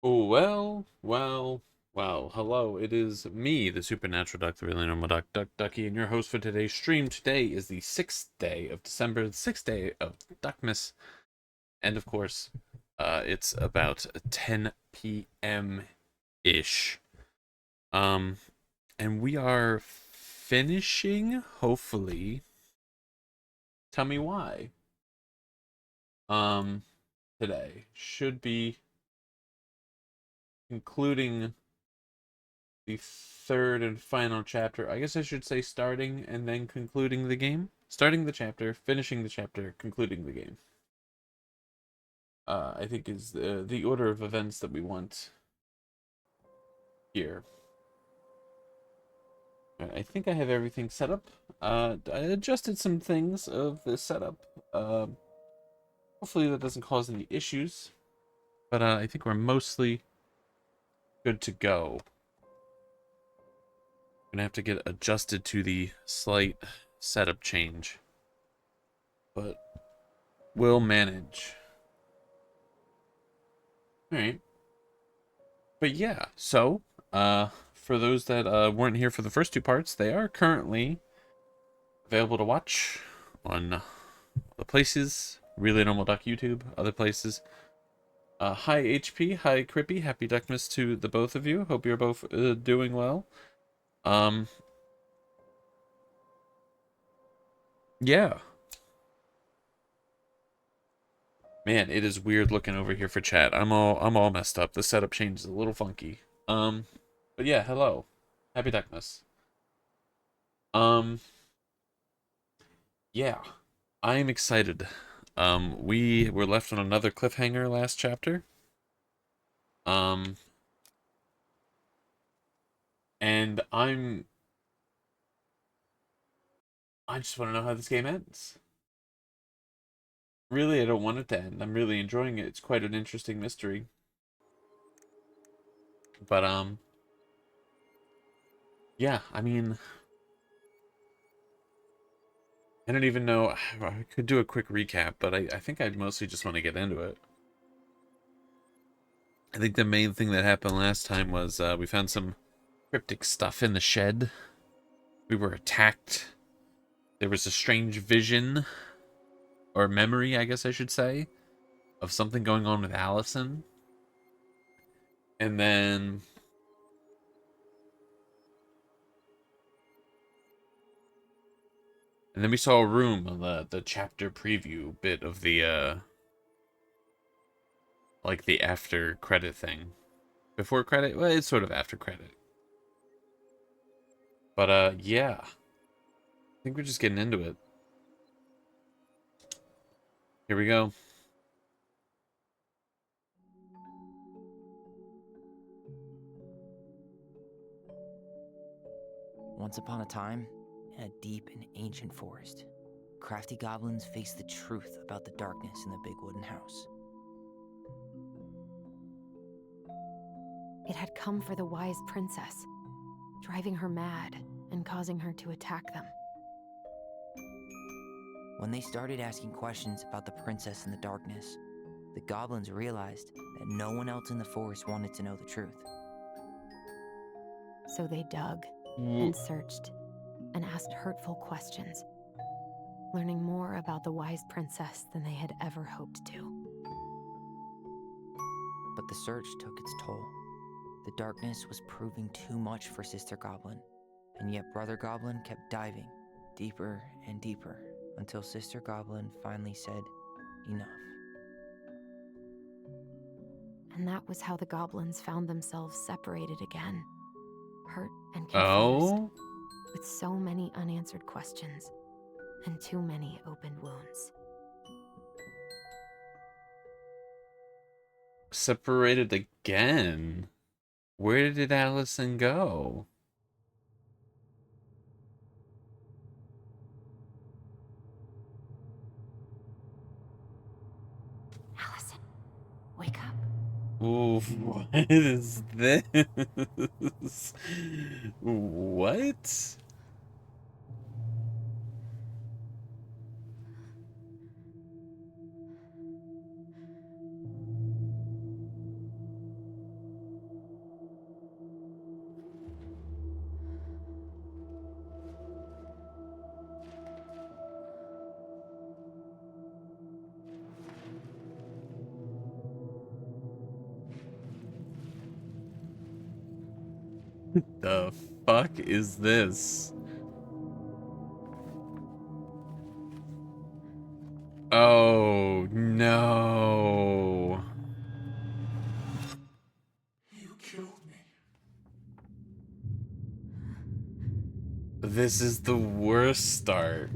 Oh, well, hello. It is me, the Supernatural Duck, the really normal Duck, Ducky, and your host for today's stream. Today is the 6th day of December, the 6th day of Duckmas, and of course, it's about 10 p.m. ish. Um, and we are finishing, hopefully. Tell me why. Um, Today should be concluding the third and final chapter. I guess I should say starting and then concluding the game. Starting the chapter, finishing the chapter, concluding the game. I think is the order of events that we want here. I think I have everything set up. I adjusted some things of the setup. Hopefully that doesn't cause any issues. But I think we're mostly good to go. Gonna have to get adjusted to the slight setup change. But we'll manage. Alright. But yeah, so for those that weren't here for the first two parts, they are currently available to watch on the places, Really Normal Duck YouTube, other places. Hi HP, hi Crippy, happy Duckmas to the both of you. Hope you're both doing well. Um, yeah, man, it is weird looking over here for chat. I'm all messed up. The setup change is a little funky. Um, but yeah, hello, happy Duckmas. Um, yeah. I am excited. We were left on another cliffhanger last chapter. Um, and I just want to know how this game ends. Really, I don't want it to end. I'm really enjoying it. It's quite an interesting mystery. But yeah, I mean, I don't even know. I could do a quick recap, but I think I mostly just want to get into it. I think the main thing that happened last time was we found some cryptic stuff in the shed. We were attacked. There was a strange vision, or memory, I guess I should say, of something going on with Allison. And then we saw a room on the chapter preview bit of the like the after credit thing. Before credit? Well, it's sort of after credit. But yeah. I think we're just getting into it. Here we go. Once upon a time, in a deep and ancient forest, crafty goblins faced the truth about the darkness in the big wooden house. It had come for the wise princess, driving her mad and causing her to attack them. When they started asking questions about the princess in the darkness, the goblins realized that no one else in the forest wanted to know the truth. So they dug and searched and asked hurtful questions, learning more about the wise princess than they had ever hoped to. But the search took its toll. The darkness was proving too much for Sister Goblin, and yet Brother Goblin kept diving deeper and deeper until Sister Goblin finally said, "Enough." And that was how the goblins found themselves separated again, hurt and confused, Oh, with so many unanswered questions and too many open wounds. separated again. Where did Allison go? Allison, wake up. Ooh, what is this? What? The fuck is this? Oh no. You killed me. This is the worst start.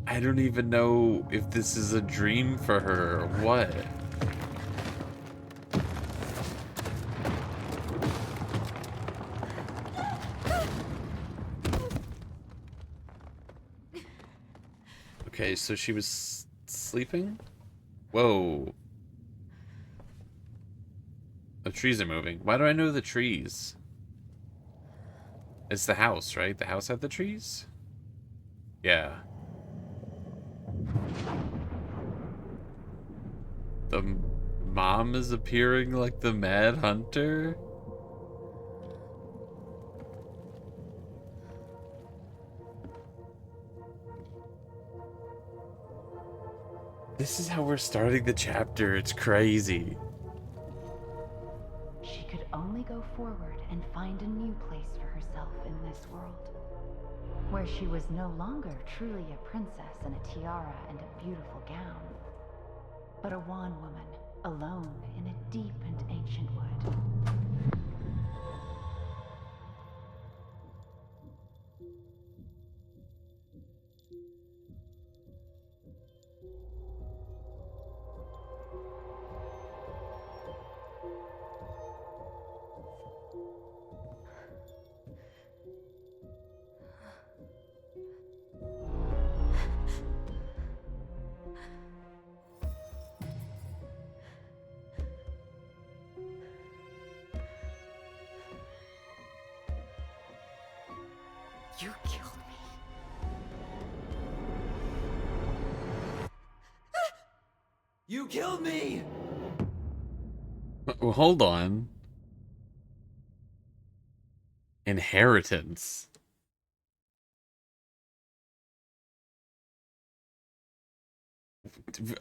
I don't even know if this is a dream for her or what. Okay, so she was sleeping? Whoa. The trees are moving. Why do I know the trees? It's the house, right? The house had the trees? Yeah. The mom is appearing like the Mad Hunter? This is how we're starting the chapter. It's crazy. She could only go forward and find a new place for herself in this world, where she was no longer truly a princess in a tiara and a beautiful gown, but a wan woman, alone in a deep and ancient wood. You killed me. You killed me! Well, hold on. Inheritance.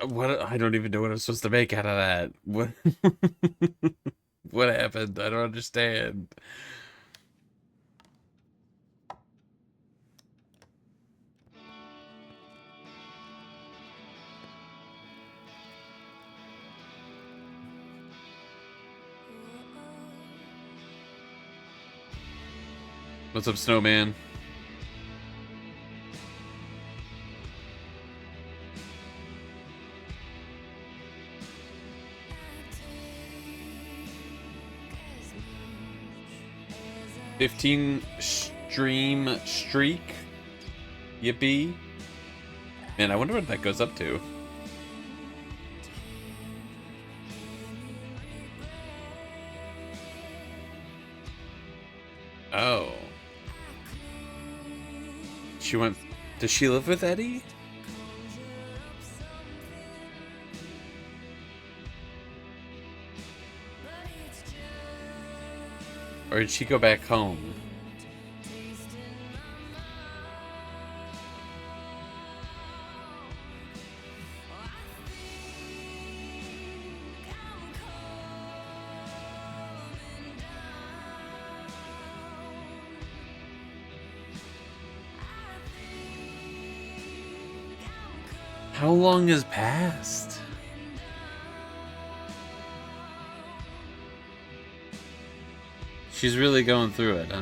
What? I don't even know what I'm supposed to make out of that. What? What happened? I don't understand. What's up, Snowman? $15 stream streak. Yippee. Man, I wonder what that goes up to. Oh. She went... Does she live with Eddie? Or did she go back home? How long has passed? She's really going through it, huh?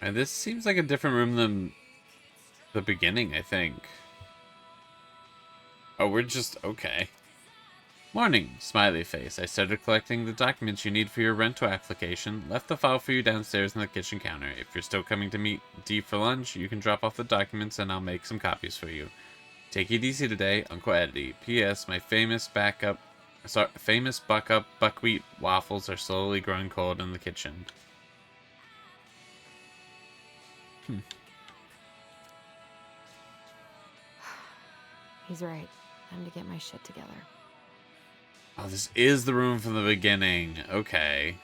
And this seems like a different room than the beginning, I think. Oh, we're just... okay. Morning, smiley face. I started collecting the documents you need for your rental application. Left the file for you downstairs on the kitchen counter. If you're still coming to meet Dee for lunch, you can drop off the documents and I'll make some copies for you. Take it easy today, Uncle Eddie. P.S. My famous buck-up buckwheat waffles are slowly growing cold in the kitchen. He's right. Time to get my shit together. Oh, this is the room from the beginning. Okay.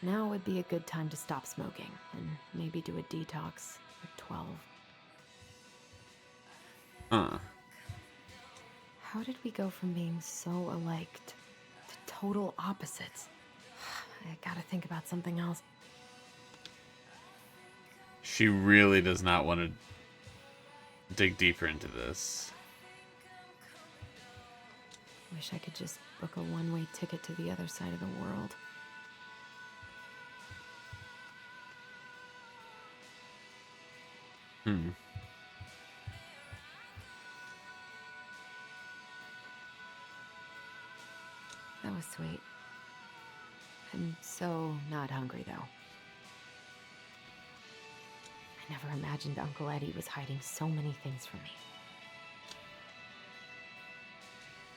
Now would be a good time to stop smoking and maybe do a detox at 12. Huh. How did we go from being so alike to total opposites? I gotta think about something else. She really does not want to dig deeper into this. Wish I could just book a one-way ticket to the other side of the world. That was sweet. I'm so not hungry, though. I never imagined Uncle Eddie was hiding so many things from me.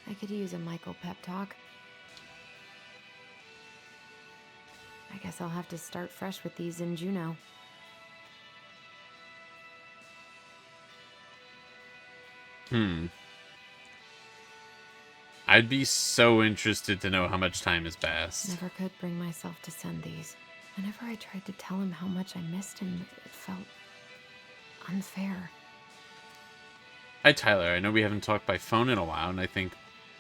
I could use a Michael pep talk. I guess I'll have to start fresh with these in Juneau. I'd be so interested to know how much time has passed. Never could bring myself to send these. Whenever I tried to tell him how much I missed him, it felt unfair. Hi, Tyler. I know we haven't talked by phone in a while, and I think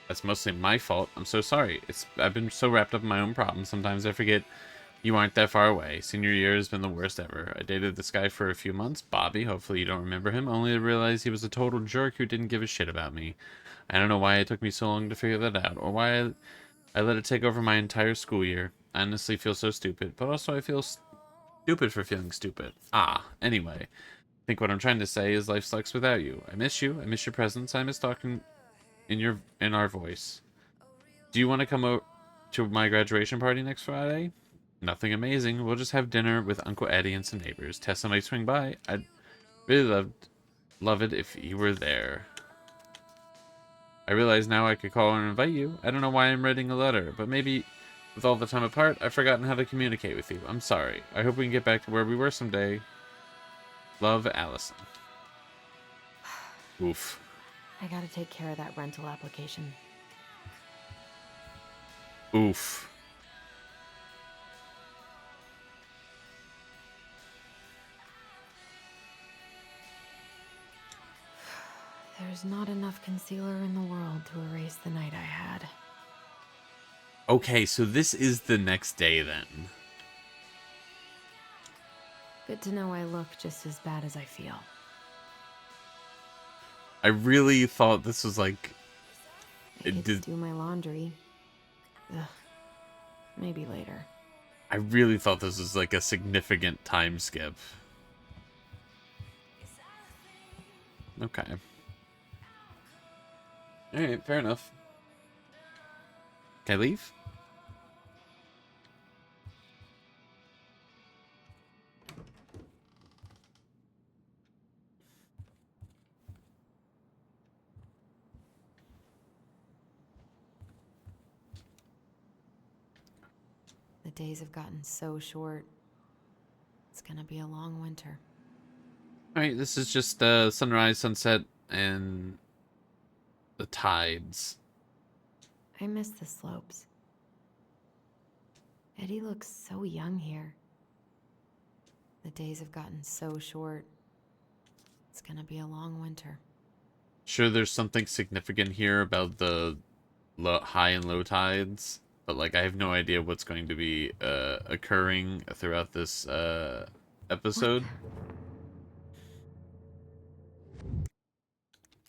that's mostly my fault. I'm so sorry. I've been so wrapped up in my own problems. Sometimes I forget you aren't that far away. Senior year has been the worst ever. I dated this guy for a few months, Bobby. Hopefully you don't remember him. Only to realize he was a total jerk who didn't give a shit about me. I don't know why it took me so long to figure that out, or why I let it take over my entire school year. I honestly feel so stupid, but also I feel stupid for feeling stupid. Anyway. I think what I'm trying to say is life sucks without you. I miss you. I miss your presence. I miss talking in our voice. Do you want to come out to my graduation party next Friday? Nothing amazing. We'll just have dinner with Uncle Eddie and some neighbors. Tessa might swing by. I'd really love it if you were there. I realize now I could call and invite you. I don't know why I'm writing a letter, but maybe with all the time apart, I've forgotten how to communicate with you. I'm sorry. I hope we can get back to where we were someday. Love, Allison. Oof. I gotta take care of that rental application. Oof. There's not enough concealer in the world to erase the night I had. Okay, so this is the next day then. Good to know I look just as bad as I feel. I really thought this was like... I get to do my laundry. Ugh. Maybe later. I really thought this was like a significant time skip. Okay. Alright, fair enough. Can I leave? The days have gotten so short. It's gonna be a long winter. Alright, this is just sunrise, sunset, and the tides. I miss the slopes. Eddie looks so young here. The days have gotten so short. It's gonna be a long winter. Sure, there's something significant here about the high and low tides, but like I have no idea what's going to be occurring throughout this episode.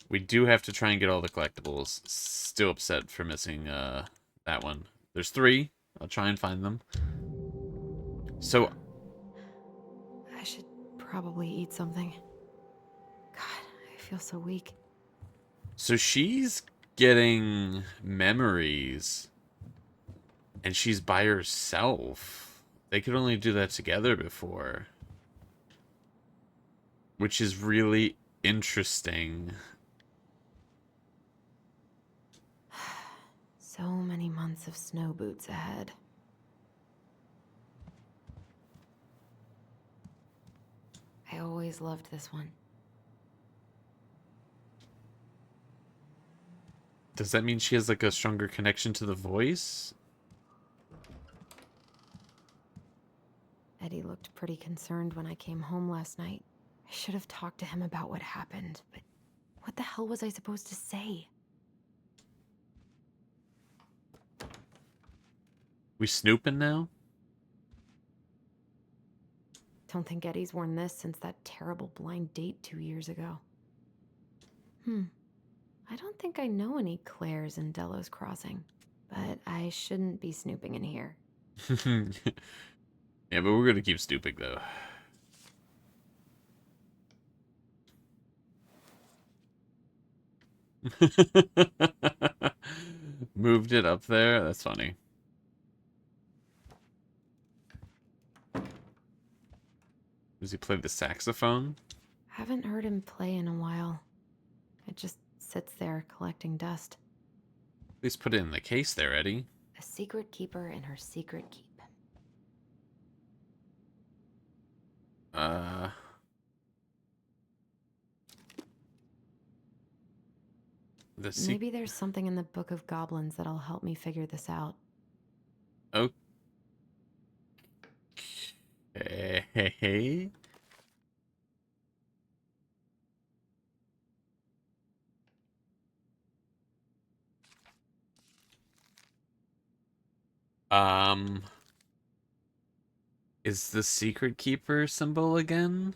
We do have to try and get all the collectibles. Still upset for missing that one. There's 3. I'll try and find them. So, I should probably eat something. God, I feel so weak. so she's getting memories, and she's by herself. They could only do that together before, which is really interesting. So many months of snow boots ahead. I always loved this one. Does that mean she has like a stronger connection to the voice? Eddie looked pretty concerned when I came home last night. I should have talked to him about what happened, but what the hell was I supposed to say? We snooping now? Don't think Eddie's worn this since that terrible blind date 2 years ago. I don't think I know any Claires in Delos Crossing, but I shouldn't be snooping in here. Yeah, but we're gonna keep snooping though. Moved it up there? That's funny. Does he play the saxophone? Haven't heard him play in a while. It just sits there collecting dust. At least put it in the case there, Eddie. A secret keeper in her secret keep. Uh... Maybe there's something in the Book of Goblins that'll help me figure this out. Okay. Um... Is the secret keeper symbol again?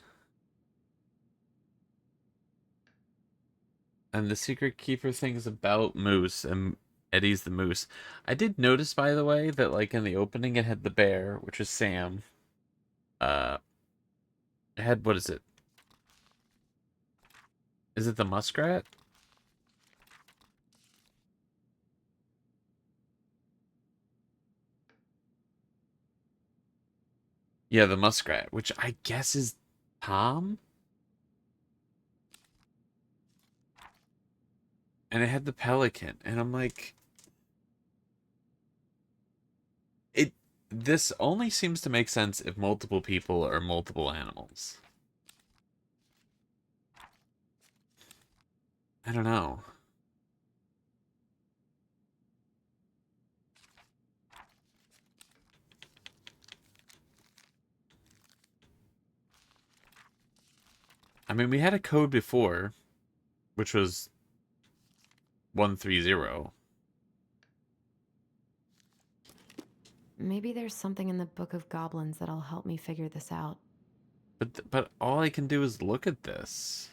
And the secret keeper thing's about Moose, and Eddie's the moose. I did notice, by the way, that like in the opening it had the bear, which is Sam. It had, what is it? Is it the muskrat? Yeah, the muskrat, which I guess is Tom? And it had the pelican, and I'm like... This only seems to make sense if multiple people are multiple animals. I don't know. I mean, we had a code before, which was 130. Maybe there's something in the Book of Goblins that'll help me figure this out. But all I can do is look at this.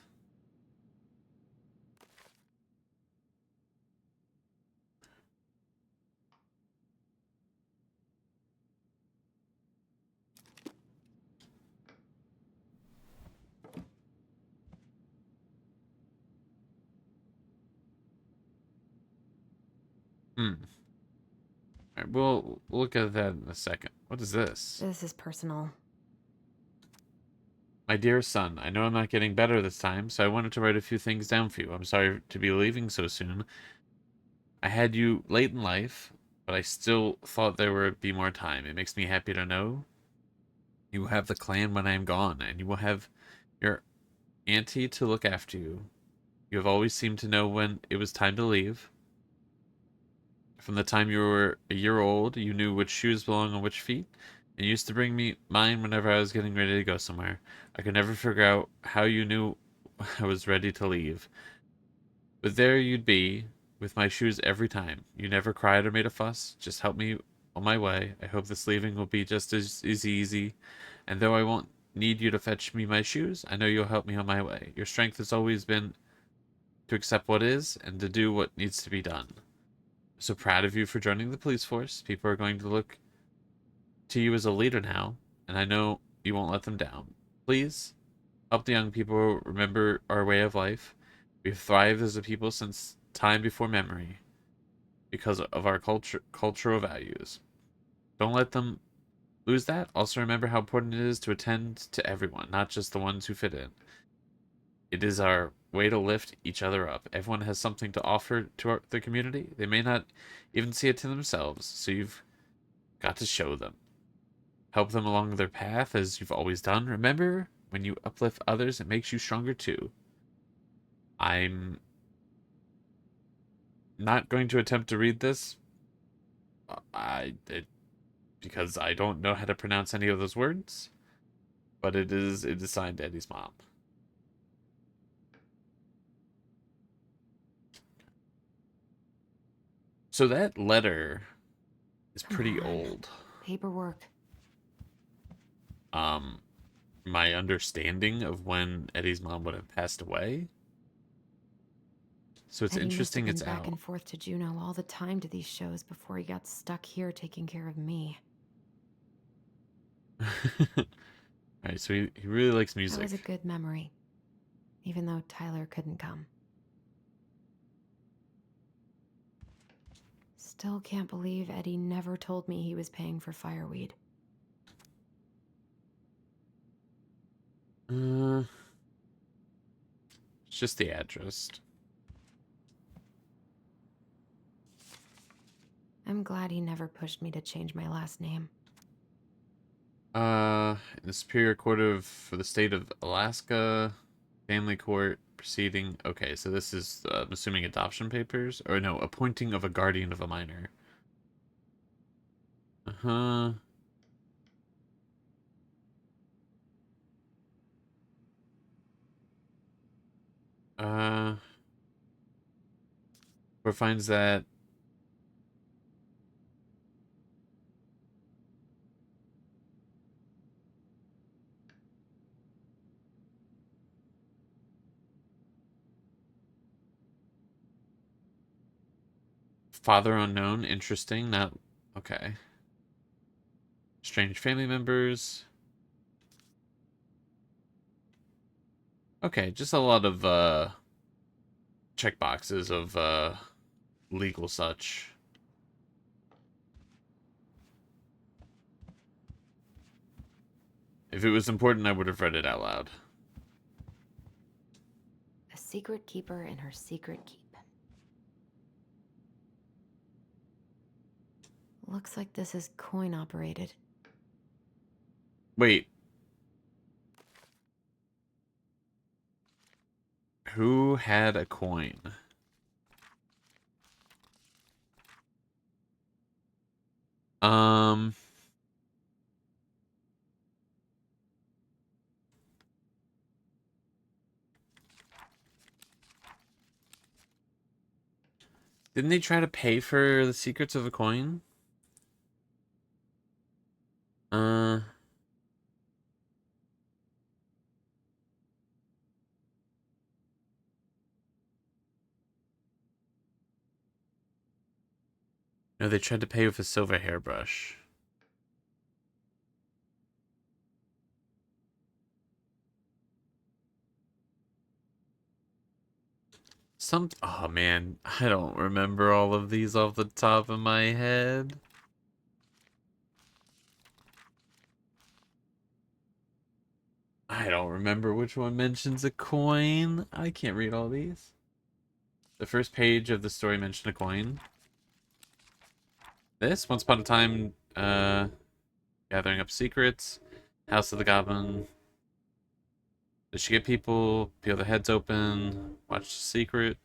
Hmm. Alright, we'll look at that in a second. What is this? This is personal. My dear son, I know I'm not getting better this time, so I wanted to write a few things down for you. I'm sorry to be leaving so soon. I had you late in life, but I still thought there would be more time. It makes me happy to know you will have the clan when I am gone, and you will have your auntie to look after you. You have always seemed to know when it was time to leave. From the time you were a year old, you knew which shoes belong on which feet, and you used to bring me mine whenever I was getting ready to go somewhere. I could never figure out how you knew I was ready to leave. But there you'd be, with my shoes every time. You never cried or made a fuss, just helped me on my way. I hope this leaving will be just as easy, and though I won't need you to fetch me my shoes, I know you'll help me on my way. Your strength has always been to accept what is, and to do what needs to be done. So proud of you for joining the police force. People are going to look to you as a leader now. and I know you won't let them down. Please help the young people remember our way of life. We've thrived as a people since time before memory because of our cultural values. Don't let them lose that. Also remember how important it is to attend to everyone, not just the ones who fit in. It is our way to lift each other up. Everyone has something to offer to the community. They may not even see it to themselves, so you've got to show them. Help them along their path as you've always done. Remember, when you uplift others, it makes you stronger too. I'm not going to attempt to read this. Because I don't know how to pronounce any of those words, but it is signed Eddie's mom. So that letter is Come pretty on. old. Paperwork. Um, my understanding of when Eddie's mom would have passed away. So it's Eddie must have interesting been it's back out. and forth to Juneau all the time to these shows before he got stuck here taking care of me. Alright, so he really likes That music. was a good memory, even though Tyler couldn't come. Still can't believe Eddie never told me he was paying for fireweed. It's just the address. I'm glad he never pushed me to change my last name. In the Superior Court for the state of Alaska, family court proceeding. Okay, so this is, I'm assuming adoption papers? Or no, appointing of a guardian of a minor. Uh-huh. Uh, Court finds that father unknown, interesting, not, okay. Strange family members. Okay, just a lot of, check boxes of, legal such. If it was important, I would have read it out loud. A secret keeper in her secret keep. Looks like this is coin operated. Wait. Who had a coin? Um... Didn't they try to pay for the secrets of a coin? Uh... No, they tried to pay with a silver hairbrush. Oh man, I don't remember all of these off the top of my head. I don't remember which one mentions a coin. I can't read all these. The first page of the story mentioned a coin. This, once upon a time, gathering up secrets. House of the Goblin. Does she get people? Peel their heads open. Watch the secret.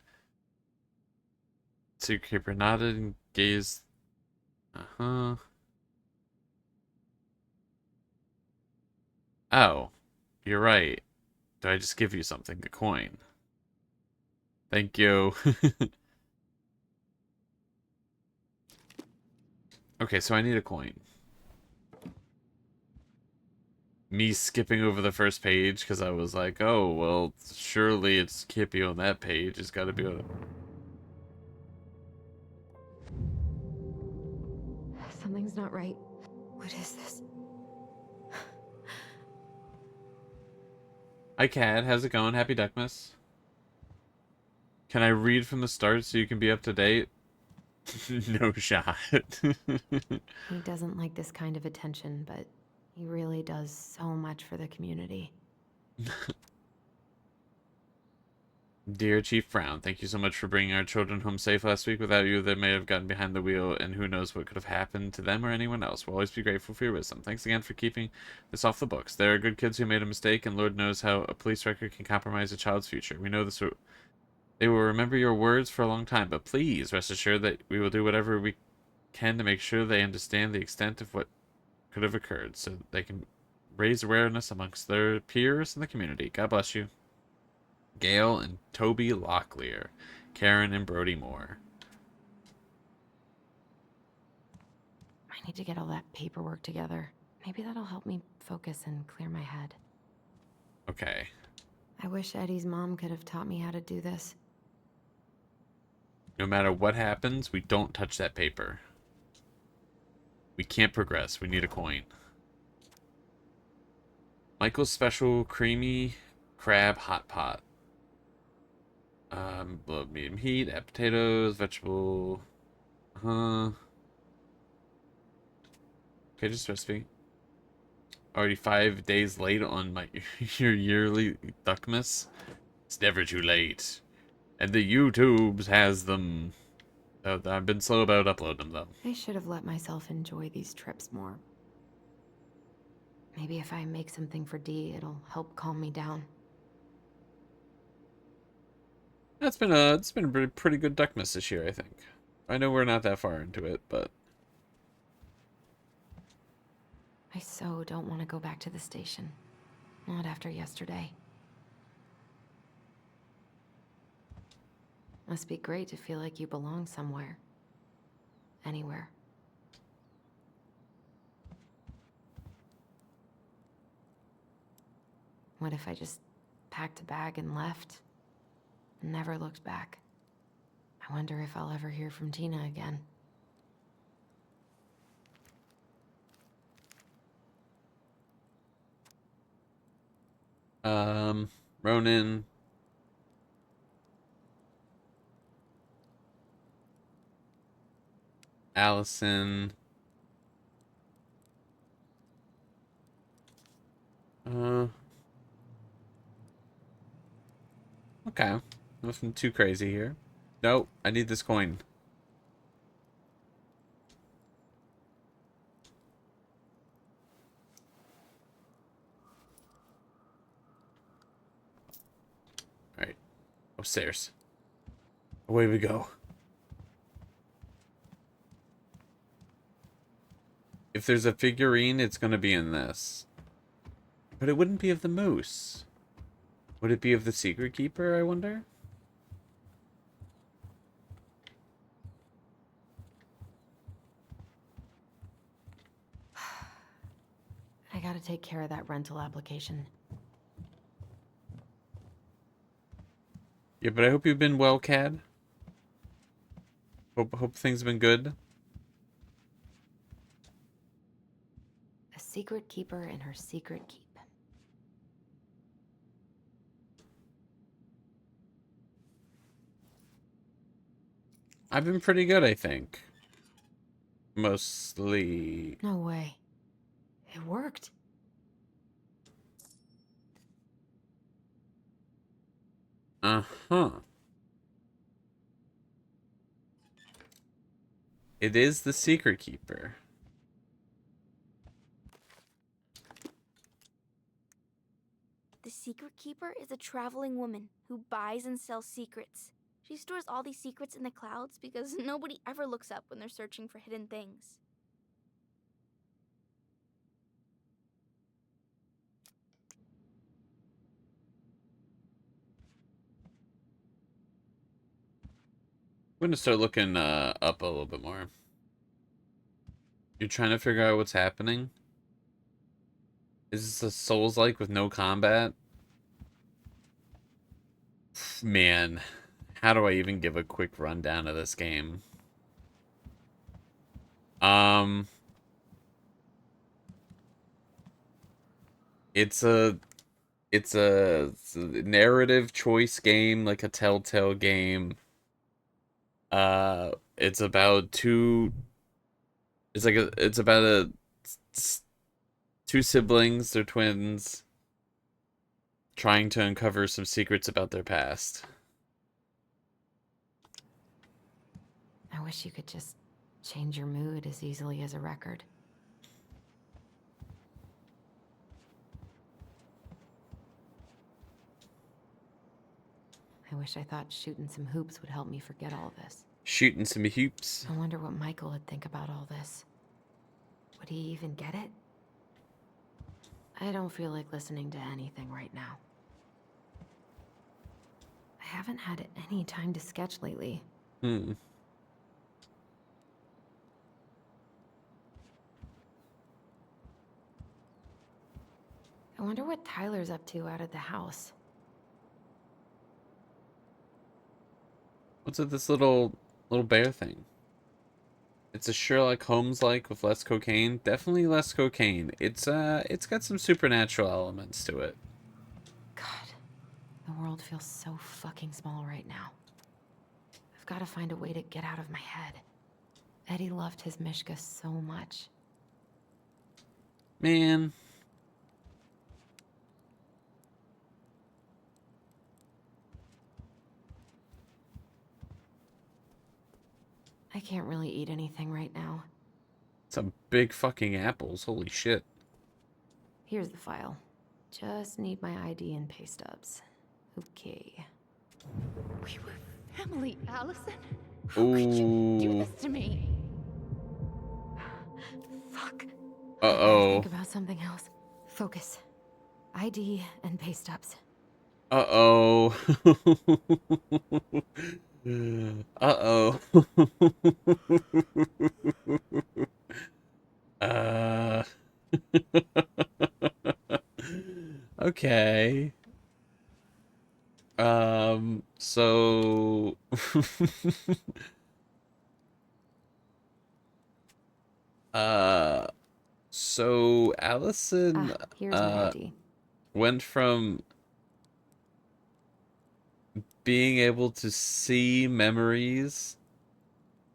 Secret keeper nodded and gazed. Uh-huh. Oh, you're right. Do I just give you something? A coin. Thank you. Okay, so I need a coin. Me skipping over the first page because I was like, oh, well, surely it's can't be on that page. It's got to be on. Something's not right. What is this? Hi, Cat. How's it going? Happy Duckmas. Can I read from the start so you can be up to date? No shot. He doesn't like this kind of attention, but he really does so much for the community. Dear Chief Frown, thank you so much for bringing our children home safe last week. Without you, they may have gotten behind the wheel, and who knows what could have happened to them or anyone else. We'll always be grateful for your wisdom. Thanks again for keeping this off the books. There are good kids who made a mistake, and Lord knows how a police record can compromise a child's future. We know this. They will remember your words for a long time, but please rest assured that we will do whatever we can to make sure they understand the extent of what could have occurred, so they can raise awareness amongst their peers in the community. God bless you. Gail and Toby Locklear, Karen and Brody Moore. I need to get all that paperwork together. Maybe that'll help me focus and clear my head. Okay. I wish Eddie's mom could have taught me how to do this. No matter what happens, we don't touch that paper. We can't progress. We need a coin. Michael's Special Creamy Crab Hot Pot. Medium heat, add potatoes, vegetable. Okay, just recipe. Already 5 days late on my your yearly Duckmas. It's never too late. And the YouTubes has them. I've been slow about uploading them, though. I should have let myself enjoy these trips more. Maybe if I make something for Dee, it'll help calm me down. It's been a pretty good Duckmas this year, I think. I know we're not that far into it, but I so don't want to go back to the station. Not after yesterday. Must be great to feel like you belong somewhere. Anywhere. What if I just packed a bag and left? And never looked back? I wonder if I'll ever hear from Tina again. Ronan. Allison. Okay. Nothing too crazy here. Nope, I need this coin. Alright. Upstairs. Away we go. If there's a figurine, it's gonna be in this. But it wouldn't be of the moose. Would it be of the secret keeper, I wonder? I gotta take care of that rental application. Yeah, but I hope you've been well, Cad. Hope things have been good. A secret keeper and her secret keep. I've been pretty good, I think. Mostly. No way. It worked. Uh-huh. It is the secret keeper. The secret keeper is a traveling woman who buys and sells secrets. She stores all these secrets in the clouds because nobody ever looks up when they're searching for hidden things. I'm gonna start looking up a little bit more. You're trying to figure out what's happening? Is this a Souls-like with no combat? Man, how do I even give a quick rundown of this game? It's a it's a narrative choice game, like a Telltale game. It's about two siblings, they're twins, trying to uncover some secrets about their past. I wish you could just change your mood as easily as a record. I wish I thought shooting some hoops would help me forget all this. Shooting some hoops. I wonder what Michael would think about all this. Would he even get it? I don't feel like listening to anything right now. I haven't had any time to sketch lately. Hmm. I wonder what Tyler's up to out of the house. What's with this little bear thing? It's a Sherlock Holmes like with less cocaine. Definitely less cocaine. It's got some supernatural elements to it. God, the world feels so fucking small right now. I've got to find a way to get out of my head. Eddie loved his Mishka so much. Man. I can't really eat anything right now. Some big fucking apples. Holy shit. Here's the file. Just need my ID and pay stubs. Okay. We were family, Allison. How could you do Ooh. this to me? Fuck. Uh-oh. Think about something else. Focus. ID and pay stubs. Uh-oh. Uh-oh. uh. Okay. So uh so Allison Here's my ID. went from being able to see memories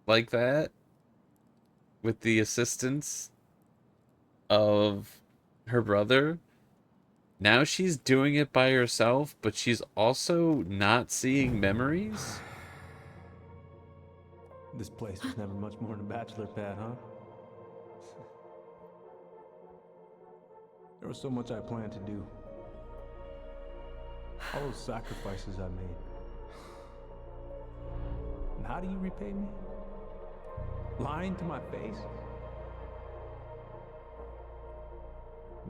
like that with the assistance of her brother. Now she's doing it by herself, but she's also not seeing memories. This place was never much more than a bachelor pad, huh? There was so much I planned to do. All those sacrifices I made. And how do you repay me? Lying to my face?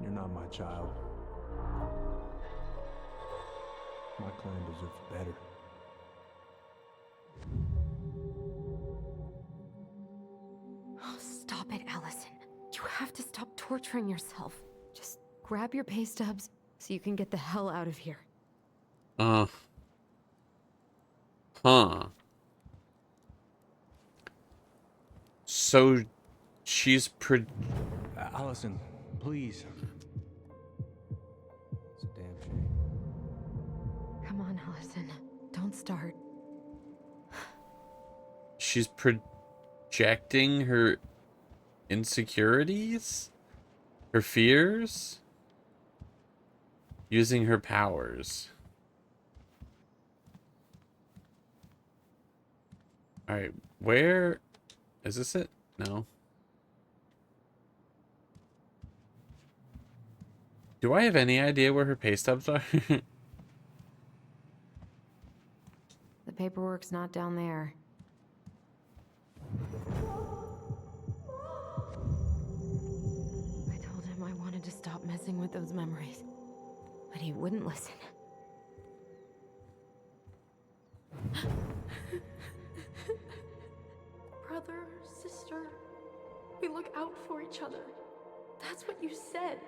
You're not my child. My clan deserves better. Oh, stop it, Allison. You have to stop torturing yourself. Just grab your pay stubs so you can get the hell out of here. Huh. So she's Allison, please. It's a damn shame. Come on, Allison. Don't start. she's projecting her insecurities, her fears, using her powers. All right, where is this it? No. Do I have any idea where her pay stubs are? The paperwork's not down there. I told him I wanted to stop messing with those memories, but he wouldn't listen. Brother, sister, we look out for each other. That's what you said.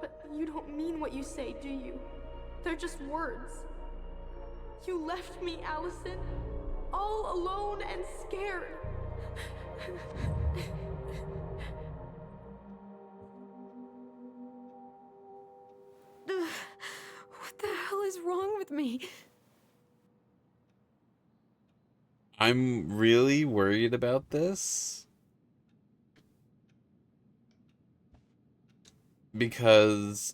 But you don't mean what you say, do you? They're just words. You left me, Allison, all alone and scared. is wrong with me? I'm really worried about this. Because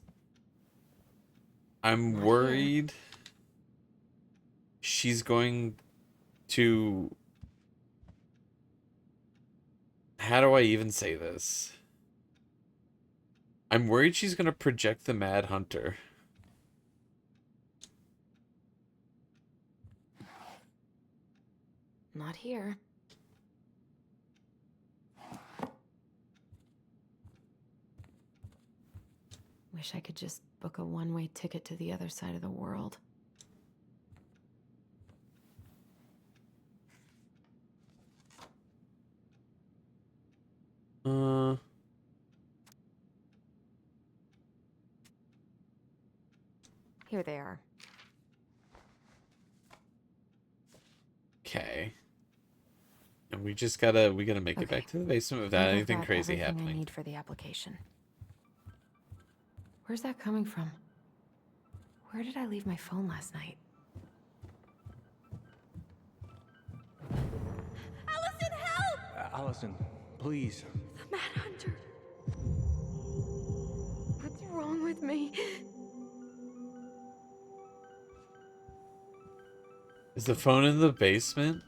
I'm Not here. worried she's going to... How do I even say this? I'm worried she's going to project the Mad Hunter. Not here. Wish I could just book a one-way ticket to the other side of the world. Here they are. Okay. And we gotta make it back to the basement without I've anything got crazy everything I happening. need for the application. Where's that coming from? Where did I leave my phone last night? Allison, help! Allison, please. The Mad Hunter. What's wrong with me? Is the phone in the basement?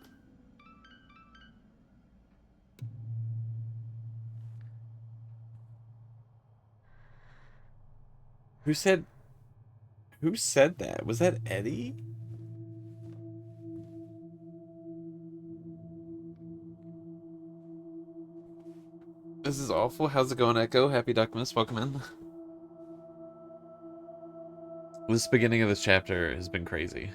Who said that? Was that Eddie? This is awful. How's it going, Echo? Happy Duckmas. Welcome in. This beginning of this chapter has been crazy.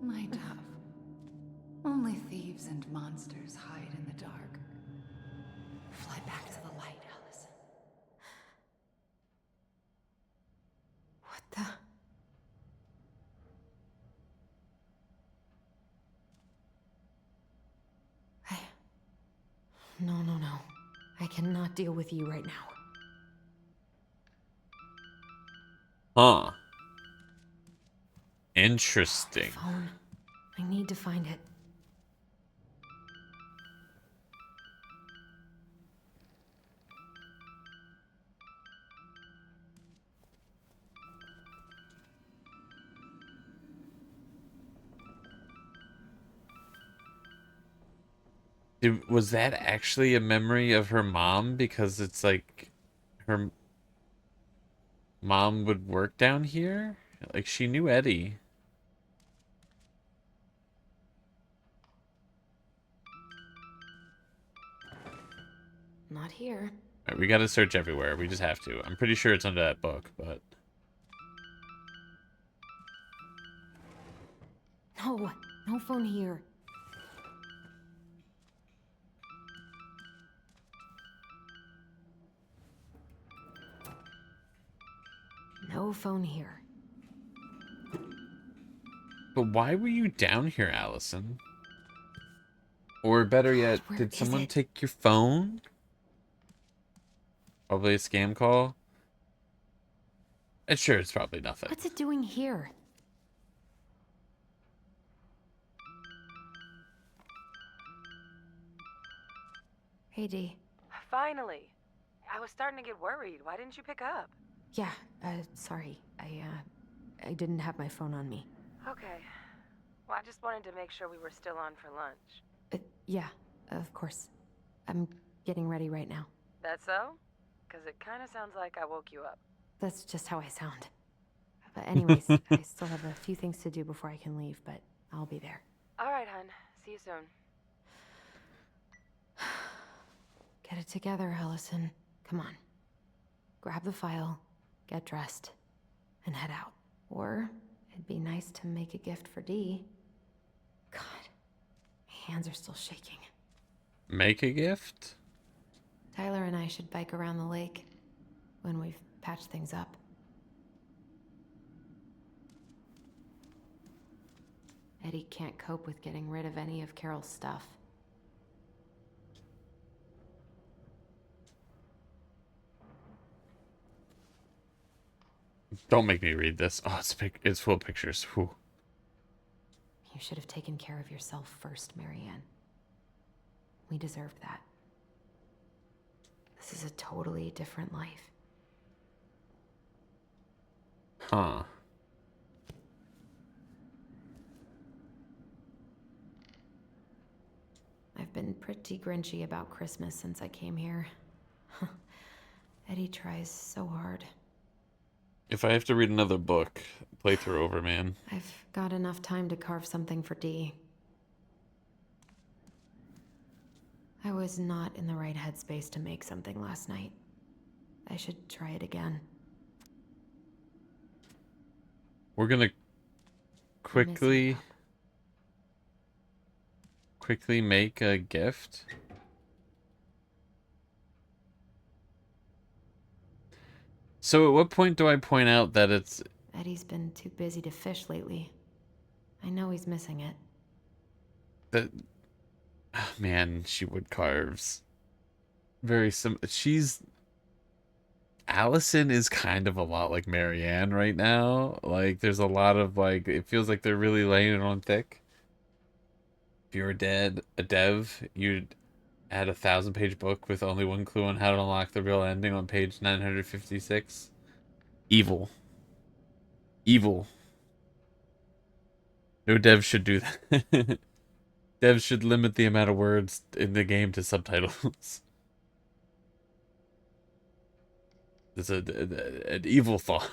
My dove. Only thieves and monsters hide in the dark. Fly back to the light, Allison. What the? No, no, no. I cannot deal with you right now. Huh. Interesting. Phone. I need to find it. Was that actually a memory of her mom? Because it's like her mom would work down here? Like she knew Eddie. Not here. Alright, we gotta search everywhere. We just have to. I'm pretty sure it's under that book, but... No, no phone here. No phone here. But why were you down here, Allison? Or better yet, Where did is someone it? take your phone? Probably a scam call? Sure, it's probably nothing. What's it doing here? Hey, Dee. Finally. I was starting to get worried. Why didn't you pick up? Yeah, sorry. I didn't have my phone on me. Okay. Well, I just wanted to make sure we were still on for lunch. Yeah, of course. I'm getting ready right now. That so? Because it kind of sounds like I woke you up. That's just how I sound. But anyways, I still have a few things to do before I can leave, but I'll be there. All right, hun. See you soon. Get it together, Allison. Come on. Grab the file, get dressed, and head out. Or it'd be nice to make a gift for Dee. God, my hands are still shaking. Make a gift? Tyler and I should bike around the lake when we've patched things up. Eddie can't cope with getting rid of any of Carol's stuff. Don't make me read this. Oh, it's full of pictures. Whew. You should have taken care of yourself first, Marianne. We deserved that. This is a totally different life. Huh. I've been pretty grinchy about Christmas since I came here. Eddie tries so hard. If I have to read another book, playthrough over, man. I've got enough time to carve something for Dee. I was not in the right headspace to make something last night. I should try it again. We're gonna I miss you, quickly make a gift. So at what point do I point out that it's... Eddie's been too busy to fish lately. I know he's missing it. that... Oh, man, she wood carves. Very she's... Allison is kind of a lot like Marianne right now. Like, there's a lot of, like... It feels like they're really laying it on thick. If you were a dev, you'd add a 1,000-page book with only one clue on how to unlock the real ending on page 956. Evil. Evil. No dev should do that. Devs should limit the amount of words in the game to subtitles. It's an evil thought.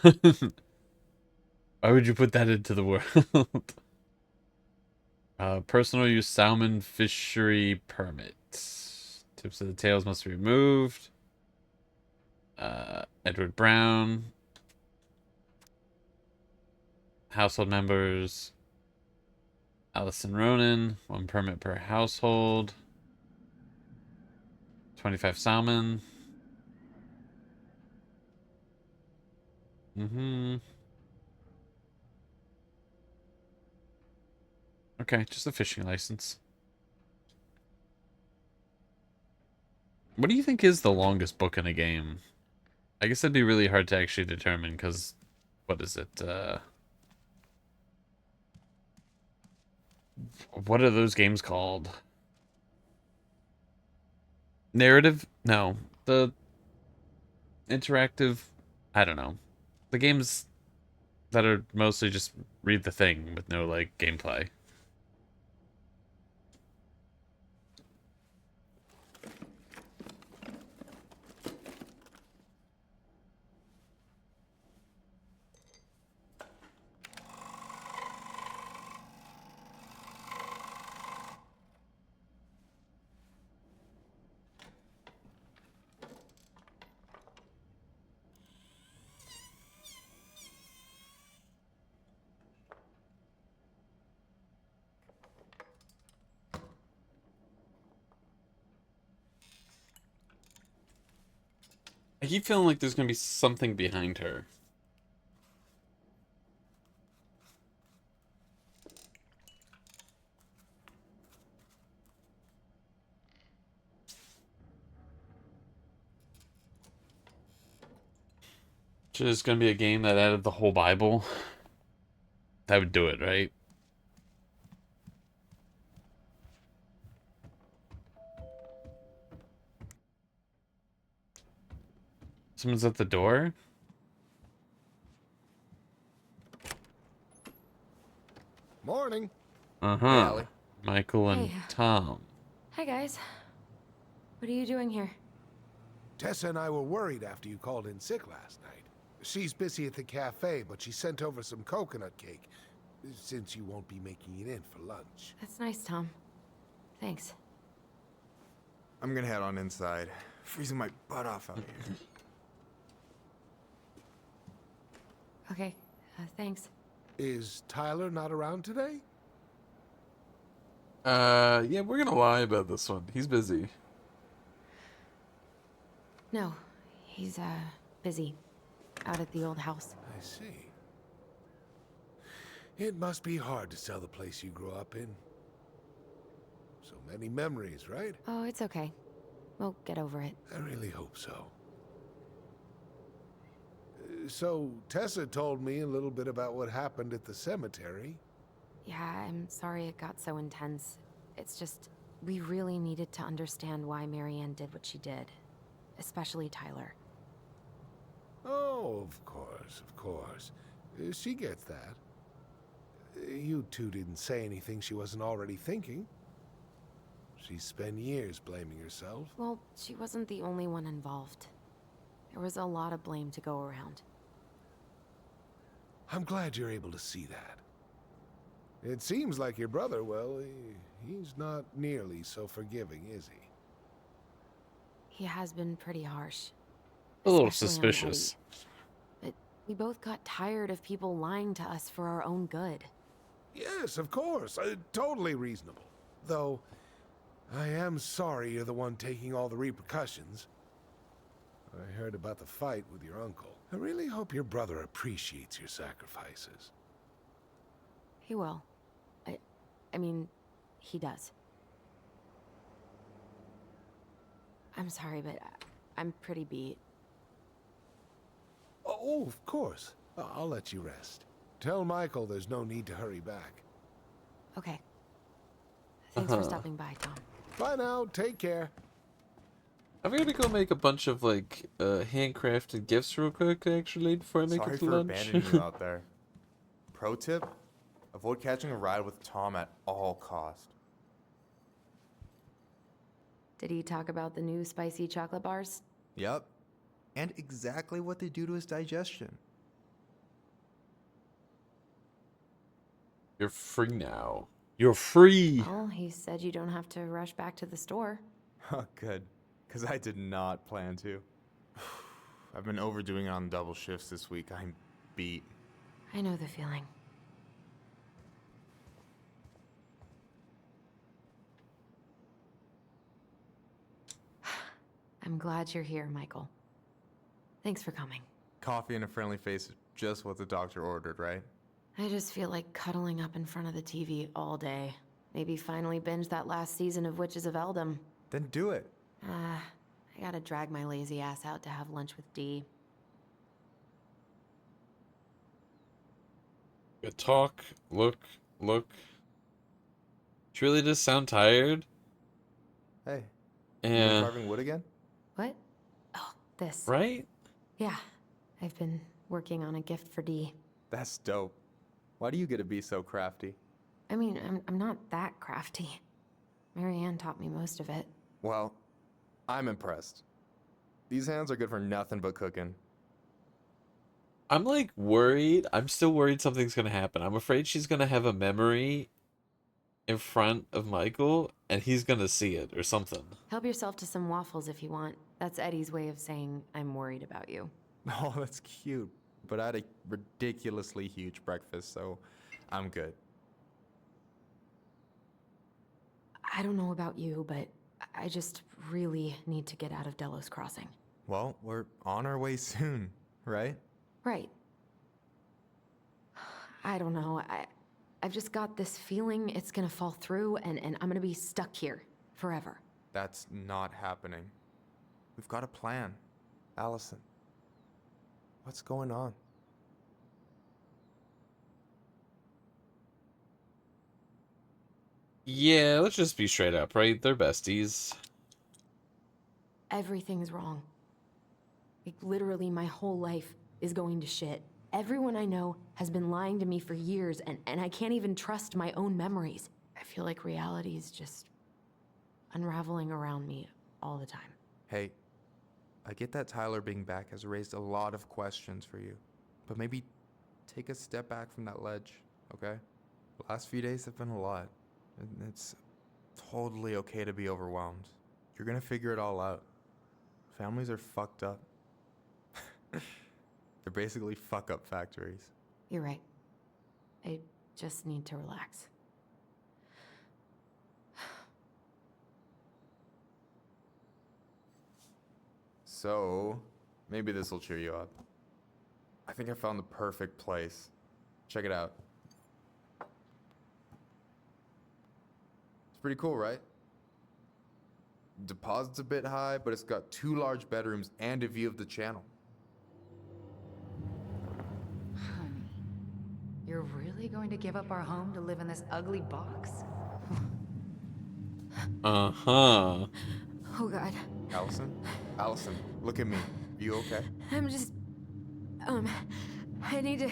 Why would you put that into the world? Personal use salmon fishery permit. Tips of the tails must be removed. Edward Brown. Household members. Allison Ronan. 1 permit per household. 25 salmon. Okay, just a fishing license. What do you think is the longest book in a game? I guess that'd be really hard to actually determine, because... What is it? What are those games called? Narrative? No. The... Interactive... I don't know. The games that are mostly just read the thing with no, like, gameplay. I keep feeling like there's gonna be something behind her. Just gonna be a game that added the whole Bible. That would do it, right? Someone's at the door? Morning. Uh-huh. Hey, Michael and Hey. Tom. Hi, guys. What are you doing here? Tessa and I were worried after you called in sick last night. She's busy at the cafe, but she sent over some coconut cake, since you won't be making it in for lunch. That's nice, Tom. Thanks. I'm gonna head on inside. Freezing my butt off out here. Okay, thanks. Is Tyler not around today? Yeah, we're gonna lie about this one. He's busy. No, he's, busy. Out at the old house. I see. It must be hard to sell the place you grew up in. So many memories, right? Oh, it's okay. We'll get over it. I really hope so. So, Tessa told me a little bit about what happened at the cemetery. Yeah, I'm sorry it got so intense. It's just, we really needed to understand why Marianne did what she did. Especially Tyler. Oh, of course, of course. She gets that. You two didn't say anything she wasn't already thinking. She spent years blaming herself. Well, she wasn't the only one involved. There was a lot of blame to go around. I'm glad you're able to see that. It seems like your brother, well, he's not nearly so forgiving, is he? He has been pretty harsh. A little Especially on suspicious. Eddie. But we both got tired of people lying to us for our own good. Yes, of course. Totally reasonable. Though, I am sorry you're the one taking all the repercussions. I heard about the fight with your uncle. I really hope your brother appreciates your sacrifices. He will. I mean, he does. I'm sorry, but I'm pretty beat. Oh, of course. I'll let you rest. Tell Michael there's no need to hurry back. Okay. Thanks for stopping by, Tom. Bye now. Take care. I'm gonna go make a bunch of like handcrafted gifts real quick actually before I make Sorry it to for lunch. abandoning you out there. Pro tip: avoid catching a ride with Tom at all cost. Did he talk about the new spicy chocolate bars? Yep. And exactly what they do to his digestion. You're free now. You're free. Well, he said you don't have to rush back to the store. Oh, good. Because I did not plan to. I've been overdoing it on double shifts this week. I'm beat. I know the feeling. I'm glad you're here, Michael. Thanks for coming. Coffee and a friendly face is just what the doctor ordered, right? I just feel like cuddling up in front of the TV all day. Maybe finally binge that last season of Witches of Eldom. Then do it. I gotta drag my lazy ass out to have lunch with Dee. Good talk. Look. She really does sound tired. Hey, you been And carving wood again? What? Oh, this. right? Yeah, I've been working on a gift for Dee. That's dope. Why do you get to be so crafty? I mean, I'm not that crafty. Marianne taught me most of it. Well, I'm impressed. These hands are good for nothing but cooking. I'm like worried. I'm still worried something's gonna happen. I'm afraid she's gonna have a memory in front of Michael and he's gonna see it or something. Help yourself to some waffles if you want. That's Eddie's way of saying I'm worried about you. Oh, that's cute. But I had a ridiculously huge breakfast, so I'm good. I don't know about you, but I just really need to get out of Delos Crossing. Well, we're on our way soon, right? Right. I don't know. I've just got this feeling it's gonna fall through and I'm gonna be stuck here forever. That's not happening. We've got a plan. Allison, what's going on? Yeah, let's just be straight up, right? They're besties. Everything's wrong. Like, literally, my whole life is going to shit. Everyone I know has been lying to me for years, and I can't even trust my own memories. I feel like reality is just unraveling around me all the time. Hey, I get that Tyler being back has raised a lot of questions for you, but maybe take a step back from that ledge, okay? The last few days have been a lot, and it's totally okay to be overwhelmed. You're gonna figure it all out. Families are fucked up. They're basically fuck-up factories. You're right. I just need to relax. So, maybe this will cheer you up. I think I found the perfect place. Check it out. pretty cool, right? Deposit's a bit high, but it's got 2 large bedrooms and a view of the channel. Honey, you're really going to give up our home to live in this ugly box? Uh-huh. Oh god. Allison? Allison, look at me. Are you okay? I'm just... I need to...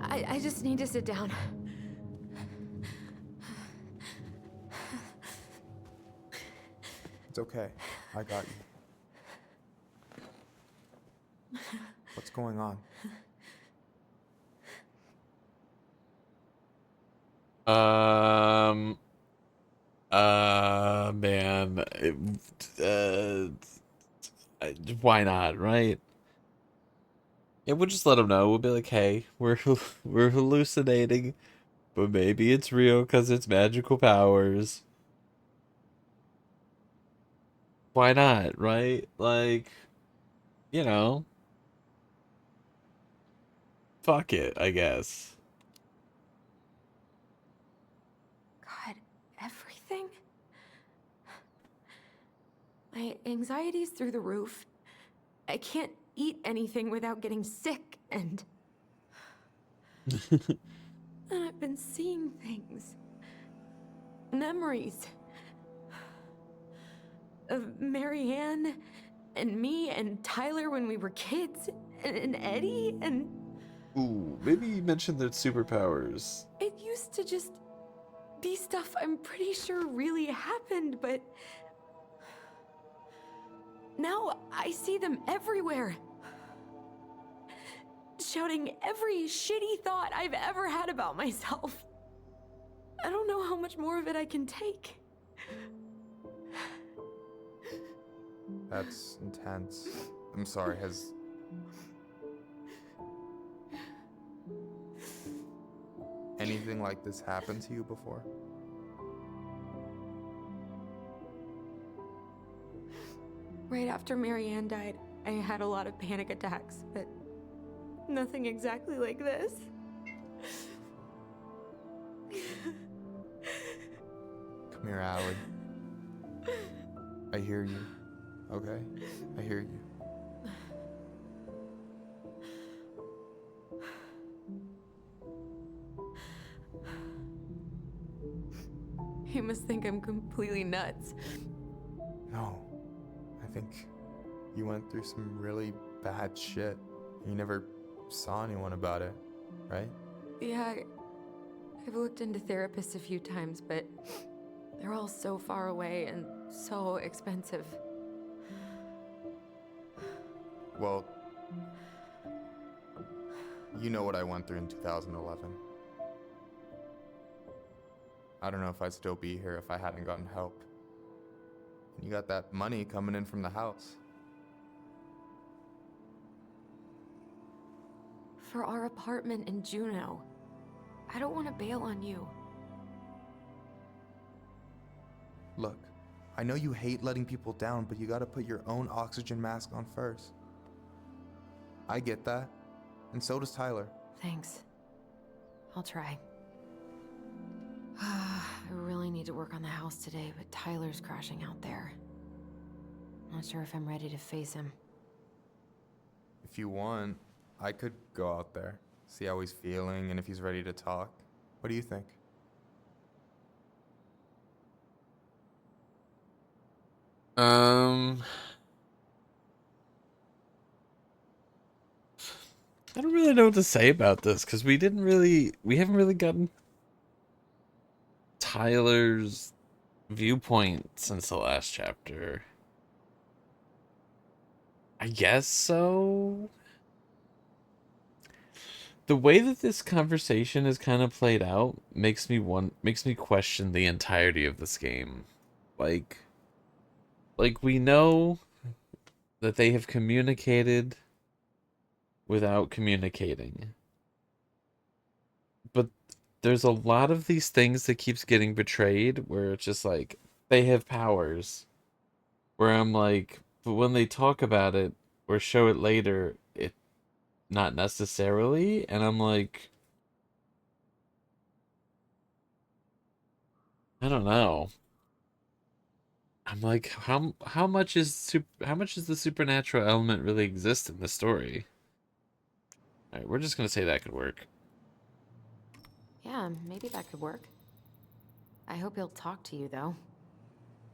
I just need to sit down. It's okay. I got you. What's going on? Man. Why not, right? Yeah, we'll just let them know. We'll be like, hey, we're hallucinating, but maybe it's real because it's magical powers. Why not, right? Like, you know, fuck it, I guess. God, everything? My anxiety's through the roof. I can't eat anything without getting sick, and I've been seeing things. Memories. Of Marianne, and me, and Tyler when we were kids, and Eddie, and... Ooh, maybe you mentioned their superpowers. It used to just be stuff I'm pretty sure really happened, but... Now I see them everywhere. Shouting every shitty thought I've ever had about myself. I don't know how much more of it I can take. That's intense. I'm sorry, has... anything like this happened to you before? Right after Marianne died, I had a lot of panic attacks, but nothing exactly like this. Come here, Allie. I hear you. Okay? I hear you. You must think I'm completely nuts. No. I think you went through some really bad shit. You never saw anyone about it, right? Yeah, I've looked into therapists a few times, but they're all so far away and so expensive. Well, you know what I went through in 2011. I don't know if I'd still be here if I hadn't gotten help. And you got that money coming in from the house. For our apartment in Juneau. I don't want to bail on you. Look, I know you hate letting people down, but you gotta put your own oxygen mask on first. I get that, and so does Tyler. Thanks. I'll try. I really need to work on the house today, but Tyler's crashing out there. Not sure if I'm ready to face him. If you want, I could go out there, see how he's feeling, and if he's ready to talk. What do you think? I don't really know what to say about this because we haven't really gotten Tyler's viewpoint since the last chapter. I guess so. The way that this conversation is kind of played out makes me question the entirety of this game. Like we know that they have communicated without communicating. But there's a lot of these things that keeps getting betrayed where it's just like they have powers. Where I'm like, but when they talk about it or show it later, it not necessarily, and I'm like, I don't know. I'm like, how much is the supernatural element really exist in this story? All right, we're just gonna say that could work. Yeah, maybe that could work. I hope he'll talk to you, though.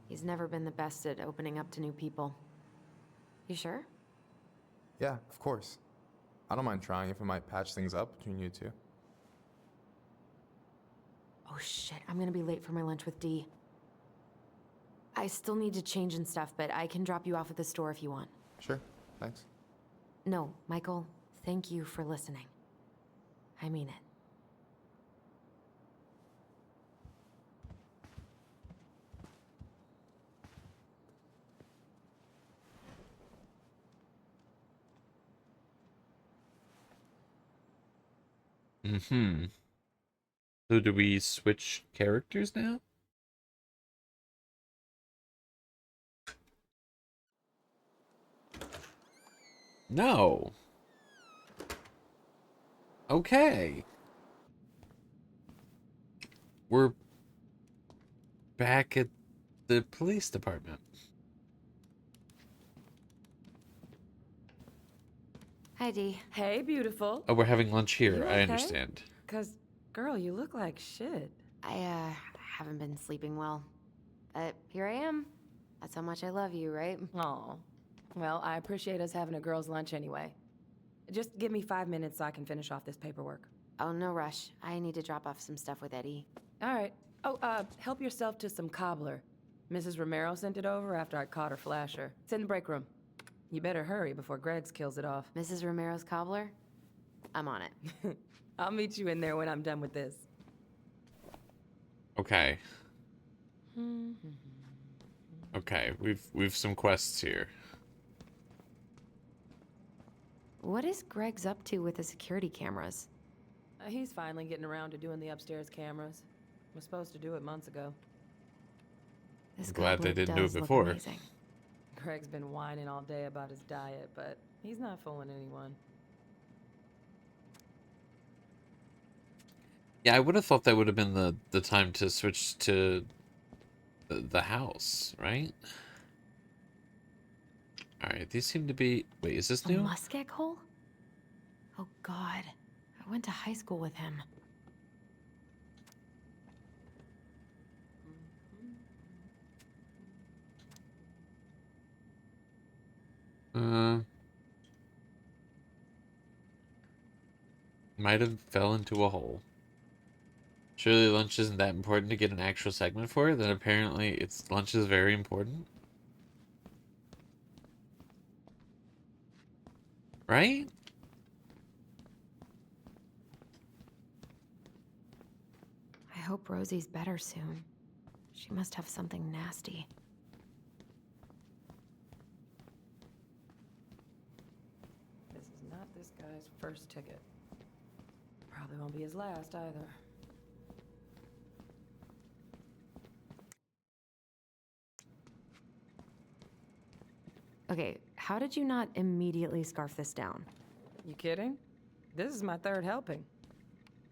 He's never been the best at opening up to new people. You sure? Yeah, of course. I don't mind trying if it might patch things up between you two. Oh shit, I'm gonna be late for my lunch with Dee. I still need to change and stuff, but I can drop you off at the store if you want. Sure, thanks. No, Michael, thank you for listening. I mean it. Mm-hmm. So do we switch characters now? No. Okay. We're back at the police department. Hi, Dee. Hey, beautiful. Oh, we're having lunch here. You I okay? understand. Cause, girl, you look like shit. I haven't been sleeping well. But here I am. That's how much I love you, right? Aw. Well, I appreciate us having a girls' lunch anyway. Just give me 5 minutes so I can finish off this paperwork. Oh, no rush. I need to drop off some stuff with Eddie. All right. Oh, help yourself to some cobbler. Mrs. Romero sent it over after I caught her flasher. It's in the break room. You better hurry before Greggs kills it off. Mrs. Romero's cobbler? I'm on it. I'll meet you in there when I'm done with this. Okay. Okay, we've some quests here. What is Greg's up to with the security cameras? He's finally getting around to doing the upstairs cameras. Was supposed to do it months ago. This I'm glad they cobbler didn't do it does look before. amazing. Greg's been whining all day about his diet, but he's not fooling anyone. Yeah, I would have thought that would have been the time to switch to the house, right? All right, these seem to be. Wait, is this A new? muskeg hole? Oh God, I went to high school with him. Might have fell into a hole. Surely lunch isn't that important to get an actual segment for it. Then apparently lunch is very important. Right? I hope Rosie's better soon. She must have something nasty. This is not this guy's first ticket. Probably won't be his last either. Okay, how did you not immediately scarf this down? You kidding? This is my third helping.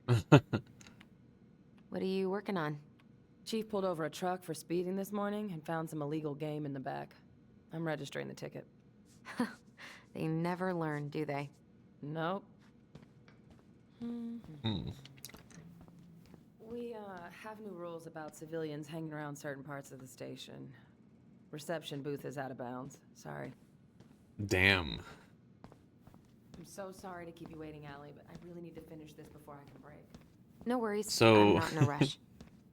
What are you working on? Chief pulled over a truck for speeding this morning and found some illegal game in the back. I'm registering the ticket. They never learn, do they? Nope. Hmm. We, have new rules about civilians hanging around certain parts of the station. Reception booth is out of bounds. Sorry. Damn. I'm so sorry to keep you waiting, Allie, but I really need to finish this before I can break. No worries. So- I'm not in a rush.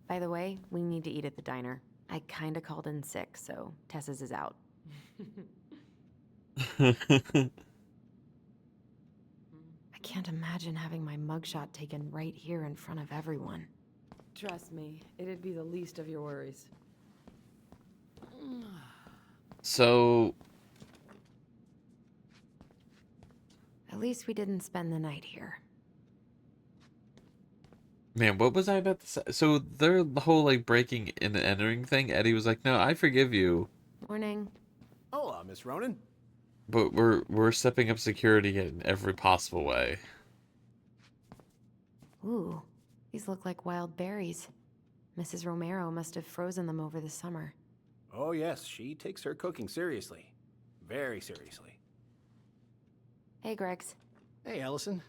By the way, we need to eat at the diner. I kinda called in sick, so Tessa's is out. I can't imagine having my mugshot taken right here in front of everyone. Trust me, it'd be the least of your worries. So, At least we didn't spend the night here. man, what was I about to say? So their whole like breaking and entering thing, Eddie was like, "No, I forgive you, Morning. Hola, Miss Ronan. but we're stepping up security in every possible way." Ooh, these look like wild berries. Mrs. Romero must have frozen them over the summer. Oh, yes, she takes her cooking seriously. Very seriously. Hey, Gregs. Hey, Allison.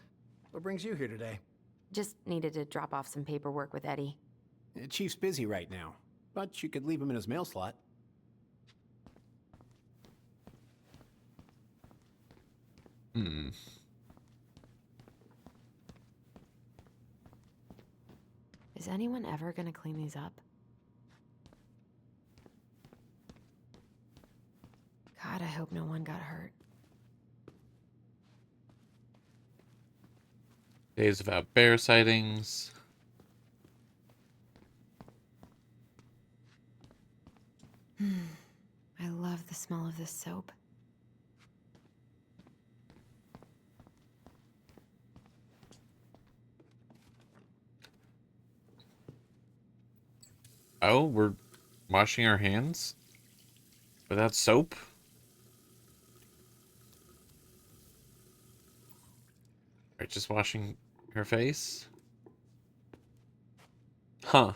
What brings you here today? Just needed to drop off some paperwork with Eddie. Chief's busy right now, but you could leave him in his mail slot. Is anyone ever gonna clean these up? God, I hope no one got hurt. Days without bear sightings. I love the smell of this soap. Oh, we're washing our hands without soap? Right, just washing her face? Huh.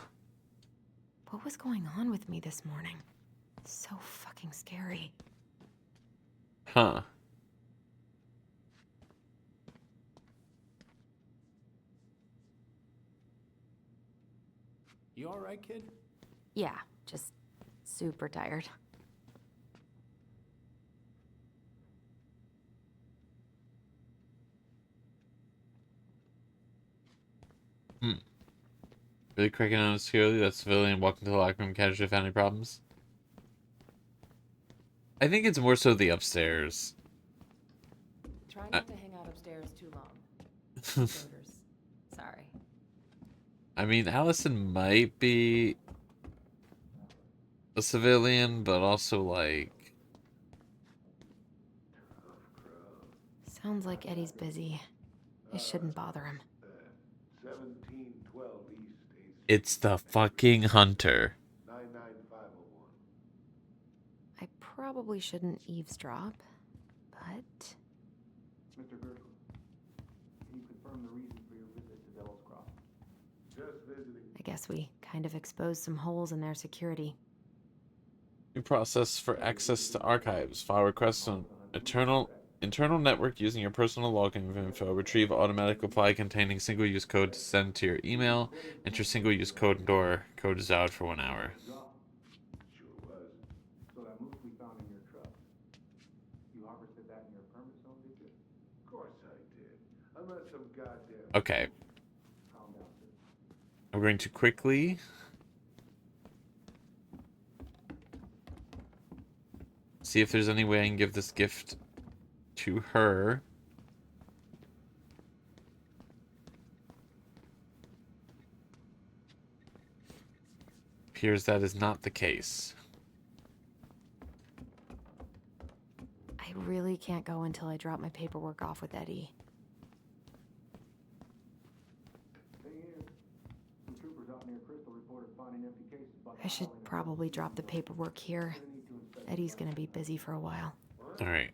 What was going on with me this morning? So fucking scary. Huh. You all right, kid? Yeah, just super tired. Really cracking on securely that civilian walked into the locker room casually found any problems? I think it's more so the upstairs. Try not to hang out upstairs too long. Odors. Sorry. I mean, Allison might be a civilian, but also, like... Sounds like Eddie's busy. I shouldn't bother him. 1712 East 8th It's the fucking hunter. 99501. I probably shouldn't eavesdrop, but... Mr. Gertrude, can you confirm the reason for your visit to Devil's Cross? Just visiting. I guess we kind of exposed some holes in their security. New process for access to archives. File requests on internal network using your personal login info. Retrieve automatic reply containing single-use code to send to your email. Enter single-use code door. Code is out for 1 hour. Sure was. So that moose we found in your truck, you harvested that in your permit zone, did you? Of course I did. I'm not some goddamn... Okay. Calm down, sir. I'm going to quickly... see if there's any way I can give this gift to her. Appears that is not the case. I really can't go until I drop my paperwork off with Eddie. Thing is, some troopers out near Crystal reported finding empty cases by the I should highway. probably drop the paperwork here. Eddie's gonna be busy for a while. Alright.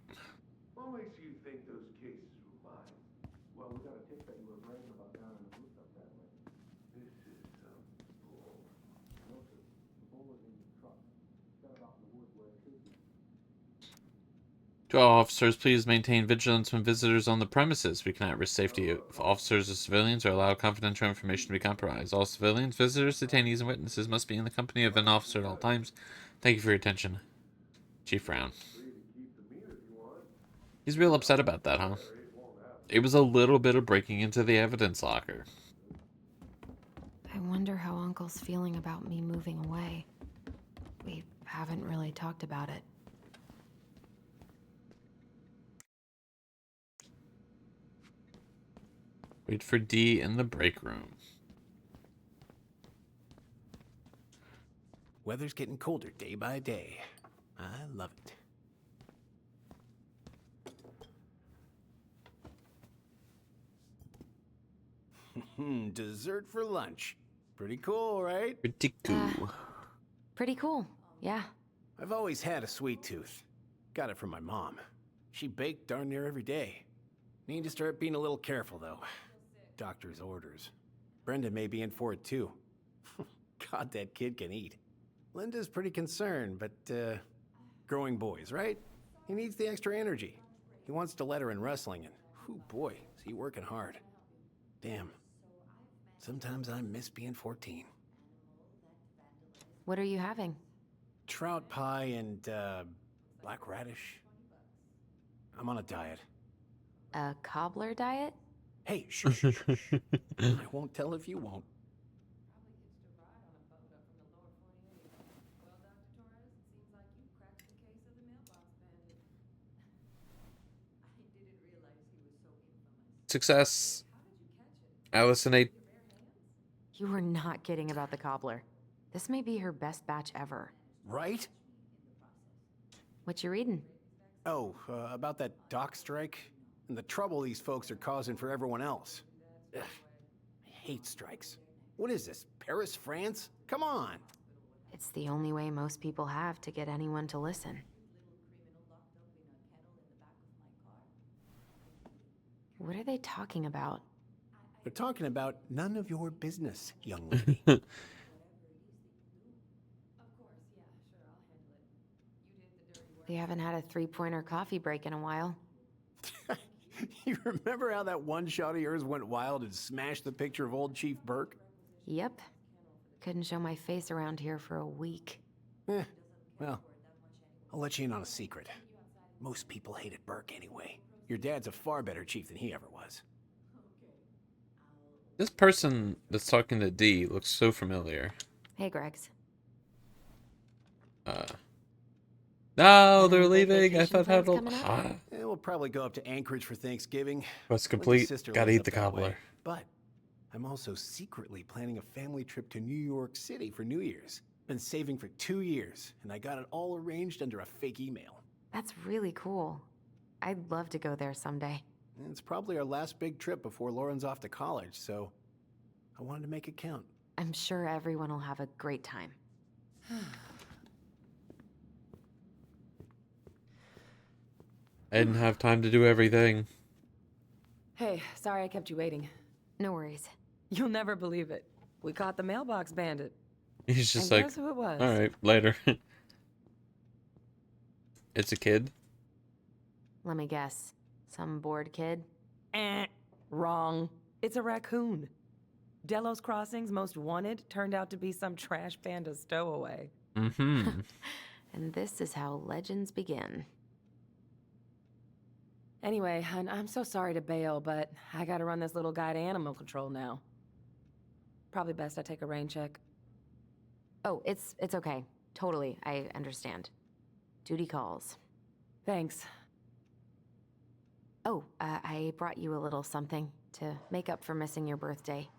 What makes you think those cases were mine? Well, we got a tip that you were bragging about down in the booth up that way. This is some bull. No, sir. The bull is in your truck. Set it out in the woods where it should be. To all officers, please maintain vigilance when visitors on the premises. We cannot risk safety if officers or civilians or allow confidential information to be compromised. All civilians, visitors, detainees, and witnesses must be in the company of an officer at all times. Thank you for your attention. Chief Brown. He's real upset about that, huh? It was a little bit of breaking into the evidence locker. I wonder how Uncle's feeling about me moving away. We haven't really talked about it. Wait for D in the break room. Weather's getting colder day by day. I love it. Dessert for lunch. Pretty cool, right? Pretty cool. Pretty cool, yeah. I've always had a sweet tooth. Got it from my mom. She baked darn near every day. Need to start being a little careful, though. Doctor's orders. Brenda may be in for it, too. God, that kid can eat. Linda's pretty concerned, but, growing boys, right? He needs the extra energy. He wants to let her in wrestling, and, whew, boy, is he working hard. Damn. Sometimes I miss being 14. What are you having? Trout pie and, black radish. I'm on a diet. A cobbler diet? Hey, shh, shh, shh, shh. I won't tell if you won't. Success. Allison ate. You were not kidding about the cobbler. This may be her best batch ever. Right? What you reading? Oh, about that dock strike and the trouble these folks are causing for everyone else. Ugh, I hate strikes. What is this, Paris, France? Come on! It's the only way most people have to get anyone to listen. What are they talking about? They're talking about none of your business, young lady. They haven't had a three-pointer coffee break in a while. You remember how that one shot of yours went wild and smashed the picture of old Chief Burke? Yep. Couldn't show my face around here for a week. Well, I'll let you in on a secret. Most people hated Burke anyway. Your dad's a far better chief than he ever was. This person that's talking to D looks so familiar. Hey, Gregs. No, they're leaving. I vacation thought how plans coming up? Yeah, we'll probably go up to Anchorage for Thanksgiving. What's Linda's complete? sister Gotta lives eat up the that way. cobbler. But I'm also secretly planning a family trip to New York City for New Year's. Been saving for 2 years, and I got it all arranged under a fake email. That's really cool. I'd love to go there someday. And it's probably our last big trip before Lauren's off to college, so I wanted to make it count. I'm sure everyone will have a great time. I didn't have time to do everything. Hey, sorry I kept you waiting. No worries. You'll never believe it. We caught the mailbox bandit. He's just And like, guess who it was? all right, later. It's a kid. Let me guess. Some bored kid? Wrong. It's a raccoon. Delos Crossing's most wanted turned out to be some trash panda stowaway. Mm-hmm. And this is how legends begin. Anyway, hun, I'm so sorry to bail, but I gotta run this little guy to animal control now. Probably best I take a rain check. Oh, it's okay. Totally, I understand. Duty calls. Thanks. Oh, I brought you a little something to make up for missing your birthday.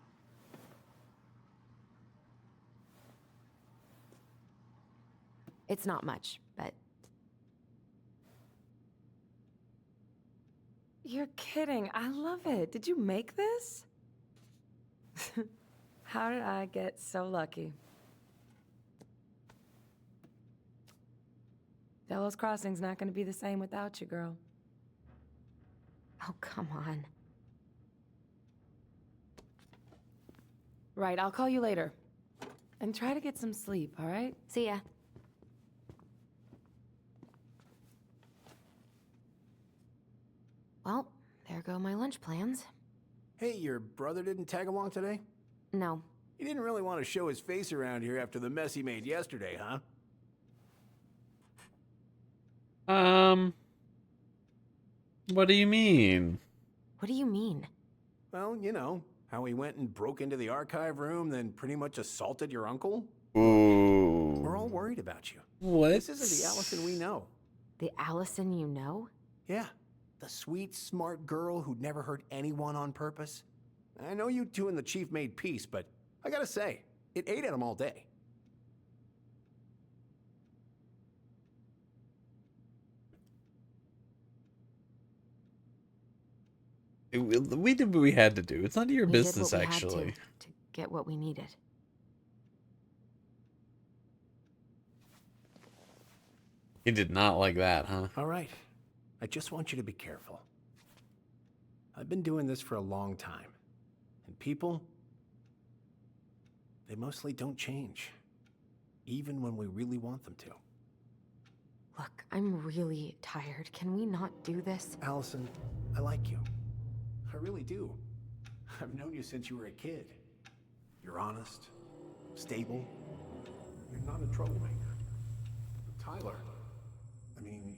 It's not much, but... You're kidding. I love it. Did you make this? How did I get so lucky? Delos Crossing's not gonna be the same without you, girl. Oh, come on. Right, I'll call you later. And try to get some sleep, all right? See ya. Well, there go my lunch plans. Hey, your brother didn't tag along today? No. He didn't really want to show his face around here after the mess he made yesterday, huh? What do you mean? What do you mean? Well, you know, how he went and broke into the archive room, then pretty much assaulted your uncle? Ooh. We're all worried about you. What? This isn't the Allison we know. The Allison you know? Yeah, the sweet, smart girl who'd never hurt anyone on purpose. I know you two and the chief made peace, but I gotta say, it ate at him all day. We did what we had to do. It's none of your We did business, what we had actually. to get what we needed. He did not like that, huh? All right, I just want you to be careful. I've been doing this for a long time, and people they mostly don't change, even when we really want them to. Look, I'm really tired. Can we not do this? Allison, I like you. I really do. I've known you since you were a kid. You're honest, stable. You're not a troublemaker. But Tyler, I mean,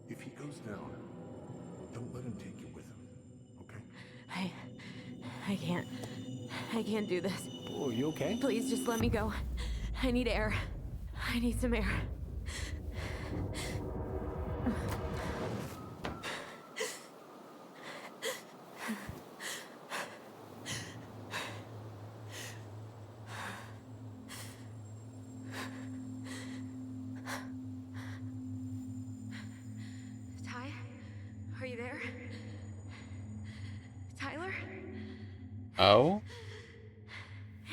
if he goes down, don't let him take you with him, okay? I can't. I can't do this. Oh, you okay? Please just let me go. I need air. I need some air. Ty? Are you there? Tyler? Oh?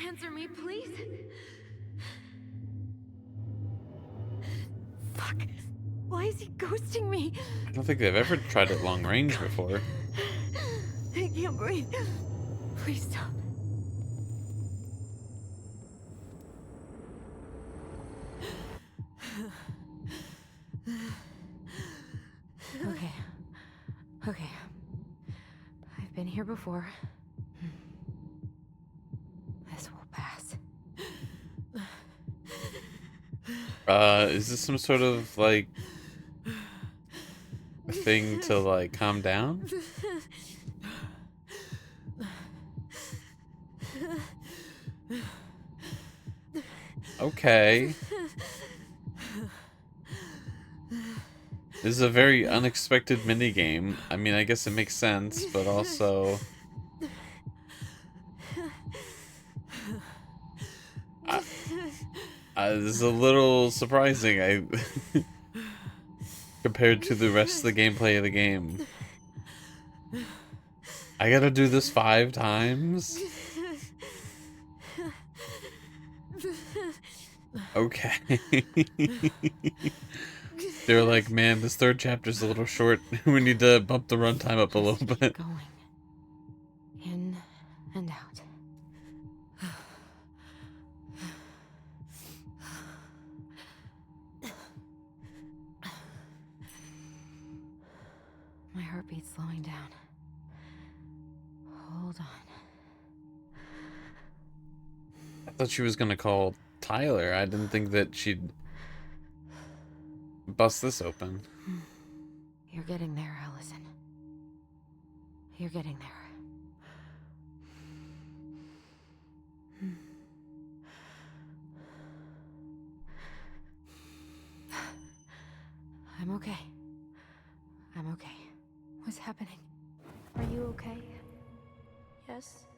Answer me, please. Fuck. Why is he ghosting me? I don't think they've ever tried it long range before. I can't breathe. Please stop. Okay. Okay. I've been here before. This will pass. Is this some sort of, like, thing to, like, calm down? Okay. This is a very unexpected minigame. I mean, I guess it makes sense, but also... this is a little surprising, compared to the rest of the gameplay of the game. I gotta do this 5 times? Okay. They're like, man, this 3rd chapter's a little short. We need to bump the runtime up a little bit. Going. In and out. My heartbeat's slowing down. Hold on. I thought she was gonna call Tyler. I didn't think that she'd bust this open. You're getting there, Allison. You're getting there. I'm okay. I'm okay. What's happening? Are you okay? Yes?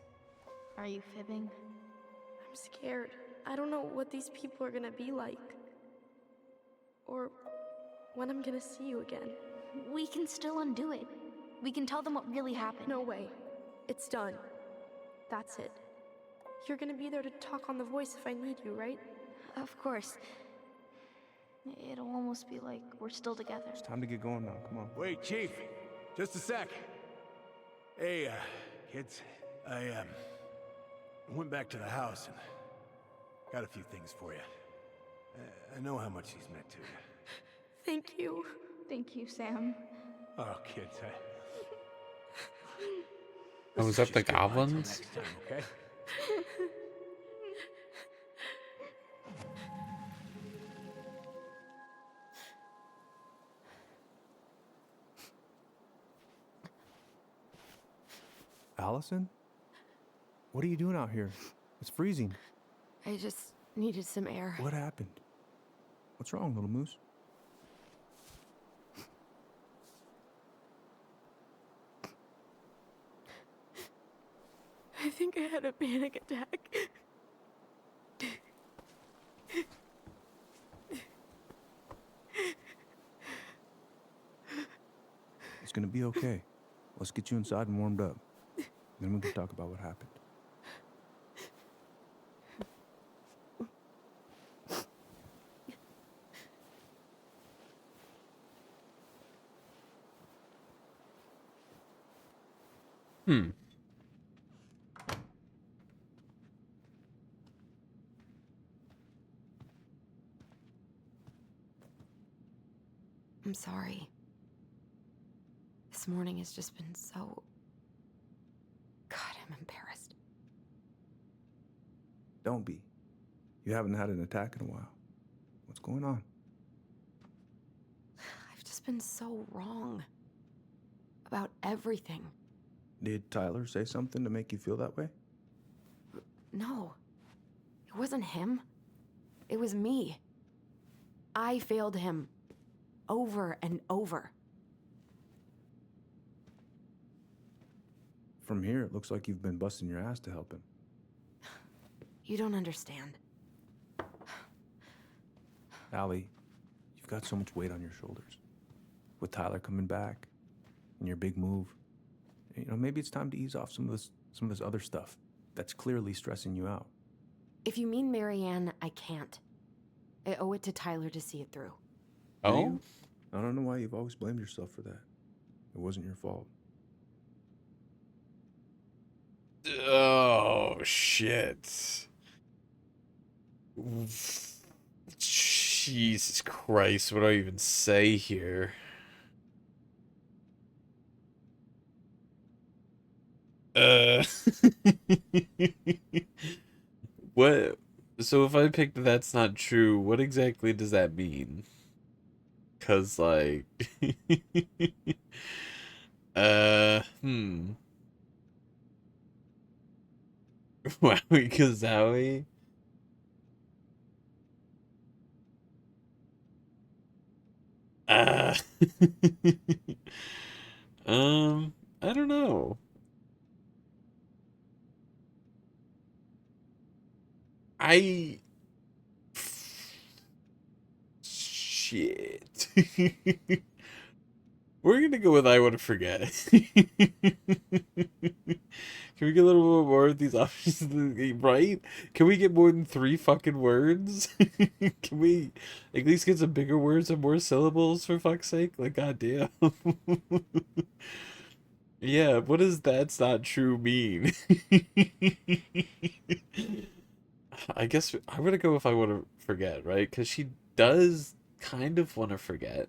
Are you fibbing? I'm scared. I don't know what these people are gonna be like. Or when I'm gonna see you again. We can still undo it. We can tell them what really happened. No way. It's done. That's it. You're gonna be there to talk on the voice if I need you, right? Of course. It'll almost be like we're still together. It's time to get going now. Come on. Wait, Chief. Just a sec. Hey, kids. I went back to the house and got a few things for you. I know how much he's meant to you. Thank you. Thank you, Sam. Oh, kids, Oh, was that the goblins? next time, okay? Allison? What are you doing out here? It's freezing. I just needed some air. What happened? What's wrong, little moose? I think I had a panic attack. It's gonna be okay. Let's get you inside and warmed up. Then we can talk about what happened. I'm sorry. This morning has just been so... God, I'm embarrassed. Don't be. You haven't had an attack in a while. What's going on? I've just been so wrong. About everything. Did Tyler say something to make you feel that way? No. It wasn't him. It was me. I failed him. Over and over. From here, it looks like you've been busting your ass to help him. You don't understand. Allie, you've got so much weight on your shoulders. With Tyler coming back, and your big move, you know, maybe it's time to ease off some of this other stuff that's clearly stressing you out. If you mean Marianne, I can't. I owe it to Tyler to see it through. Do you? I don't know why you've always blamed yourself for that. It wasn't your fault. Oh, shit. Jesus Christ, what do I even say here? What? So if I picked that's not true, what exactly does that mean? 'Cause, like... Wowie Kazowie? Uh... I don't know. Shit. We're gonna go with I want to forget. Can we get a little bit more of these options, right? Can we get more than 3 fucking words? Can we at least get some bigger words and more syllables, for fuck's sake? Like, goddamn. Yeah, what does that's not true mean? I guess I'm gonna go if I want to forget, right? Because she does kind of want to forget.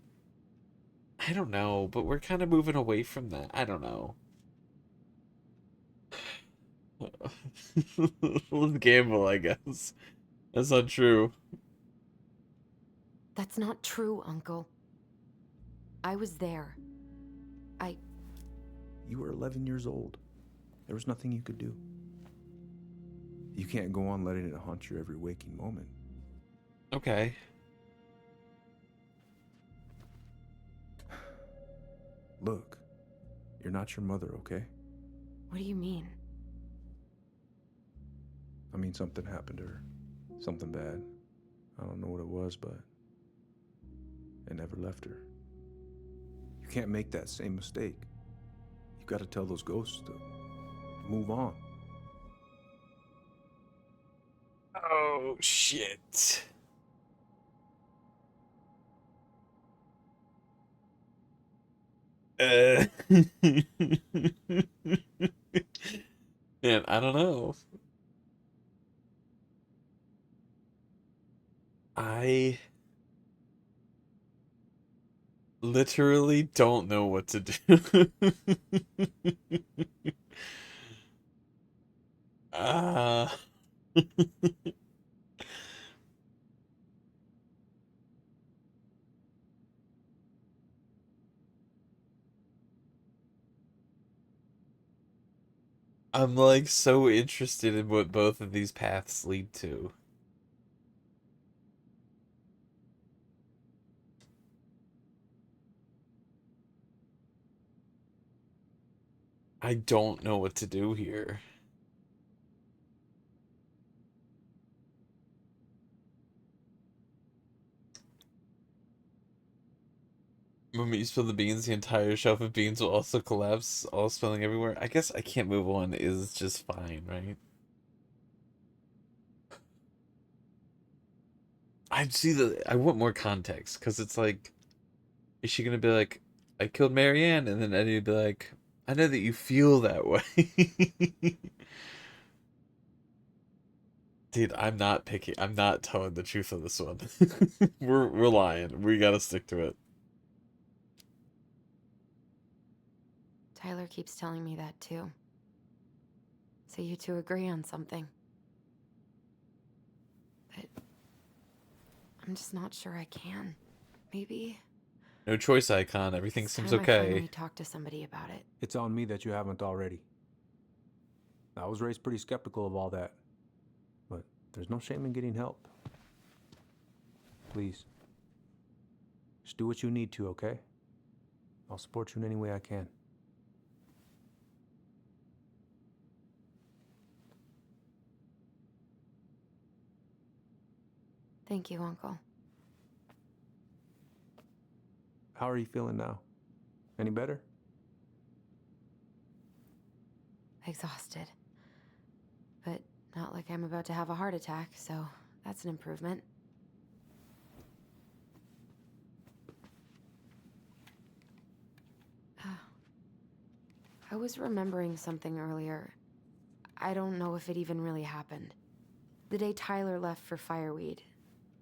I don't know, but we're kind of moving away from that. I don't know. Let's gamble, I guess. That's not true. That's not true, Uncle. I was there. You were 11 years old. There was nothing you could do. You can't go on letting it haunt your every waking moment. Okay. Look, you're not your mother, okay? What do you mean? I mean, something happened to her. Something bad. I don't know what it was, but it never left her. You can't make that same mistake. You gotta tell those ghosts to move on. Oh, shit. Man, I don't know. I literally don't know what to do. uh I'm like so interested in what both of these paths lead to. I don't know what to do here. When you spill the beans, the entire shelf of beans will also collapse, all spilling everywhere. I guess I can't move on is just fine, right? I want more context, because it's like, is she gonna be like, I killed Marianne, and then Eddie would be like, I know that you feel that way. Dude, I'm not picky. I'm not telling the truth on this one. We're lying. We gotta stick to it. Tyler keeps telling me that too. So you two agree on something. But I'm just not sure I can. Maybe No choice icon. Everything it's seems time I okay. finally talk to somebody about it. It's on me that you haven't already. I was raised pretty skeptical of all that. But there's no shame in getting help. Please. Just do what you need to, okay? I'll support you in any way I can. Thank you, Uncle. How are you feeling now? Any better? Exhausted. But not like I'm about to have a heart attack, so that's an improvement. I was remembering something earlier. I don't know if it even really happened. The day Tyler left for Fireweed,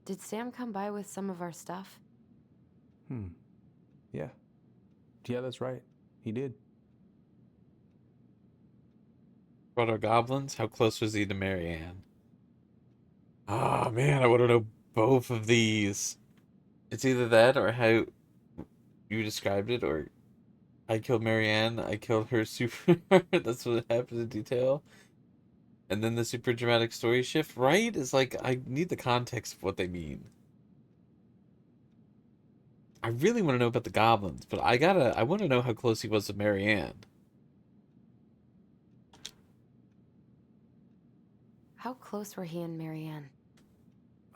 did Sam come by with some of our stuff? Yeah. Yeah, that's right. He did. Brother Goblins? How close was he to Marianne? Ah, man, I want to know both of these. It's either that or how you described it, or I killed Marianne, I killed her super. That's what happened in detail. And then the super dramatic story shift, right? Is like, I need the context of what they mean. I really want to know about the goblins, but I want to know how close he was to Marianne. How close were he and Marianne?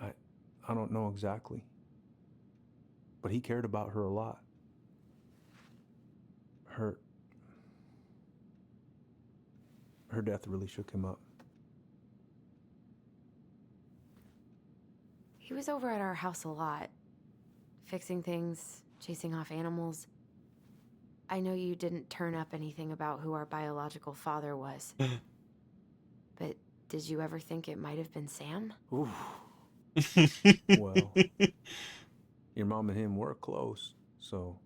I don't know exactly. But he cared about her a lot. Her death really shook him up. He was over at our house a lot. Fixing things, chasing off animals. I know you didn't turn up anything about who our biological father was. But did you ever think it might have been Sam? Ooh. Well, your mom and him were close, so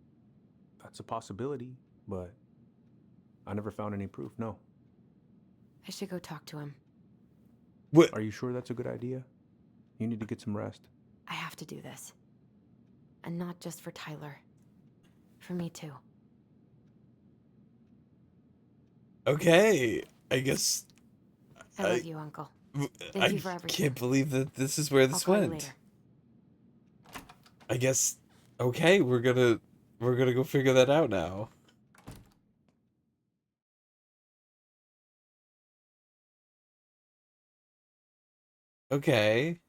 that's a possibility, but I never found any proof, no. I should go talk to him. What? Are you sure that's a good idea? You need to get some rest. I have to do this. And not just for Tyler. For me too. Okay, I guess. I love you, Uncle. Thank you for everything. I can't believe that this is where this I'll call you went. later. I guess. Okay, we're gonna go figure that out now. Okay.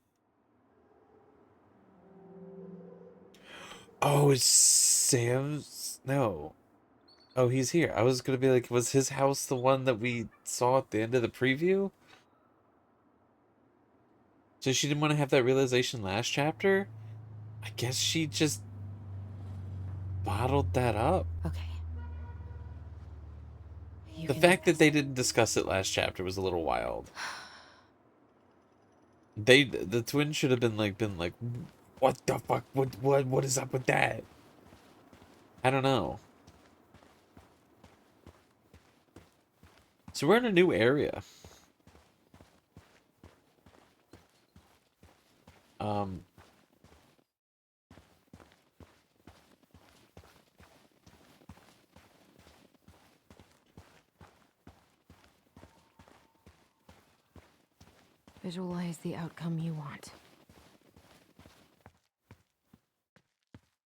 Oh, it's Sam's? No. Oh, he's here. I was gonna be like, was his house the one that we saw at the end of the preview? So she didn't want to have that realization last chapter? I guess she just bottled that up. Okay. The fact that they didn't discuss it last chapter was a little wild. The twins should have been like, what the fuck? What is up with that? I don't know. So we're in a new area. Visualize the outcome you want.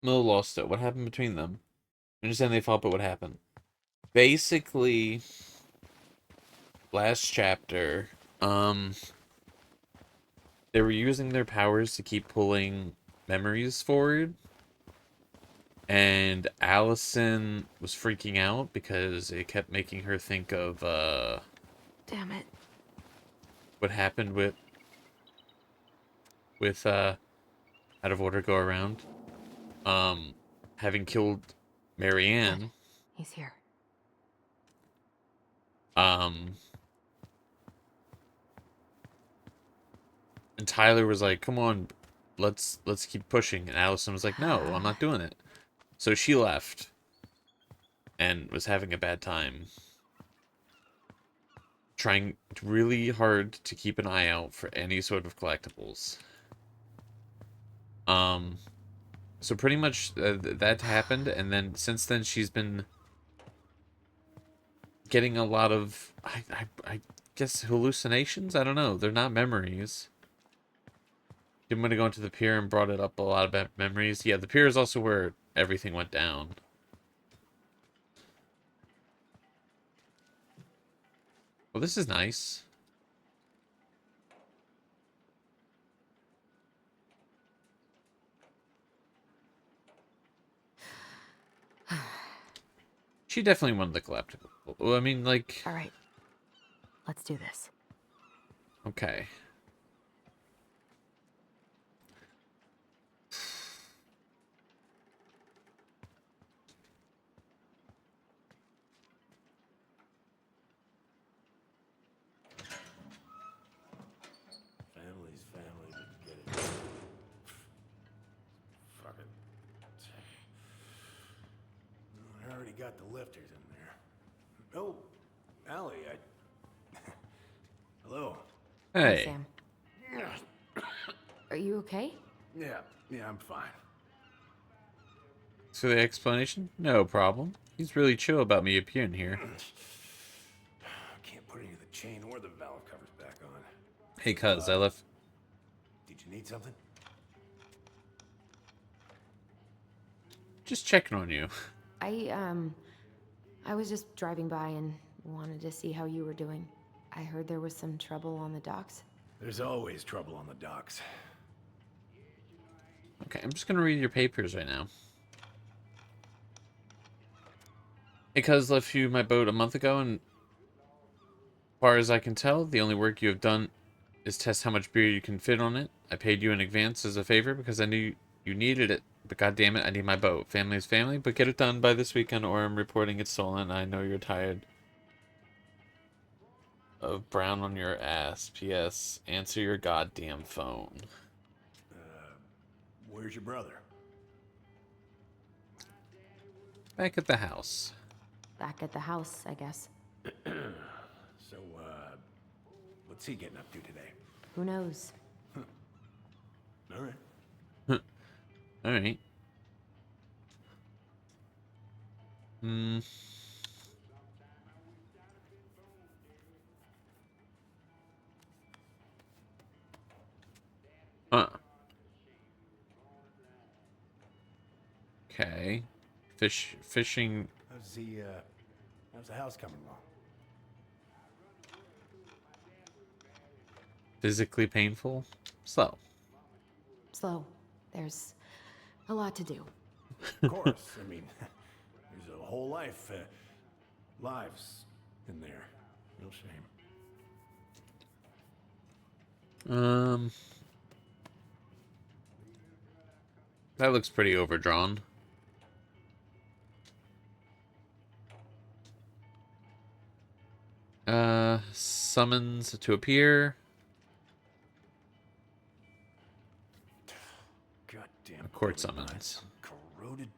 Mo lost it. What happened between them? I understand they fought, but what happened? Basically, last chapter, they were using their powers to keep pulling memories forward. And Allison was freaking out because it kept making her think of, Damn it. what happened with out of order go around. Having killed Marianne. Good. He's here. And Tyler was like, come on, let's keep pushing. And Allison was like, no, I'm not doing it. So she left. and was having a bad time. Trying really hard to keep an eye out for any sort of collectibles. So pretty much that happened, and then since then she's been getting a lot of, I guess, hallucinations? I don't know. They're not memories. Didn't want to go into the pier and brought it up a lot of memories. Yeah, the pier is also where everything went down. Well, this is nice. She definitely wanted the collectible. Well, I mean, like... All right. Let's do this. Okay. Family's family, but get it. Fuck it. I already got the lifters in there. Oh, Allie, Hello. Hey. Sam. Are you okay? Yeah, I'm fine. So the explanation? No problem. He's really chill about me appearing here. Can't put any of the chain or the valve covers back on. Hey, cuz, I left... Did you need something? Just checking on you. I was just driving by and wanted to see how you were doing. I heard there was some trouble on the docks. There's always trouble on the docks. Okay, I'm just gonna read your papers right now. Hey, cuz, left you my boat a month ago, and as far as I can tell, the only work you have done is test how much beer you can fit on it. I paid you in advance as a favor because I knew you needed it. But goddammit, I need my boat. Family is family, but get it done by this weekend or I'm reporting it stolen. I know you're tired of brown on your ass. P.S. Answer your goddamn phone. Where's your brother? Back at the house. Back at the house, I guess. So, what's he getting up to today? Who knows? All right. All right. Huh. Okay. Fishing. How's the house coming along? Physically painful. Slow. Slow. There's a lot to do. Of course. I mean, there's a whole lives in there. Real shame. That looks pretty overdrawn. Summons to appear. Goddamn. Court summons. Corroded,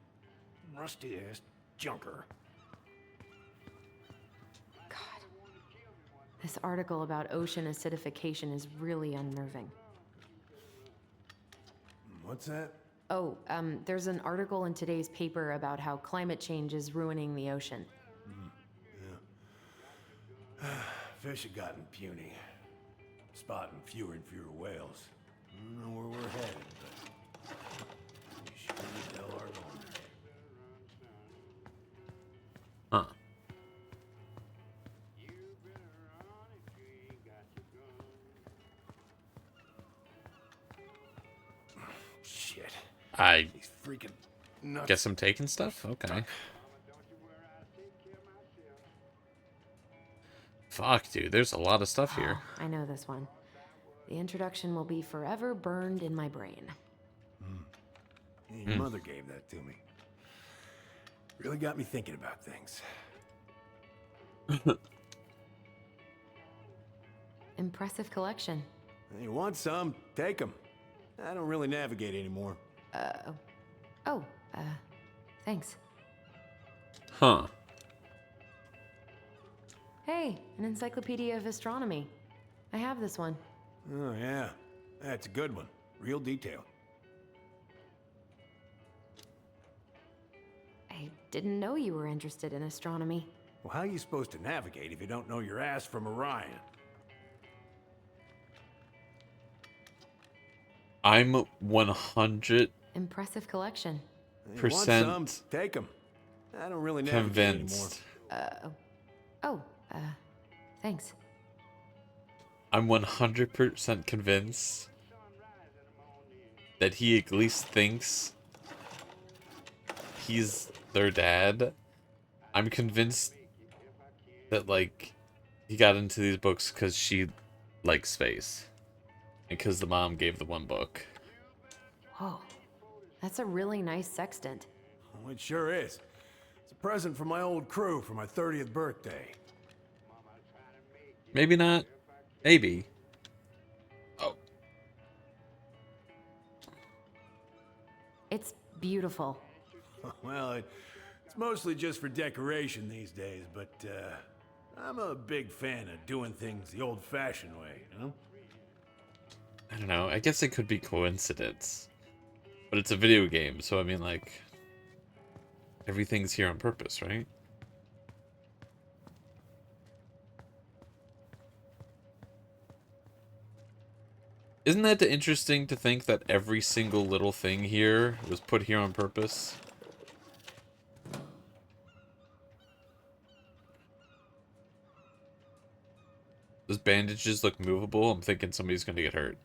rusty-ass junker. This article about ocean acidification is really unnerving. What's that? Oh, there's an article in today's paper about how climate change is ruining the ocean. Yeah. Fish have gotten puny. Spotting fewer and fewer whales. I don't know where we're headed, but we sure as hell are going there. Huh. Shit. I These freaking nuts. guess I'm taking stuff? Okay. Fuck, dude. There's a lot of stuff here. Oh, I know this one. The introduction will be forever burned in my brain. Your mother gave that to me. Really got me thinking about things. Impressive collection. You want some? Take them. I don't really navigate anymore. Thanks. Huh. Hey, an encyclopedia of astronomy. I have this one. Oh, yeah. That's a good one. Real detailed. I didn't know you were interested in astronomy. Well, how are you supposed to navigate if you don't know your ass from Orion? I'm 100% Impressive collection. You want some? Take them. I don't really navigate anymore. convinced. Oh, thanks. I'm 100% convinced that he at least thinks he's their dad. I'm convinced that, like, he got into these books because she likes space. And because the mom gave the one book. Whoa, that's a really nice sextant. Oh, it sure is. It's a present from my old crew for my 30th birthday. Maybe not. Maybe. Oh. It's beautiful. Well, it's mostly just for decoration these days, but I'm a big fan of doing things the old-fashioned way, you know? I don't know. I guess it could be coincidence. But it's a video game, so I mean, like, everything's here on purpose, right? Isn't that interesting to think that every single little thing here was put here on purpose? Those bandages look movable. I'm thinking somebody's gonna get hurt.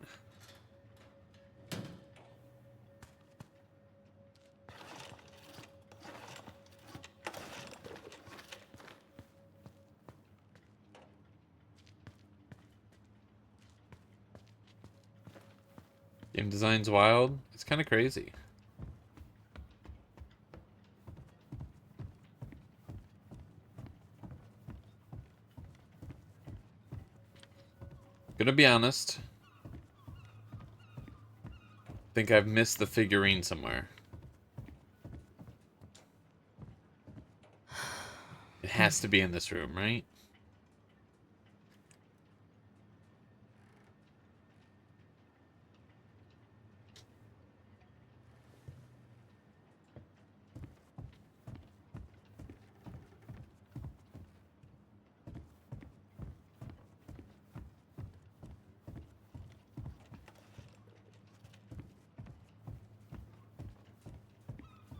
Game design's wild. It's kind of crazy. Gonna be honest. Think I've missed the figurine somewhere. It has to be in this room, right?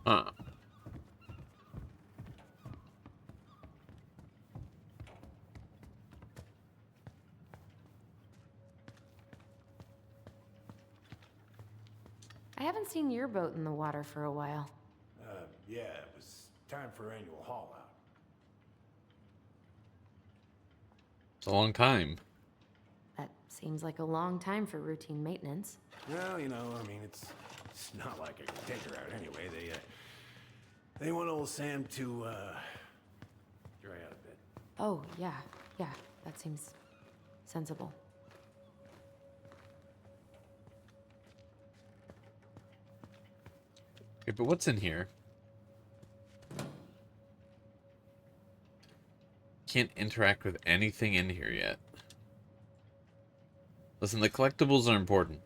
Huh. I haven't seen your boat in the water for a while. Yeah, it was time for annual haul out. It's a long time. That seems like a long time for routine maintenance. Well, you know, I mean, it's not like I can take her out anyway. They want old Sam to, dry out a bit. Oh, yeah, that seems sensible. Okay, but what's in here? Can't interact with anything in here yet. Listen, the collectibles are important.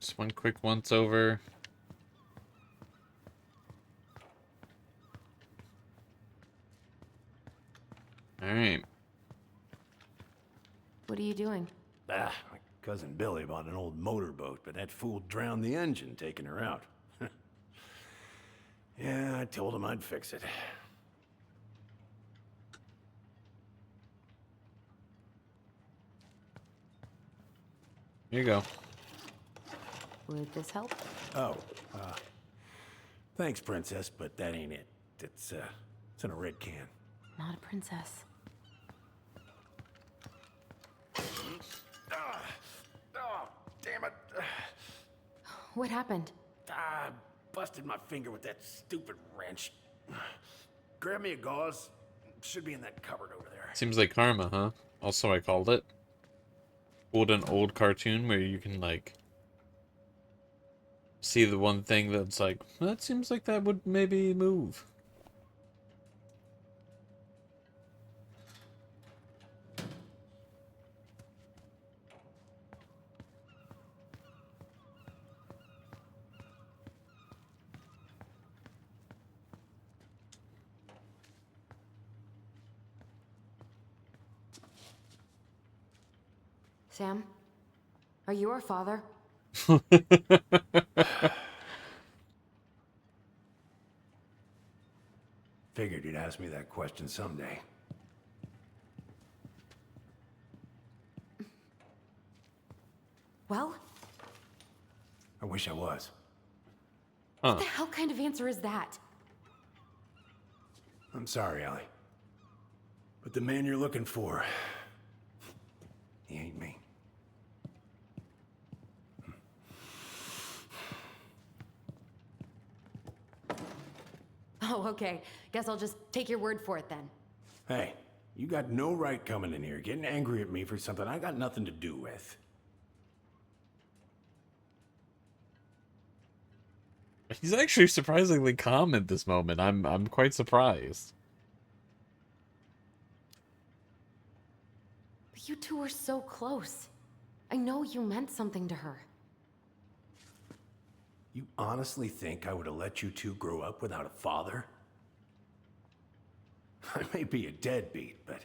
Just one quick once over. Alright. What are you doing? My cousin Billy bought an old motorboat, but that fool drowned the engine taking her out. Yeah, I told him I'd fix it. Here you go. Would this help? Oh, thanks, Princess, but that ain't it. It's in a red can. Not a princess. Oh, damn it. What happened? I busted my finger with that stupid wrench. Grab me a gauze. Should be in that cupboard over there. Seems like karma, huh? Also, I called it. pulled an old cartoon where you can like see the one thing that's like, that seems like that would maybe move. Sam? Are you our father? Figured you'd ask me that question someday. Well? I wish I was. What the hell kind of answer is that? I'm sorry, Allie. But the man you're looking for, he ain't me. Oh, okay. Guess I'll just take your word for it then. Hey, you got no right coming in here getting angry at me for something I got nothing to do with. He's actually surprisingly calm at this moment. I'm quite surprised. But you two were so close. I know you meant something to her. You honestly think I would have let you two grow up without a father? I may be a deadbeat, but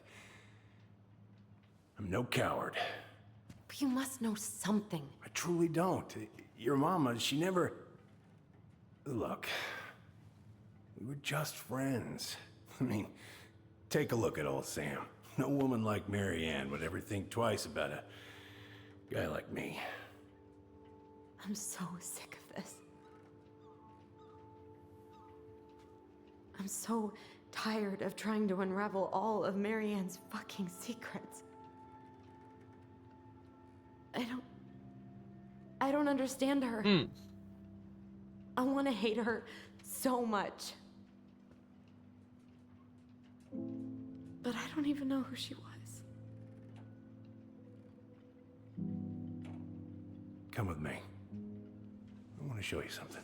I'm no coward. But you must know something. I truly don't. Your mama, she never... Look, we were just friends. I mean, take a look at old Sam. No woman like Mary Ann would ever think twice about a guy like me. I'm so sick of this. I'm so tired of trying to unravel all of Mary Ann's fucking secrets. I don't understand her. I want to hate her so much. But I don't even know who she was. Come with me. I want to show you something.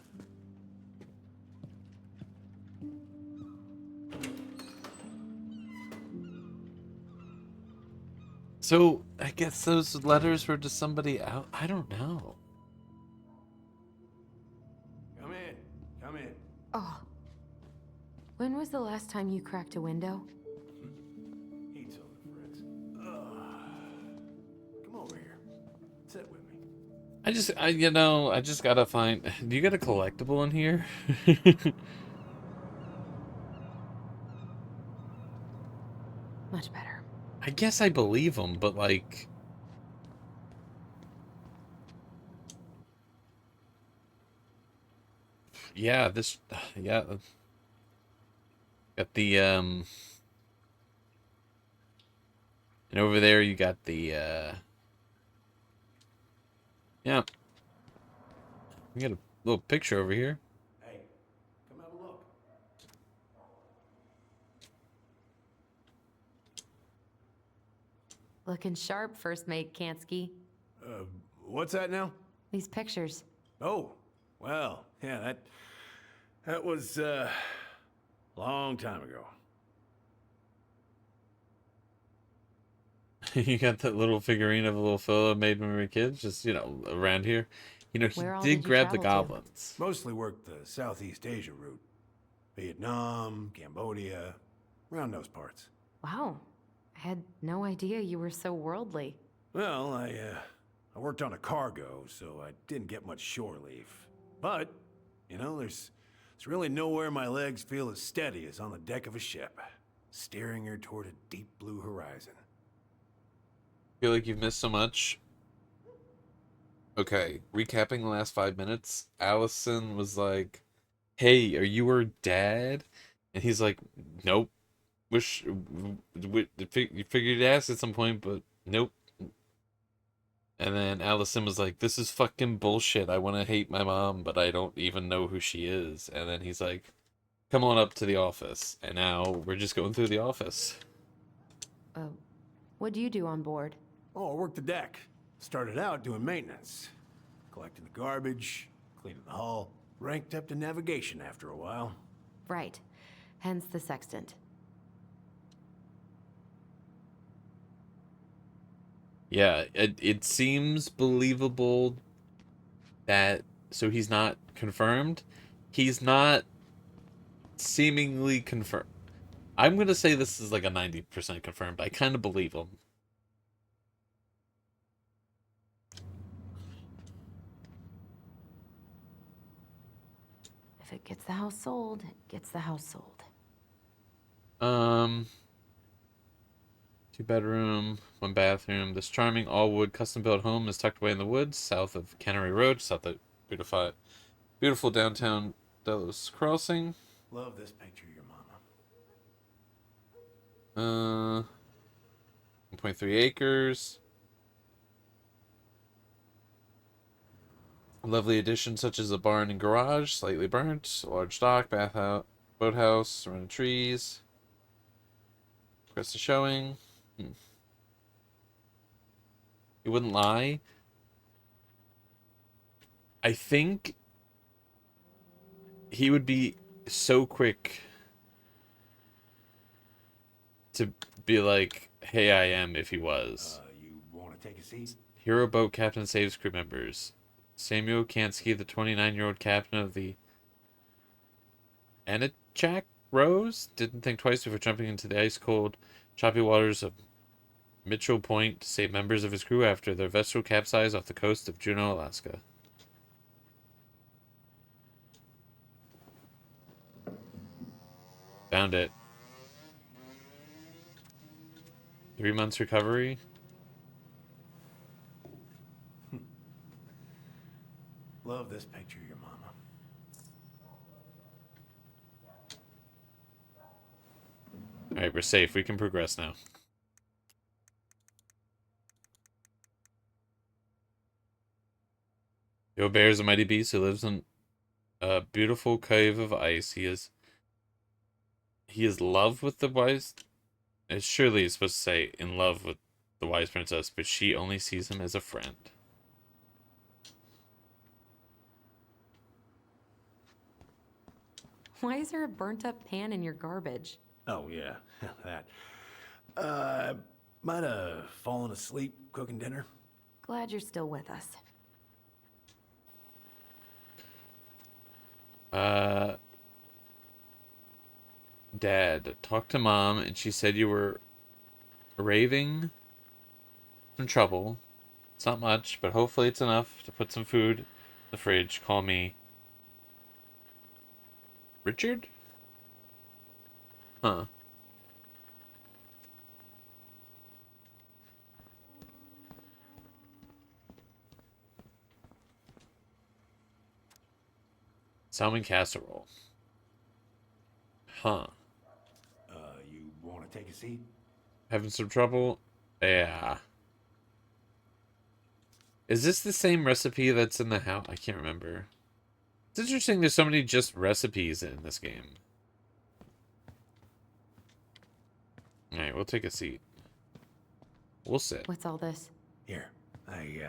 So, I guess those letters were to somebody out. I don't know. Come in. Come in. Oh. When was the last time you cracked a window? Eat something, friends. Come over here. Sit with me. I just gotta find... Do you got a collectible in here? Much better. I guess I believe him, but like... Yeah, this... Yeah. Got the, And over there you got the, Yeah. You got a little picture over here. Hey, come have a look. Looking sharp, first mate Kansky. What's that now? These pictures. Oh, well, yeah, that was, long time ago. You got that little figurine of a little fella made when we were kids, just, around here. He Where all did did you grab the travel to? goblins. Mostly worked the Southeast Asia route. Vietnam, Cambodia, around those parts. Wow. I had no idea you were so worldly. Well, I worked on a cargo, so I didn't get much shore leave. But, there's really nowhere my legs feel as steady as on the deck of a ship, steering her toward a deep blue horizon. Feel like you've missed so much. Okay, recapping the last 5 minutes. Allison was like, "Hey, are you her dad?" And he's like, "Nope. You figured you'd ask at some point, but nope." And then Allison was like, "This is fucking bullshit. I want to hate my mom, but I don't even know who she is." And then he's like, "Come on up to the office." And now we're just going through the office. What do you do on board? Oh, I worked the deck. Started out doing maintenance, collecting the garbage, cleaning the hull, ranked up to navigation after a while. Right. Hence the sextant. Yeah, it seems believable that, so he's not confirmed. He's not seemingly confirmed. I'm gonna say this is like a 90% confirmed. I kind of believe him. If it gets the house sold, it gets the house sold. 2-bedroom, 1 bathroom. This charming all-wood custom-built home is tucked away in the woods, south of Cannery Road, south of beautiful downtown Delos Crossing. Love this picture of your mama. 1.3 acres. A lovely additions such as a barn and garage, slightly burnt, a large dock, bathhouse, boathouse, surrounded trees. Request a showing. You wouldn't lie. I think he would be so quick to be like, hey, I am, if he was. You want to take a seat? Hero boat captain saves crew members. Samuel Kansky, the 29-year-old captain of the Anichak Rose, didn't think twice before jumping into the ice-cold, choppy waters of Mitchell Point to save members of his crew after their vessel capsized off the coast of Juneau, Alaska. Found it. 3 months recovery. Love this picture of your mama. Alright, we're safe. We can progress now. Yo Bear is a mighty beast who lives in a beautiful cave of ice. He is love with the wise. It surely is supposed to say in love with the wise princess, but she only sees him as a friend. Why is there a burnt up pan in your garbage? Oh, yeah, that. Might have fallen asleep cooking dinner. Glad you're still with us. Dad, talked to Mom, and she said you were raving some trouble. It's not much, but hopefully it's enough to put some food in the fridge. Call me Richard? Huh. Salmon casserole. Huh. You want to take a seat? Having some trouble? Yeah. Is this the same recipe that's in the house? I can't remember. It's interesting there's so many just recipes in this game. Alright, we'll take a seat. We'll sit. What's all this? Here, I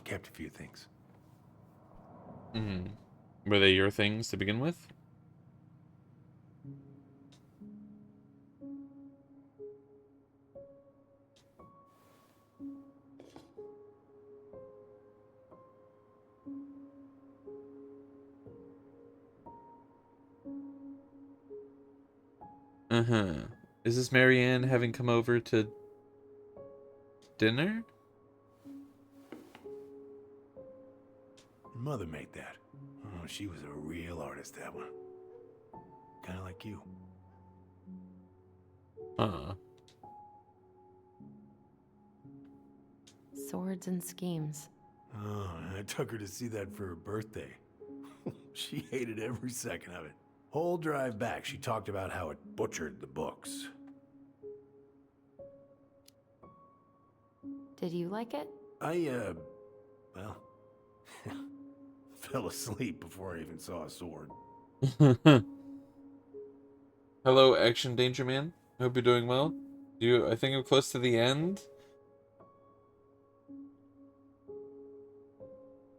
kept a few things. Were they your things to begin with? Is this Marianne having come over to dinner? Your mother made that. Oh, she was a real artist, that one. Kind of like you. Swords and schemes. Oh, I took her to see that for her birthday. She hated every second of it. Whole drive back, she talked about how it butchered the books. Did you like it? Well, fell asleep before I even saw a sword. Hello, Action Danger Man. Hope you're doing well. I think I'm close to the end.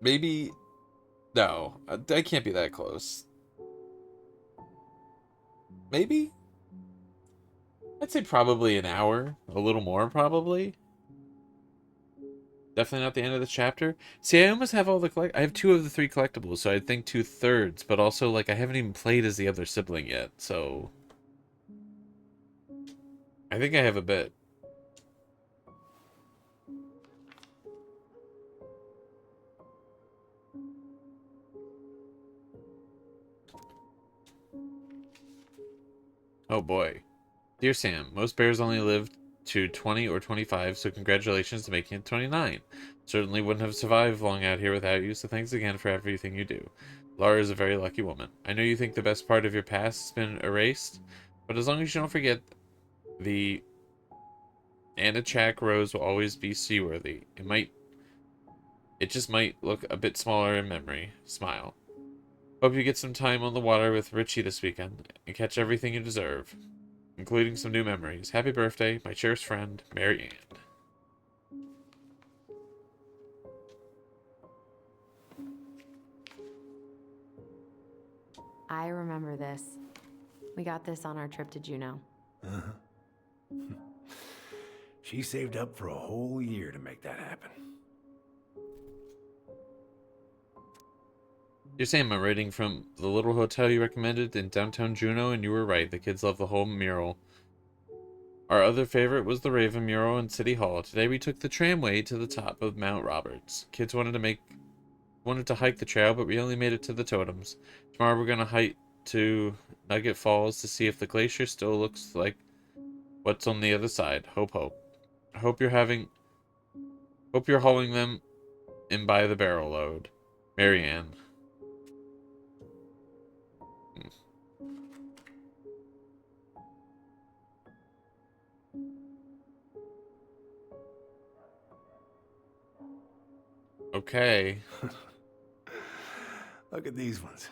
Maybe... No, I can't be that close. Maybe? I'd say probably an hour. A little more, probably. Definitely not the end of the chapter. See, I almost have all the I have 2 of the 3 collectibles, so I'd think 2/3. But also, like, I haven't even played as the other sibling yet, so... I think I have a bit. Oh boy. Dear Sam, most bears only live to 20 or 25, so congratulations to making it 29. Certainly wouldn't have survived long out here without you, so thanks again for everything you do. Laura is a very lucky woman. I know you think the best part of your past has been erased, but as long as you don't forget, the Anachak Rose will always be seaworthy. It just might look a bit smaller in memory. Smile. Hope you get some time on the water with Richie this weekend and catch everything you deserve, including some new memories. Happy birthday, my cherished friend, Mary Ann. I remember this. We got this on our trip to Juneau. Uh-huh. She saved up for a whole year to make that happen. You're saying I'm rating from the little hotel you recommended in downtown Juneau, and you were right. The kids love the whole mural. Our other favorite was the Raven mural in City Hall. Today we took the tramway to the top of Mount Roberts. Kids wanted to hike the trail, but we only made it to the totems. Tomorrow we're gonna hike to Nugget Falls to see if the glacier still looks like what's on the other side. Hope. Hope you're hauling them in by the barrel load. Mary Ann. Okay. Look at these ones.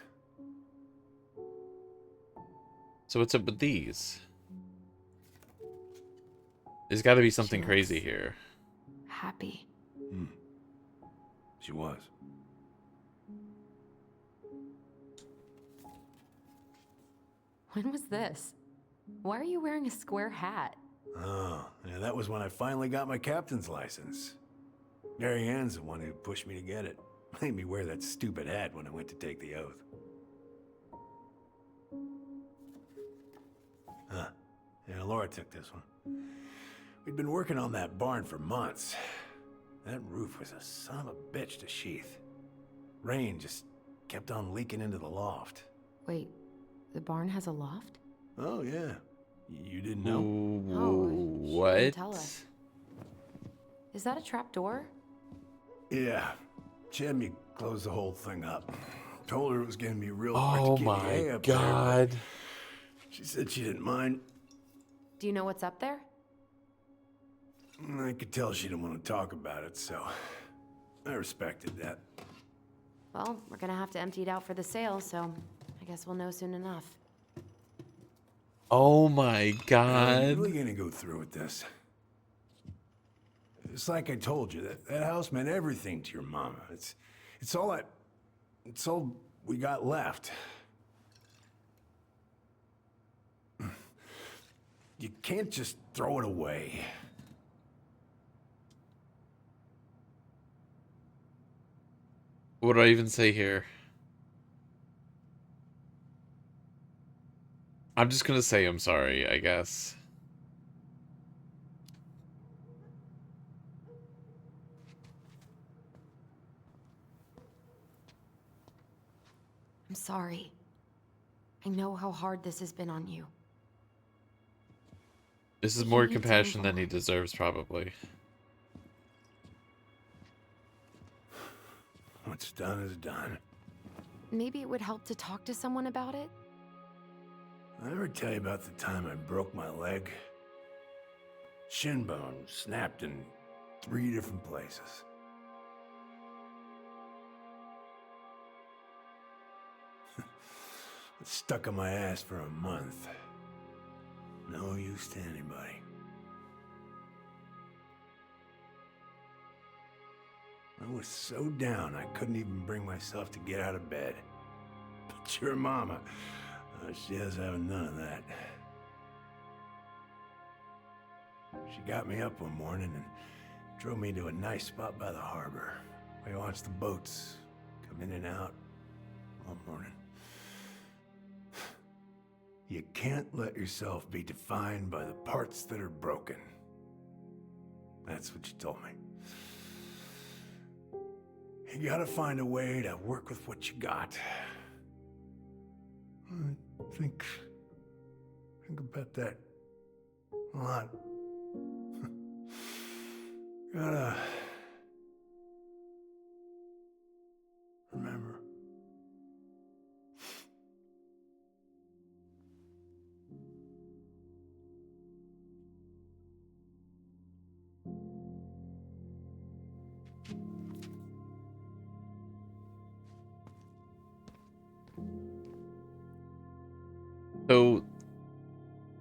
So what's up with these? There's got to be something She crazy looks here. happy. She was. When was this? Why are you wearing a square hat? Oh, yeah, that was when I finally got my captain's license. Mary Ann's the one who pushed me to get it. Made me wear that stupid hat when I went to take the oath. Huh. Yeah, Laura took this one. We'd been working on that barn for months. That roof was a son of a bitch to sheath. Rain just kept on leaking into the loft. Wait, the barn has a loft? Oh, yeah. You didn't know? No, she What? didn't tell us. Is that a trap door? Yeah. She had me close the whole thing up. Told her it was gonna be real Oh hard to keep my the hay up God. there. She said she didn't mind. Do you know what's up there? I could tell she didn't want to talk about it, so I respected that. Well, we're gonna have to empty it out for the sale, so I guess we'll know soon enough. Oh my I'm God. really gonna go through with this. It's like I told you, that house meant everything to your mama. It's all we got left. You can't just throw it away. What do I even say here? I'm just gonna say I'm sorry, I guess. I'm sorry. I know how hard this has been on you. This is You more need to compassion move than he deserves, probably. What's done is done. Maybe it would help to talk to someone about it? I ever tell you about the time I broke my leg? Shin bone snapped in 3 different places. It's stuck on my ass for a month. No use to anybody. I was so down I couldn't even bring myself to get out of bed. But your mama, she has having none of that. She got me up one morning and drove me to a nice spot by the harbor. We watched the boats come in and out all morning. You can't let yourself be defined by the parts that are broken. That's what you told me. You gotta find a way to work with what you got. I think about that a lot. Gotta remember. So,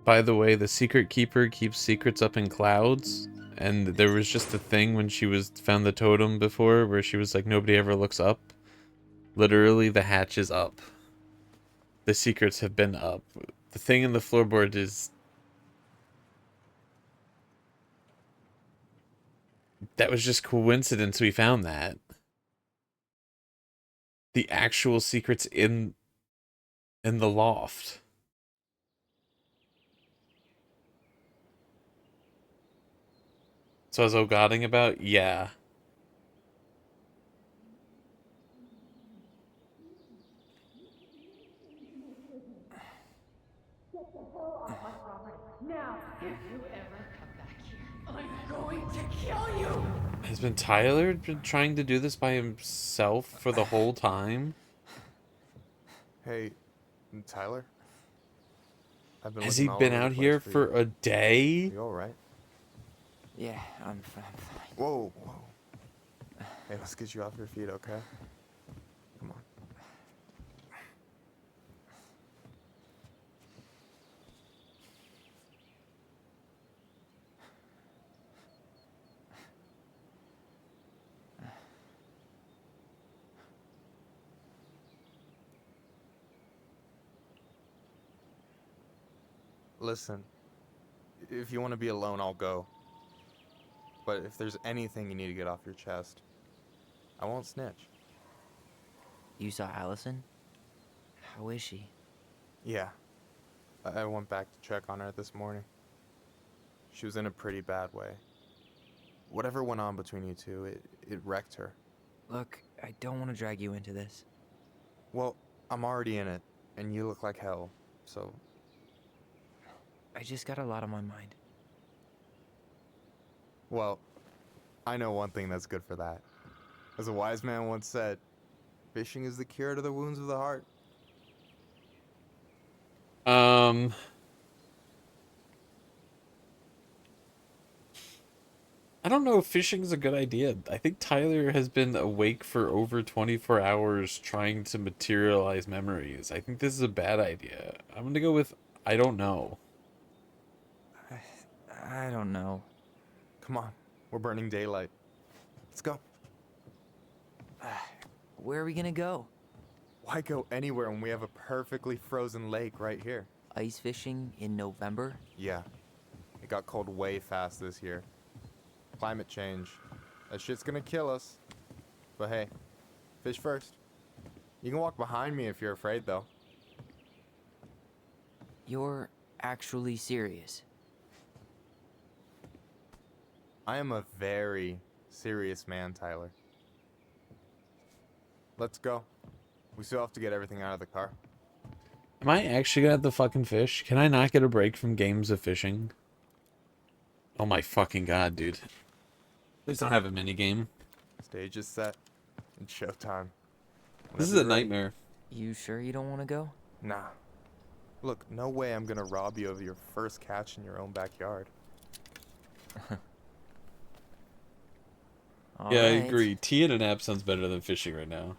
by the way, the secret keeper keeps secrets up in clouds, and there was just a thing when she was found the totem before where she was like, nobody ever looks up. Literally, the hatch is up. The secrets have been up. The thing in the floorboard is... That was just coincidence we found that. The actual secret's in the loft. So I was oh-godding about? Yeah. Now, if you ever come back here, I'm going to kill you! Has Tyler been trying to do this by himself for the whole time? Hey, Tyler? I've been Has looking he all been over the out place here for for you. a day? You alright? Yeah, I'm fine. Whoa. Hey, let's get you off your feet, okay? Come on. Listen, if you want to be alone, I'll go. But if there's anything you need to get off your chest, I won't snitch. You saw Allison? How is she? Yeah. I went back to check on her this morning. She was in a pretty bad way. Whatever went on between you two, it wrecked her. Look, I don't want to drag you into this. Well, I'm already in it, and you look like hell, so... I just got a lot on my mind. Well, I know one thing that's good for that. As a wise man once said, fishing is the cure to the wounds of the heart. I don't know if fishing is a good idea. I think Tyler has been awake for over 24 hours trying to materialize memories. I think this is a bad idea. I'm gonna go with I don't know. I don't know. Come on, we're burning daylight. Let's go. Where are we gonna go? Why go anywhere when we have a perfectly frozen lake right here? Ice fishing in November? Yeah. It got cold way fast this year. Climate change. That shit's gonna kill us. But hey, fish first. You can walk behind me if you're afraid, though. You're actually serious? I am a very serious man, Tyler. Let's go. We still have to get everything out of the car. Am I actually gonna have to fucking fish? Can I not get a break from games of fishing? Oh my fucking god, dude. Please don't have a minigame. Stage is set. It's showtime. This is Whenever a you're ready. nightmare. You sure you don't want to go? Nah. Look, no way I'm gonna rob you of your first catch in your own backyard. Yeah, I Alright. agree. Tea and a nap sounds better than fishing right now.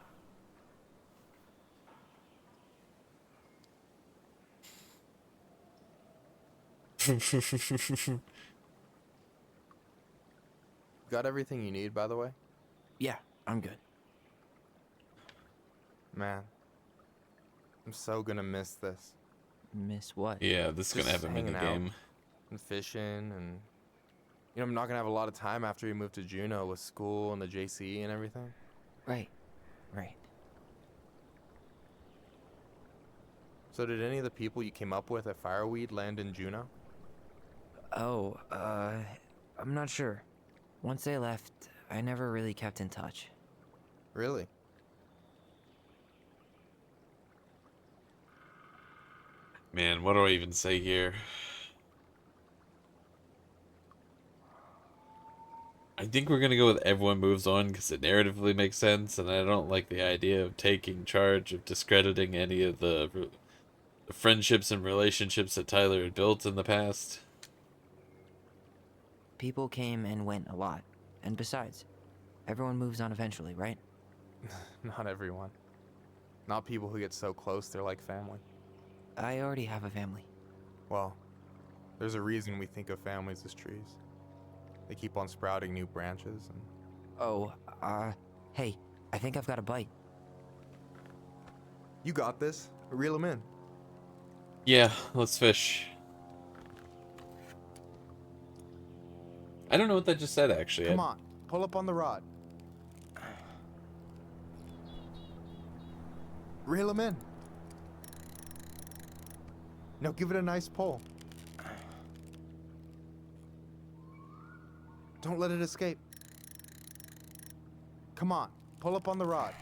Got everything you need, by the way? Yeah, I'm good. Man, I'm so gonna miss this. Miss what? Yeah, this is gonna Just have a mini hanging out game. and fishing, and I'm not gonna have a lot of time after you move to Juneau with school and the JC and everything. Right. So did any of the people you came up with at Fireweed land in Juneau? Oh, I'm not sure. Once they left, I never really kept in touch. Really? Man, what do I even say here? I think we're gonna go with everyone moves on because it narratively makes sense, and I don't like the idea of taking charge of discrediting any of the friendships and relationships that Tyler had built in the past. People came and went a lot. And besides, everyone moves on eventually, right? Not everyone. Not people who get so close they're like family. I already have a family. Well, there's a reason we think of families as trees. They keep on sprouting new branches and... Oh, hey, I think I've got a bite. You got this. Reel them in. Yeah, let's fish. I don't know what that just said, actually. Come on, pull up on the rod. Reel them in. Now give it a nice pull. Don't let it escape. Come on, pull up on the rod.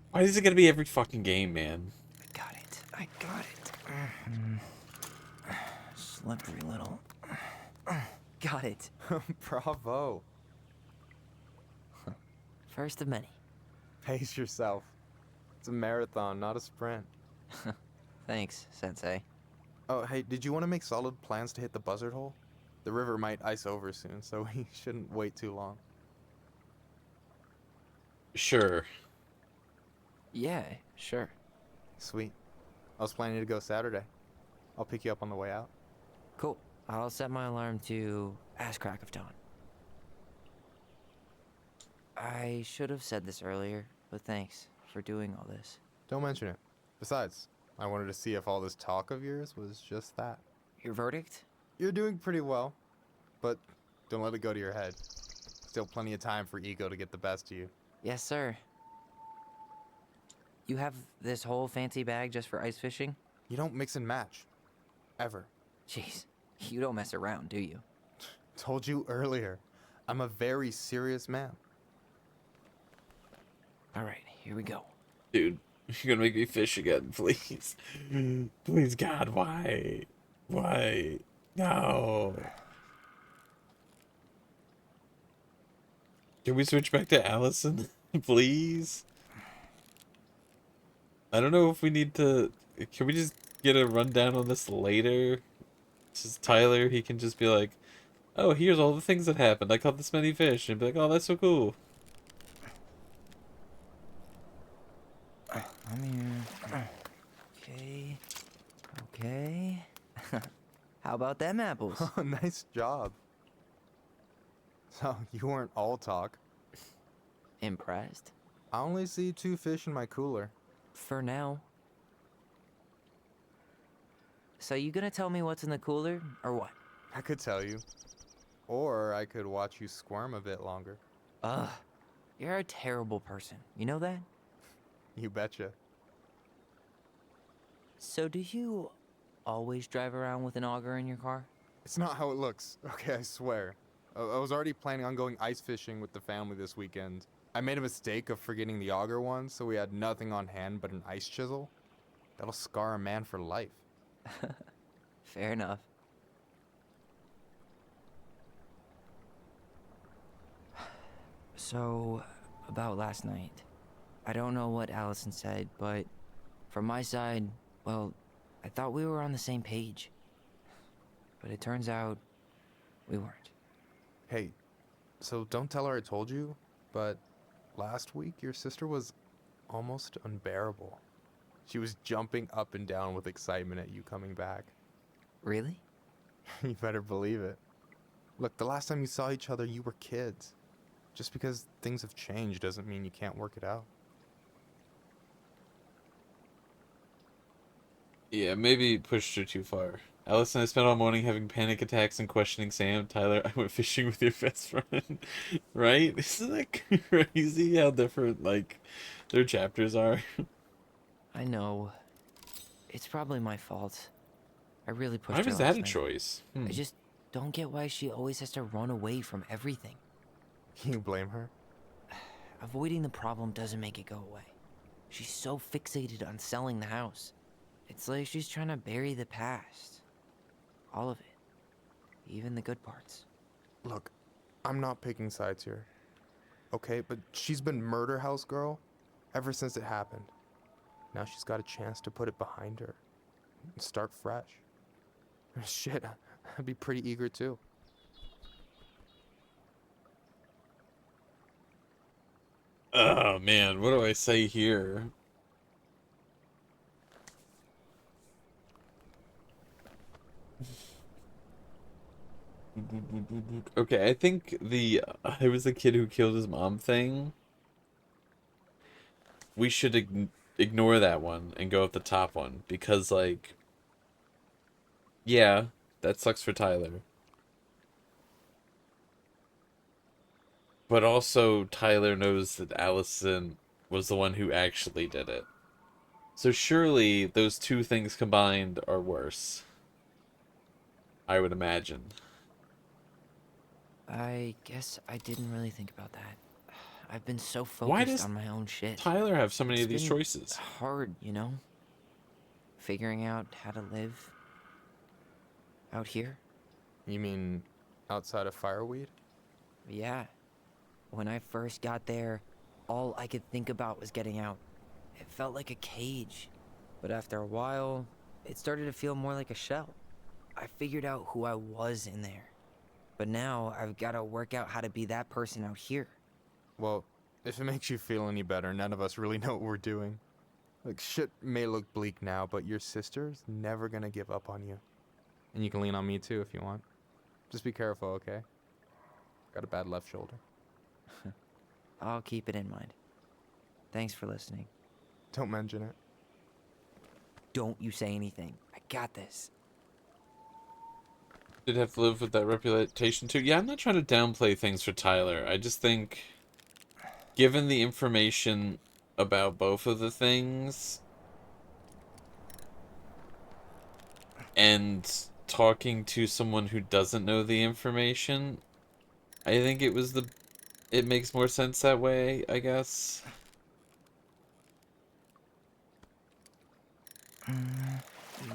Why is it gonna be every fucking game, man? I got it. Slippery little. Got it. Bravo. First of many. Pace yourself. It's a marathon, not a sprint. Thanks, Sensei. Oh, hey, did you want to make solid plans to hit the buzzard hole? The river might ice over soon, so we shouldn't wait too long. Sure. Yeah, sure. Sweet. I was planning to go Saturday. I'll pick you up on the way out. Cool. I'll set my alarm to ass crack of dawn. I should have said this earlier, but thanks for doing all this. Don't mention it. Besides, I wanted to see if all this talk of yours was just that. Your verdict? You're doing pretty well, but don't let it go to your head. Still plenty of time for ego to get the best of you. Yes, sir. You have this whole fancy bag just for ice fishing? You don't mix and match. Ever. Jeez, you don't mess around, do you? Told you earlier. I'm a very serious man. Alright, here we go. Dude, you're gonna make me fish again, please. Please, God, why? Why? No. Can we switch back to Allison, please? I don't know if we need to... Can we just get a rundown on this later? Just Tyler, he can just be like, oh, here's all the things that happened. I caught this many fish. And be like, oh, that's so cool. I'm here. Okay. How about them apples? Oh, nice job. So, you weren't all talk. Impressed? I only see 2 fish in my cooler. For now. So you gonna tell me what's in the cooler, or what? I could tell you. Or I could watch you squirm a bit longer. Ugh. You're a terrible person. You know that? You betcha. So do you always drive around with an auger in your car? It's not how it looks. Okay, I swear. I was already planning on going ice fishing with the family this weekend. I made a mistake of forgetting the auger one, so we had nothing on hand but an ice chisel. That'll scar a man for life. Fair enough. So, about last night. I don't know what Allison said, but from my side, well, I thought we were on the same page. But it turns out we weren't. Hey, so don't tell her I told you, but last week your sister was almost unbearable. She was jumping up and down with excitement at you coming back. Really? You better believe it. Look, the last time you saw each other, you were kids. Just because things have changed doesn't mean you can't work it out. Yeah, maybe pushed her too far. Allison, I spent all morning having panic attacks and questioning Sam. Tyler, I went fishing with your best friend. Right? Isn't that crazy how different, like, their chapters are? I know. It's probably my fault. I really pushed Why her was that last a night. choice? I just don't get why she always has to run away from everything. You blame her? Avoiding the problem doesn't make it go away. She's so fixated on selling the house. It's like she's trying to bury the past. All of it. Even the good parts. Look, I'm not picking sides here. Okay, but she's been murder house girl ever since it happened. Now she's got a chance to put it behind her and start fresh. Shit, I'd be pretty eager too. Oh man, what do I say here? Okay, I think the I was a kid who killed his mom thing. We should ignore that one and go with the top one because, like, yeah, that sucks for Tyler. But also, Tyler knows that Allison was the one who actually did it. So surely those two things combined are worse. I would imagine. I guess I didn't really think about that. I've been so Why focused does on my own shit. Tyler have so many It's of these been choices? hard, you know? Figuring out how to live out here. You mean outside of Fireweed? Yeah. When I first got there, all I could think about was getting out. It felt like a cage. But after a while, it started to feel more like a shell. I figured out who I was in there. But now I've got to work out how to be that person out here. Well, if it makes you feel any better, none of us really know what we're doing. Like, shit may look bleak now, but your sister's never gonna give up on you. And you can lean on me too if you want. Just be careful, okay? Got a bad left shoulder. I'll keep it in mind. Thanks for listening. Don't mention it. Don't you say anything. I got this. Did have to live with that reputation too. Yeah, I'm not trying to downplay things for Tyler. I just think, given the information about both of the things, and talking to someone who doesn't know the information, I think it makes more sense that way, I guess.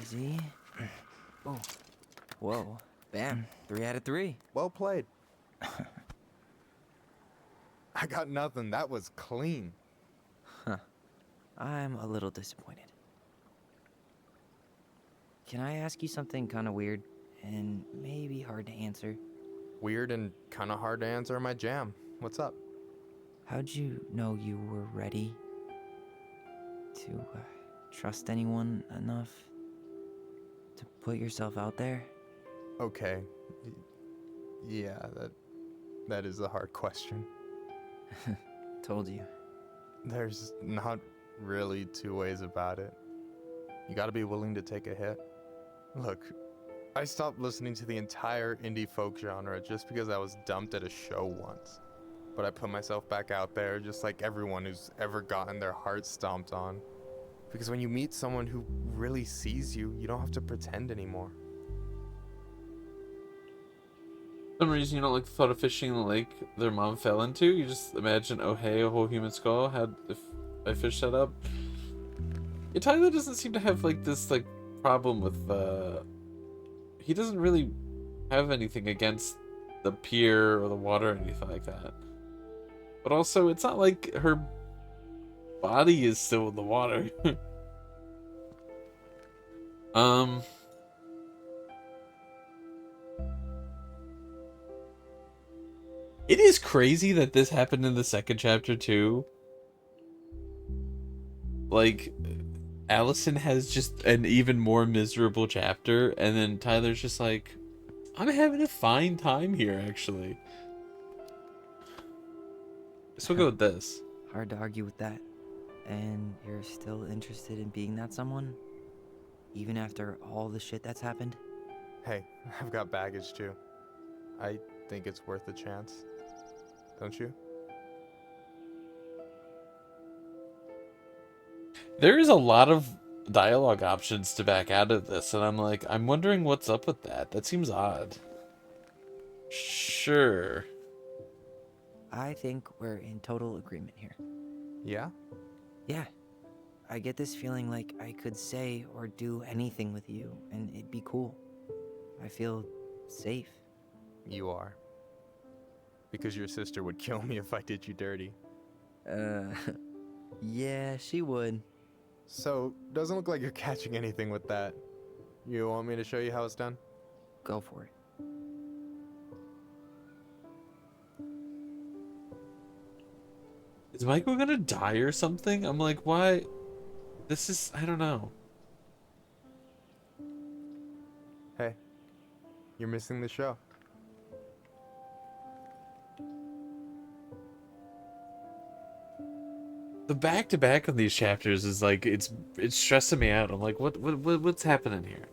Easy. Oh. Whoa. Bam. 3 out of 3. Well played. I got nothing. That was clean. Huh. I'm a little disappointed. Can I ask you something kind of weird and maybe hard to answer? Weird and kind of hard to answer my jam. What's up? How'd you know you were ready to trust anyone enough to put yourself out there? Okay. Yeah, that is a hard question. Told you. There's not really two ways about it. You gotta be willing to take a hit. Look, I stopped listening to the entire indie folk genre just because I was dumped at a show once. But I put myself back out there just like everyone who's ever gotten their heart stomped on. Because when you meet someone who really sees you, you don't have to pretend anymore. For some reason you don't like the thought of fishing in the lake their mom fell into. You just imagine, oh hey, a whole human skull. Had if I fished that up. Yeah, Tyler doesn't seem to have like this like problem with he doesn't really have anything against the pier or the water or anything like that. But also it's not like her body is still in the water. It is crazy that this happened in the second chapter too. Like, Allison has just an even more miserable chapter, and then Tyler's just like, I'm having a fine time here, actually. So we'll go with this. Hard to argue with that. And you're still interested in being that someone? Even after all the shit that's happened? Hey, I've got baggage too. I think it's worth a chance. Don't you? There is a lot of dialogue options to back out of this, and I'm wondering what's up with that. That seems odd. Sure. I think we're in total agreement here. Yeah? Yeah. I get this feeling like I could say or do anything with you, and it'd be cool. I feel safe. You are. Because your sister would kill me if I did you dirty. Yeah, she would. So, doesn't look like you're catching anything with that. You want me to show you how it's done? Go for it. Is Michael gonna die or something? I'm like, why? This is, I don't know. Hey, you're missing the show. The back-to-back on these chapters is like, it's stressing me out. I'm like, what's happening here?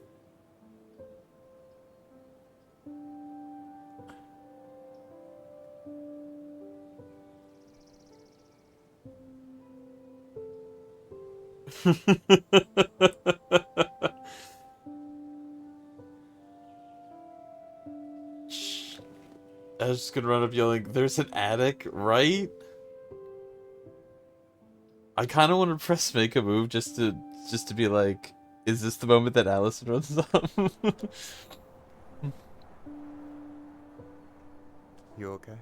I was just gonna run up yelling, "There's an attic, right?" I kind of want to press make a move just to be like, is this the moment that Allison runs up? You okay?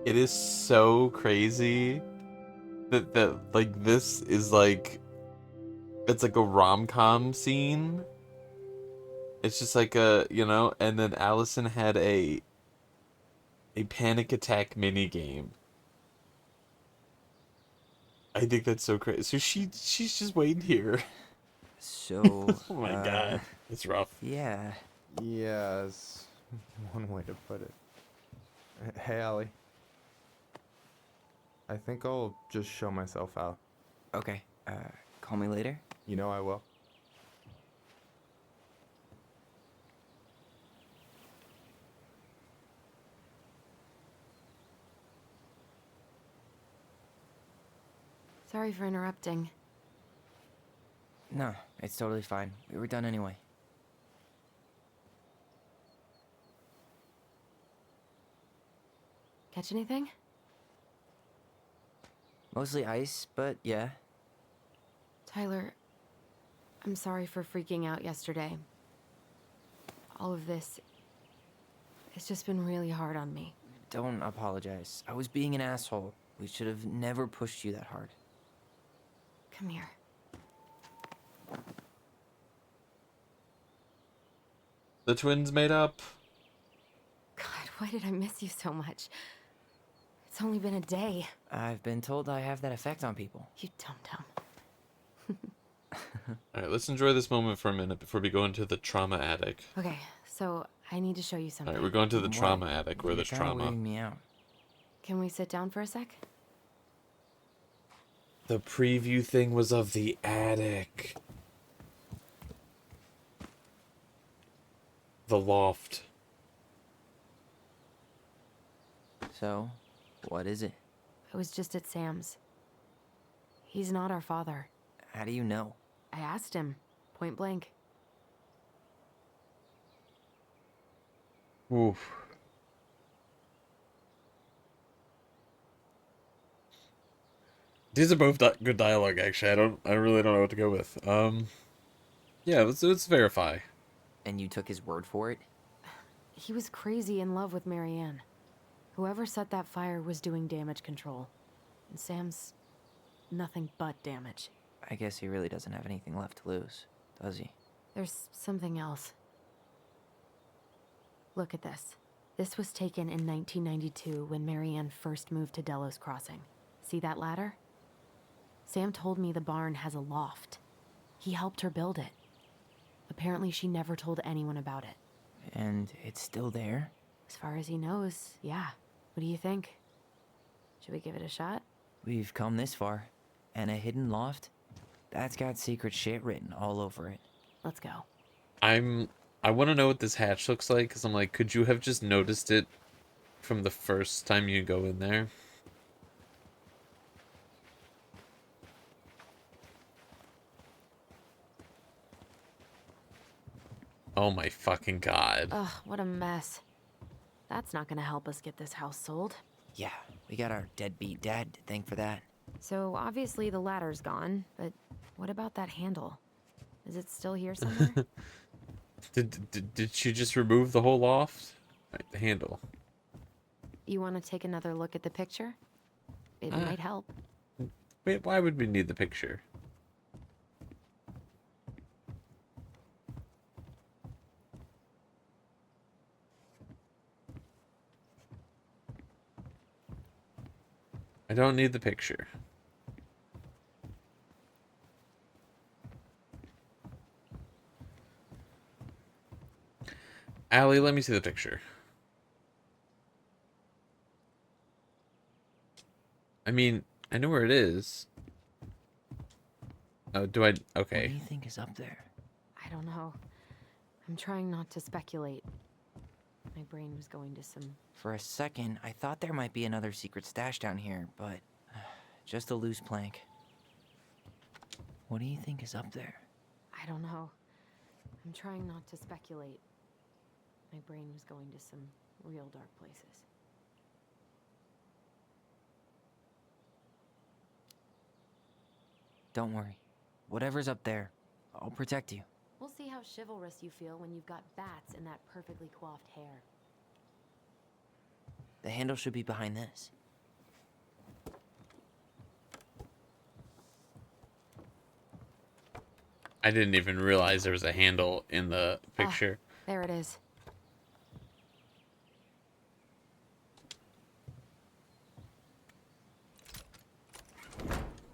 It is so crazy that like this is like, it's like a rom-com scene. It's just like a, and then Allison had a panic attack mini game. I think that's so crazy. So she's just waiting here. So, oh my god, it's rough. Yeah. Yes, one way to put it. Hey, Allie. I think I'll just show myself out. Okay, call me later? You know I will. Sorry for interrupting. No, it's totally fine. We were done anyway. Catch anything? Mostly ice, but yeah. Tyler, I'm sorry for freaking out yesterday. All of this, it's just been really hard on me. Don't apologize. I was being an asshole. We should have never pushed you that hard. Come here. The twins made up. God, why did I miss you so much? It's only been a day. I've been told I have that effect on people. You dum-dum. Alright, let's enjoy this moment for a minute before we go into the trauma attic. Okay, so I need to show you something. Alright, we're going to the trauma attic where there's trauma. Weirding me out. Can we sit down for a sec? The preview thing was of the attic. The loft. So, what is it? I was just at Sam's. He's not our father. How do you know? I asked him, point blank. Oof. These are both good dialogue, actually. I really don't know what to go with. Yeah, let's verify. And you took his word for it? He was crazy in love with Marianne, Whoever set that fire was doing damage control. And Sam's nothing but damage. I guess he really doesn't have anything left to lose, does he? There's something else. Look at this. This was taken in 1992 when Marianne first moved to Delos Crossing. See that ladder? Sam told me the barn has a loft. He helped her build it. Apparently she never told anyone about it. And it's still there? As far as he knows, yeah. What do you think? Should we give it a shot? We've come this far. And a hidden loft? That's got secret shit written all over it. Let's go. I want to know what this hatch looks like, because I'm like, could you have just noticed it from the first time you go in there? Oh my fucking god. Ugh, what a mess. That's not gonna help us get this house sold. Yeah, we got our deadbeat dad to thank for that. So obviously the ladder's gone, but what about that handle? Is it still here somewhere? Did she just remove the whole loft? Right, the handle. You want to take another look at the picture? It might help. Wait, why would we need the picture? I don't need the picture. Allie, let me see the picture. I mean, I know where it is. Oh, do I? Okay. What do you think is up there? I don't know. I'm trying not to speculate. My brain was going to some... For a second, I thought there might be another secret stash down here, but just a loose plank. What do you think is up there? I don't know. I'm trying not to speculate. My brain was going to some real dark places. Don't worry. Whatever's up there, I'll protect you. We'll see how chivalrous you feel when you've got bats in that perfectly coiffed hair. The handle should be behind this. I didn't even realize there was a handle in the picture. There it is.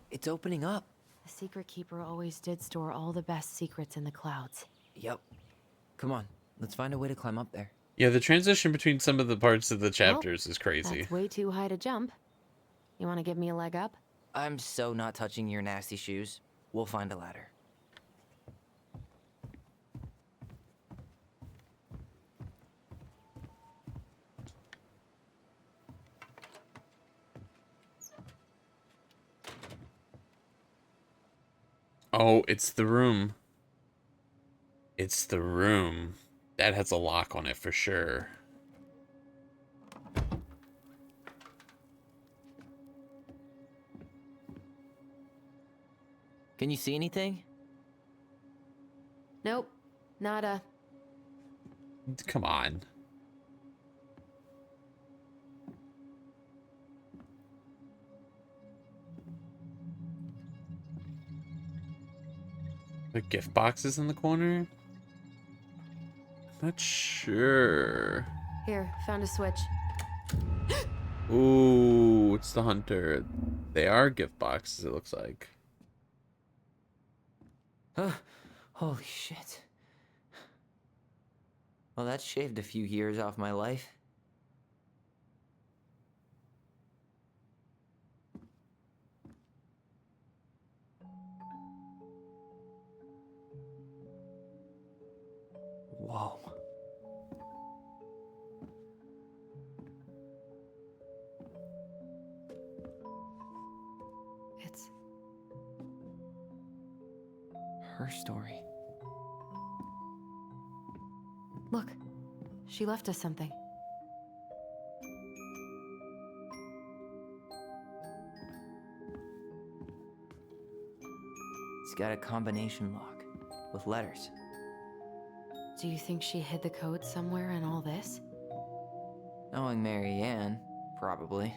It's opening up. The secret keeper always did store all the best secrets in the clouds. Yep. Come on, let's find a way to climb up there. Yeah, the transition between some of the parts of the chapters is crazy. That's way too high to jump. You want to give me a leg up? I'm so not touching your nasty shoes. We'll find a ladder. Oh, it's the room. It's the room. That has a lock on it for sure. Can you see anything? Nope. Nada. Come on. The gift boxes in the corner? Not sure. Here, found a switch. Ooh, it's the hunter. They are gift boxes, it looks like. Holy shit. Well, that shaved a few years off my life. Whoa. It's her story. Look, she left us something. It's got a combination lock with letters. Do you think she hid the code somewhere in all this? Knowing Marianne, Probably.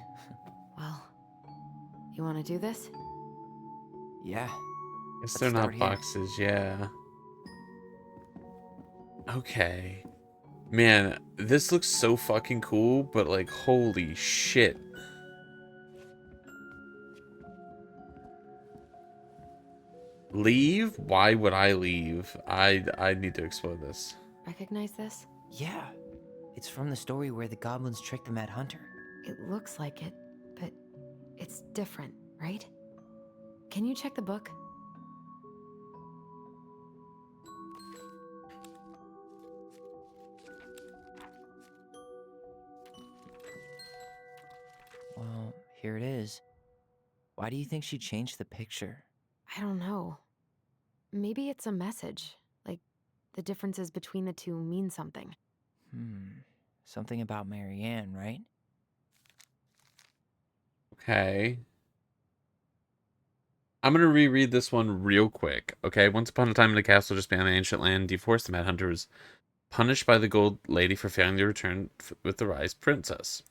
Well, you want to do this? Yeah. Guess Let's they're start not here. boxes, yeah. Okay. Man, this looks so fucking cool, but like, holy shit. Leave? Why would I leave? I need to explore this. Recognize this? Yeah. It's from the story where the goblins tricked the Mad Hunter. It looks like it, but it's different, right? Can you check the book? Well, here it is. Why do you think she changed the picture? I don't know. Maybe it's a message. Like, the differences between the two mean something. Something about Marianne, right? Okay. I'm gonna reread this one real quick. Okay, once upon a time in a castle just beyond the ancient land, DeForest, the Mad Hunter was punished by the Gold Lady for failing to return with the Rise Princess.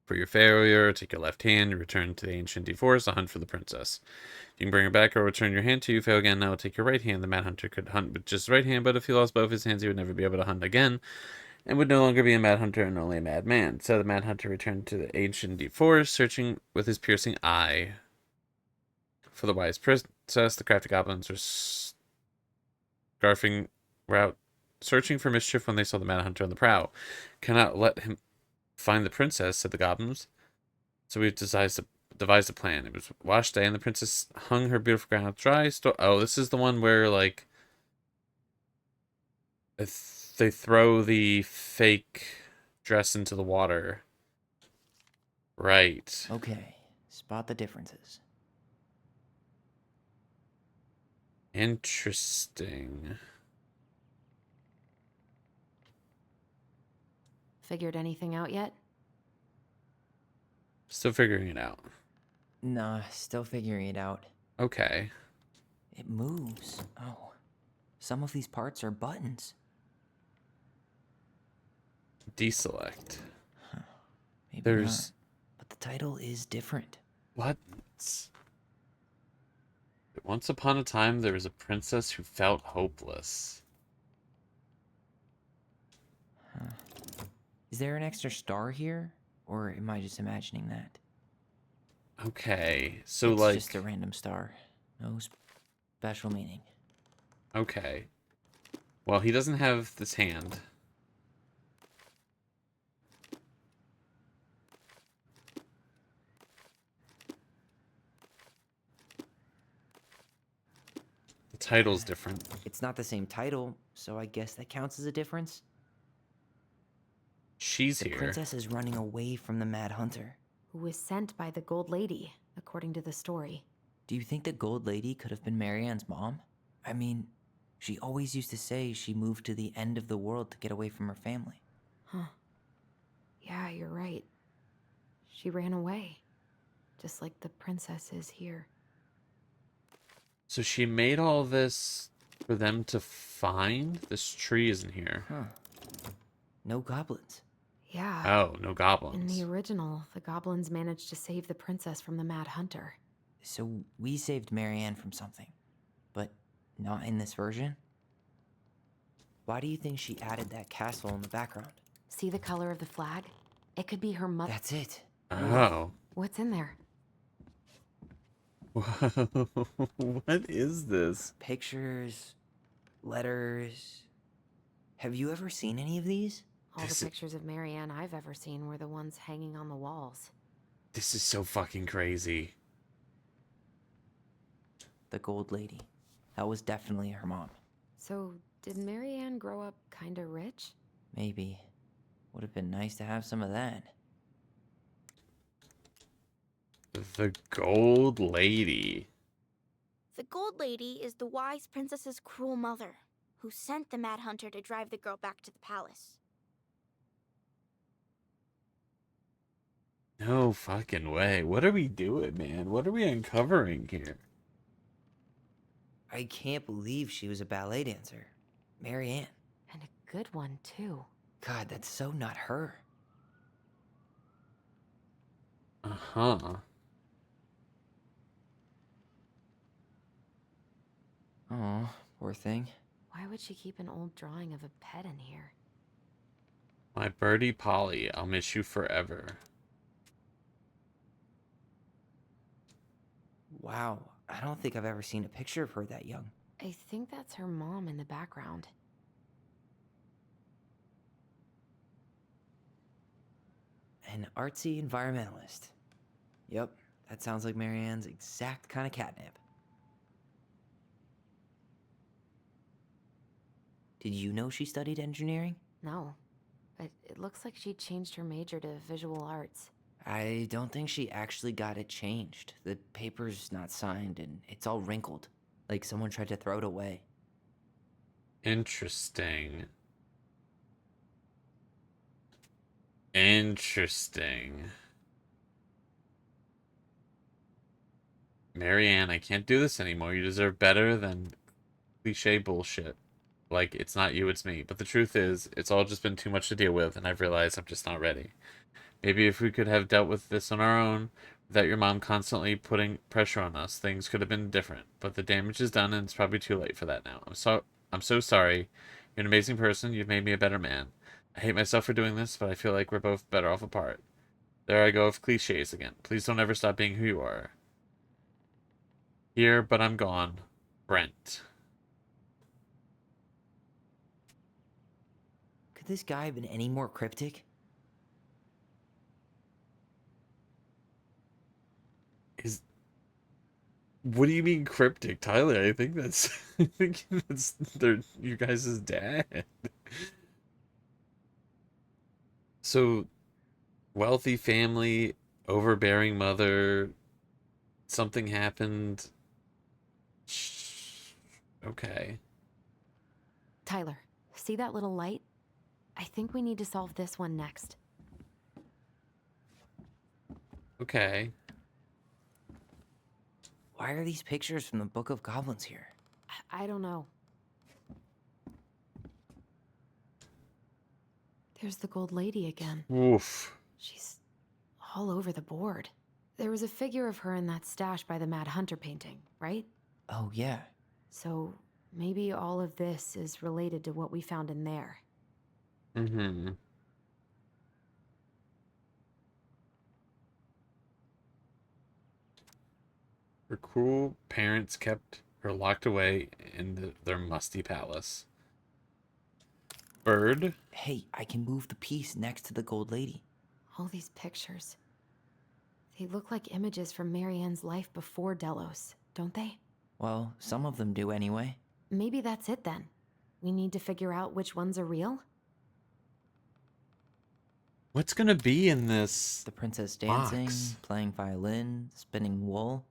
For your failure, take your left hand, you return to the ancient DeForest to hunt for the princess. You can bring her back or return your hand to you. Fail again, now take your right hand. The Mad Hunter could hunt with just the right hand, but if he lost both his hands, he would never be able to hunt again, and would no longer be a Mad Hunter and only a Mad Man. So the Mad Hunter returned to the ancient deep forest, searching with his piercing eye for the wise princess. The crafty goblins were scarfing route, searching for mischief when they saw the Mad Hunter on the prow. Cannot let him find the princess, said the goblins. So we devised a plan. It was wash day, and the princess hung her beautiful crown out dry. Oh, this is the one where, like, they throw the fake dress into the water. Right. Okay, spot the differences. Interesting. Figured anything out yet? Still figuring it out. Nah, still figuring it out. Okay. It moves. Oh. Some of these parts are buttons. Deselect. Maybe There's not. But the title is different. buttons. Once upon a time, there was a princess who felt hopeless. Is there an extra star here? Or am I just imagining that? Okay, so it's like... just a random star. No special meaning. Okay. Well, he doesn't have this hand. The title's different. It's not the same title, so I guess that counts as a difference. She's The here. princess is running away from the Mad Hunter. Who was sent by the Gold Lady, according to the story. Do you think the Gold Lady could have been Marianne's mom? I mean, she always used to say she moved to the end of the world to get away from her family. Huh. Yeah, you're right. She ran away. Just like the princess is here. So she made all this for them to find? This tree isn't here. Huh. No goblins. Yeah. Oh, no goblins. In the original, the goblins managed to save the princess from the Mad Hunter. So we saved Marianne from something, but not in this version? Why do you think she added that castle in the background? See the color of the flag? It could be her mother. That's it. Oh. What's in there? What is this? Pictures, letters. Have you ever seen any of these? All the pictures of Marianne I've ever seen were the ones hanging on the walls. This is so fucking crazy. The Gold Lady. That was definitely her mom. So, did Marianne grow up kinda rich? Maybe. Would have been nice to have some of that. The Gold Lady. The Gold Lady is the wise princess's cruel mother, who sent the Mad Hunter to drive the girl back to the palace. No fucking way. What are we doing, man? What are we uncovering here? I can't believe she was a ballet dancer. Marianne. And a good one, too. God, that's so not her. Uh-huh. Oh, poor thing. Why would she keep an old drawing of a pet in here? My birdie Polly, I'll miss you forever. Wow, I don't think I've ever seen a picture of her that young. I think that's her mom in the background. An artsy environmentalist. Yep, that sounds like Marianne's exact kind of catnip. Did you know she studied engineering? No, but it looks like she changed her major to visual arts. I don't think she actually got it changed. The paper's not signed and it's all wrinkled. Like someone tried to throw it away. Interesting. Interesting. Marianne, I can't do this anymore. You deserve better than cliche bullshit. Like, it's not you, it's me. But the truth is, it's all just been too much to deal with, and I've realized I'm just not ready. Maybe if we could have dealt with this on our own, without your mom constantly putting pressure on us, things could have been different. But the damage is done, and it's probably too late for that now. I'm so sorry. You're an amazing person. You've made me a better man. I hate myself for doing this, but I feel like we're both better off apart. There I go with cliches again. Please don't ever stop being who you are. Here, but I'm gone. Brent. Could this guy have been any more cryptic? What do you mean cryptic, Tyler? I think that's I think that's you guys' dad. So, wealthy family, overbearing mother, something happened. Okay. Tyler, see that little light? I think we need to solve this one next. Okay. Why are these pictures from the Book of Goblins here? I don't know. There's the gold lady again. Oof. She's all over the board. There was a figure of her in that stash by the Mad Hunter painting, right? Oh, yeah. So maybe all of this is related to what we found in there. Mm-hmm. Her cruel parents kept her locked away in their musty palace. Bird? Hey, I can move the piece next to the gold lady. All these pictures. They look like images from Marianne's life before Delos, don't they? Well, some of them do anyway. Maybe that's it then. We need to figure out which ones are real? What's gonna be in this The princess dancing, box? playing violin, spinning wool.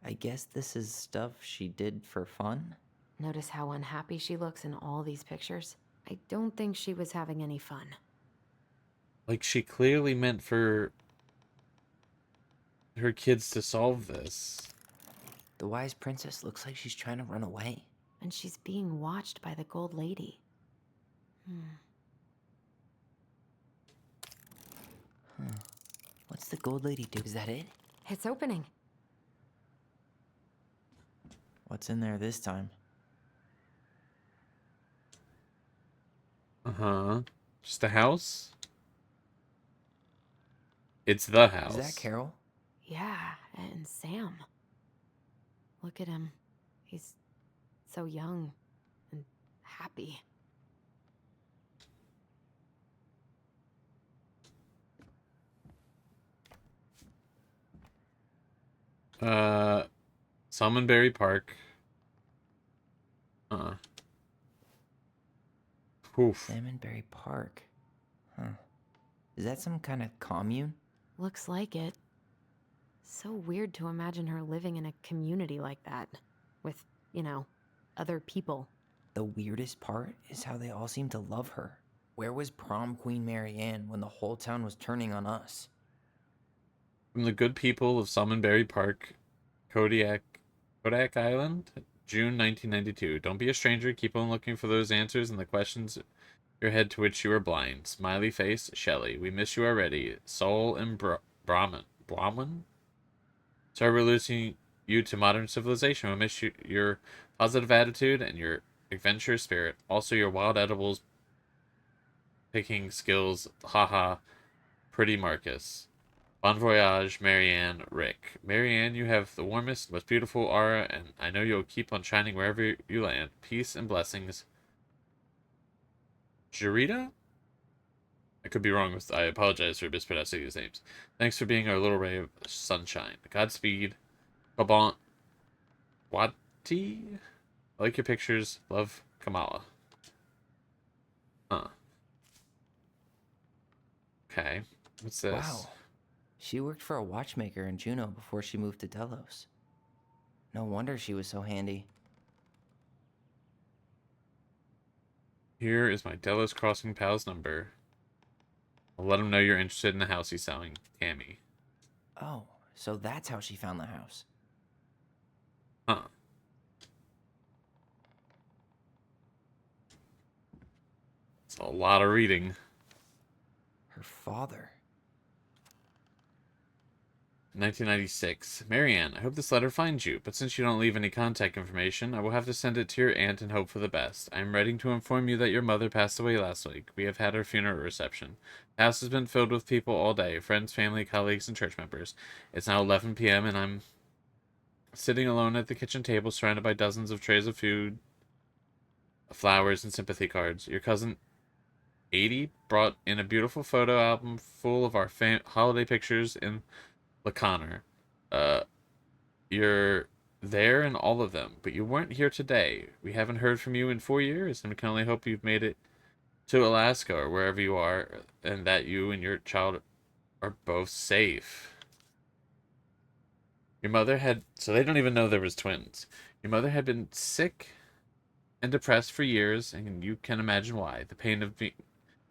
I guess this is stuff she did for fun? Notice how unhappy she looks in all these pictures? I don't think she was having any fun. Like, she clearly meant for her kids to solve this. The wise princess looks like she's trying to run away. And she's being watched by the gold lady. What's the gold lady do? Is that it? It's opening. What's in there this time? Uh-huh. Just a house? It's the house. Is that Carol? Yeah, and Sam. Look at him. He's so young and happy. Salmonberry Park. Oof. Salmonberry Park. Huh. Is that some kind of commune? Looks like it. So weird to imagine her living in a community like that. With, other people. The weirdest part is how they all seem to love her. Where was prom queen Marianne when the whole town was turning on us? From the good people of Salmonberry Park, Kodak Island, June 1992. Don't be a stranger. Keep on looking for those answers and the questions your head to which you are blind. Smiley face, Shelley. We miss you already. Soul and Brahman. Brahmin? Sorry we're losing you to modern civilization. We'll miss your positive attitude and your adventurous spirit. Also, your wild edibles picking skills. Haha. Pretty Marcus. Bon voyage, Marianne, Rick. Marianne, you have the warmest, most beautiful aura, and I know you'll keep on shining wherever you land. Peace and blessings. Jarita? I could be wrong with. I apologize for mispronouncing these names. Thanks for being our little ray of sunshine. Godspeed. Babant. Wati? I like your pictures. Love, Kamala. Huh. Okay. What's this? Wow. She worked for a watchmaker in Juneau before she moved to Delos. No wonder she was so handy. Here is my Delos Crossing pal's number. I'll let him know you're interested in the house he's selling. Tammy. Oh, so that's how she found the house. Huh. It's a lot of reading. Her father. 1996. Marianne, I hope this letter finds you, but since you don't leave any contact information, I will have to send it to your aunt and hope for the best. I am writing to inform you that your mother passed away last week. We have had her funeral reception. The house has been filled with people all day, friends, family, colleagues, and church members. It's now 11 p.m. and I'm sitting alone at the kitchen table surrounded by dozens of trays of food, flowers, and sympathy cards. Your cousin 80 brought in a beautiful photo album full of our holiday pictures in Laconer. You're there in all of them, but you weren't here today. We haven't heard from you in 4 years, and we can only hope you've made it to Alaska or wherever you are, and that you and your child are both safe. Your mother had... So they don't even know there was twins. Your mother had been sick and depressed for years, and you can imagine why. The pain of being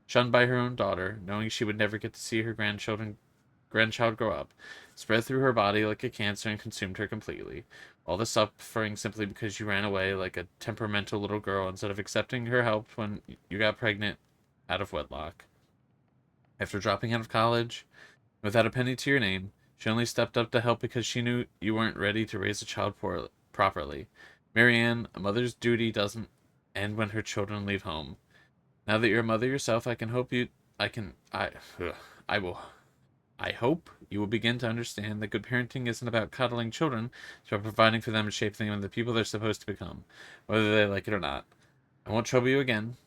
shunned by her own daughter, knowing she would never get to see her grandchild grow up, spread through her body like a cancer and consumed her completely. All the suffering simply because you ran away like a temperamental little girl instead of accepting her help when you got pregnant out of wedlock. After dropping out of college, without a penny to your name, she only stepped up to help because she knew you weren't ready to raise a child properly. Marianne, a mother's duty doesn't end when her children leave home. Now that you're a mother yourself, I hope you will begin to understand that good parenting isn't about coddling children, it's about providing for them and shaping them into the people they're supposed to become, whether they like it or not. I won't trouble you again.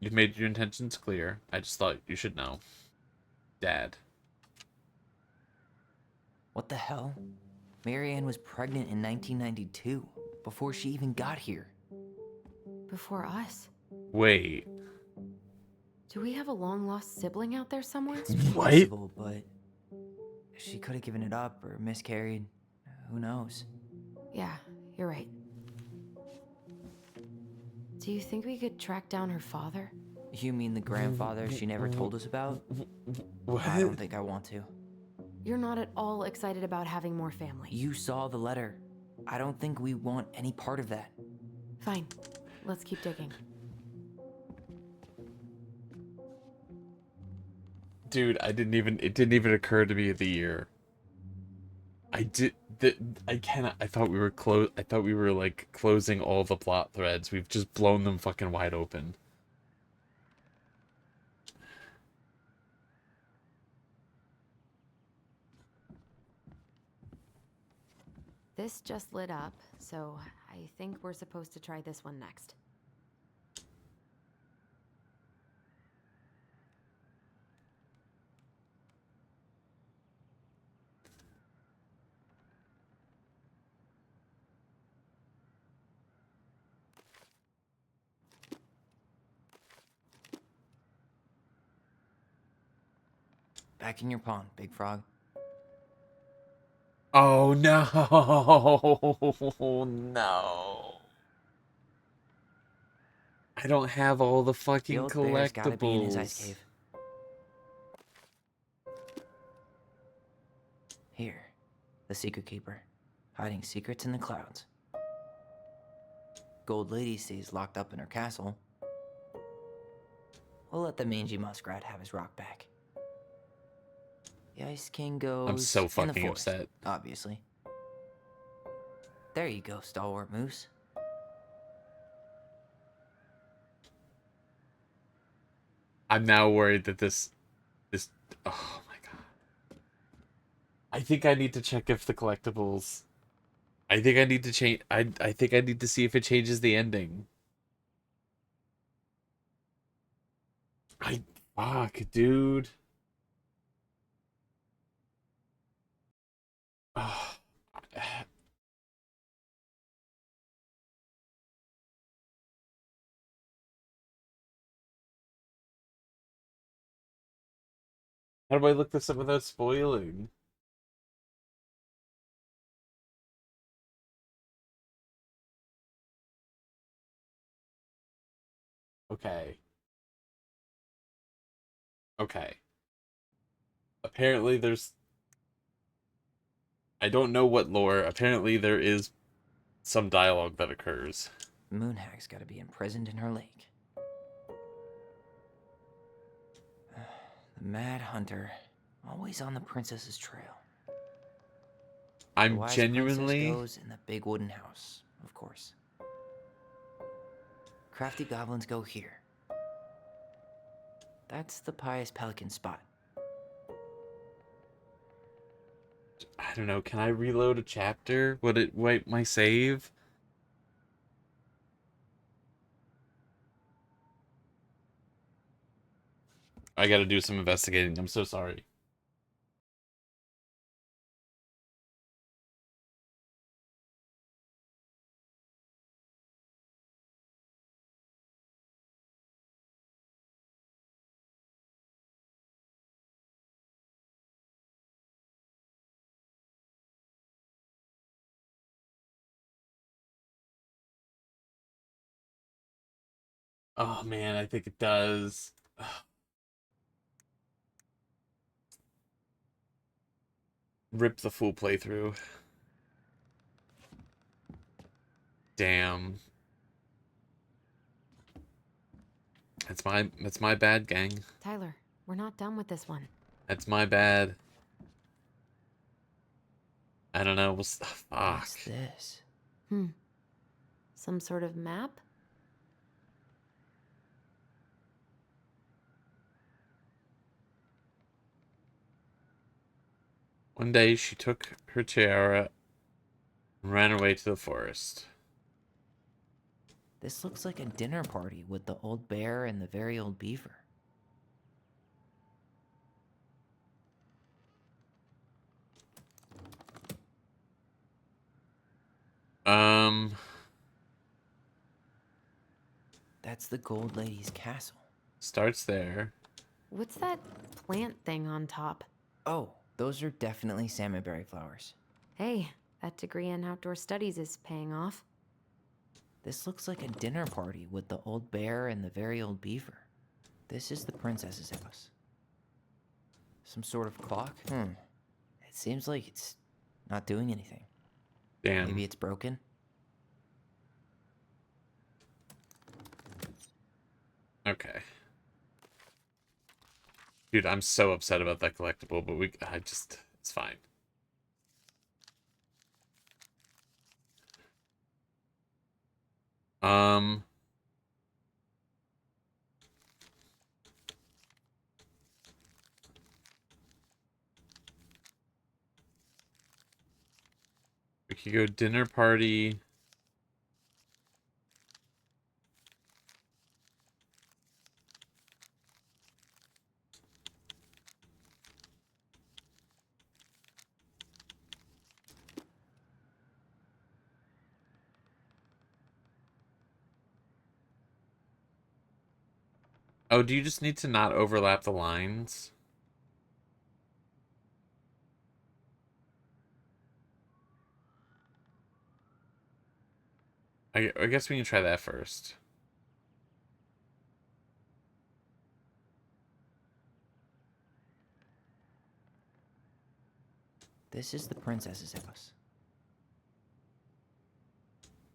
You've made your intentions clear. I just thought you should know. Dad. What the hell? Marianne was pregnant in 1992, before she even got here. Before us? Wait. Do we have a long-lost sibling out there somewhere? It's possible, but she could have given it up or miscarried. Who knows? Yeah, you're right. Do you think we could track down her father? You mean the grandfather she never told us about? What? I don't think I want to. You're not at all excited about having more family. You saw the letter. I don't think we want any part of that. Fine. Let's keep digging. Dude, it didn't even occur to me the year. I thought we were like closing all the plot threads. We've just blown them fucking wide open. This just lit up, so I think we're supposed to try this one next. Back in your pond, Big Frog. Oh no, no. I don't have all the fucking The old bear's gotta be in his ice collectibles. cave. Here, the secret keeper, hiding secrets in the clouds. Gold Lady stays locked up in her castle. We'll let the mangy muskrat have his rock back. The Ice King goes I'm so in the fucking forest, upset. obviously. There you go, stalwart moose. I'm now worried that this. Oh my god. I think I need to check if the collectibles. I think I need to change. I think I need to see if it changes the ending. Fuck, dude. Oh, how do I look this up without spoiling? Okay. Okay. Apparently there's. I don't know what lore. Apparently there is some dialogue that occurs. Moonhag's gotta be imprisoned in her lake. The Mad Hunter, always on the princess's trail. The I'm wise princess genuinely. goes in the big wooden house, of course. Crafty goblins go here. That's the pious pelican spot. I don't know. Can I reload a chapter? Would it wipe my save? I gotta do some investigating. I'm so sorry. Oh man, I think it does. Rip the full playthrough. Damn. That's my bad, gang. Tyler, we're not done with this one. That's my bad. I don't know. Fuck. What's this? Some sort of map? One day she took her tiara and ran away to the forest. This looks like a dinner party with the old bear and the very old beaver. That's the Gold Lady's castle. Starts there. What's that plant thing on top? Oh, those are definitely salmonberry flowers. Hey, that degree in outdoor studies is paying off. This looks like a dinner party with the old bear and the very old beaver. This is the princess's house. Some sort of clock? It seems like it's not doing anything. Damn. Maybe it's broken? Okay. Dude, I'm so upset about that collectible, but it's fine. We could go dinner party. Oh, do you just need to not overlap the lines? I guess we can try that first. This is the princess's house.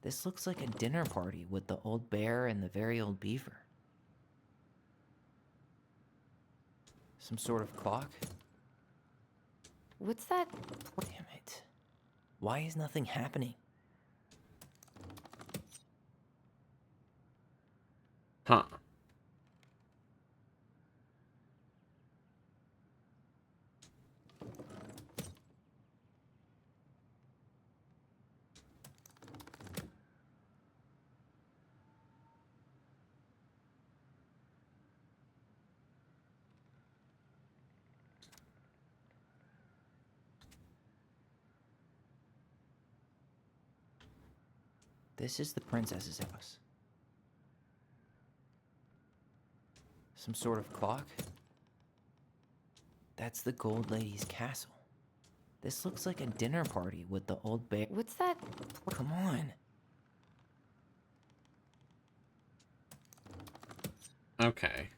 This looks like a dinner party with the old bear and the very old beaver. Some sort of clock? What's that? Damn it. Why is nothing happening? Huh. This is the princess's house. Some sort of clock? That's the gold lady's castle. This looks like a dinner party with the old bear. What's that? Come on. Okay.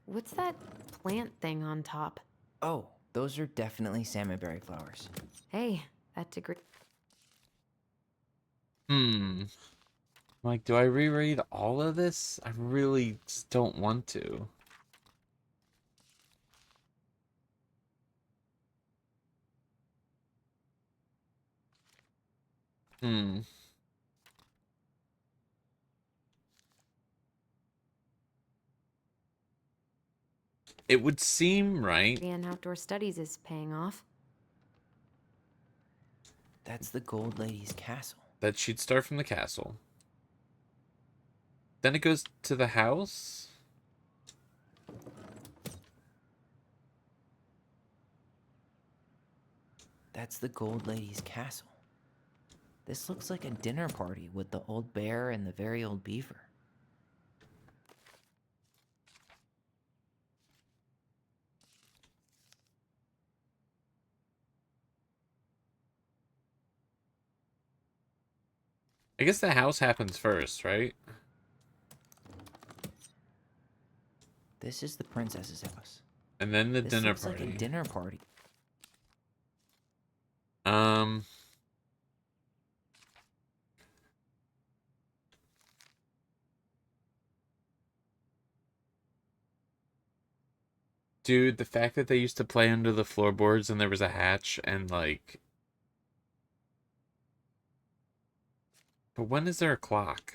What's that plant thing on top? Oh, those are definitely salmonberry flowers. Hey, that degree. Like, do I reread all of this? I really just don't want to. Hmm. It would seem right. And outdoor studies is paying off. That's the gold lady's castle. That she'd start from the castle. Then it goes to the house. That's the gold lady's castle. This looks like a dinner party with the old bear and the very old beaver. I guess the house happens first, right? This is the princess's house. And then the This dinner looks party. like a dinner party. Dude, the fact that they used to play under the floorboards and there was a hatch and like... But when is there a clock?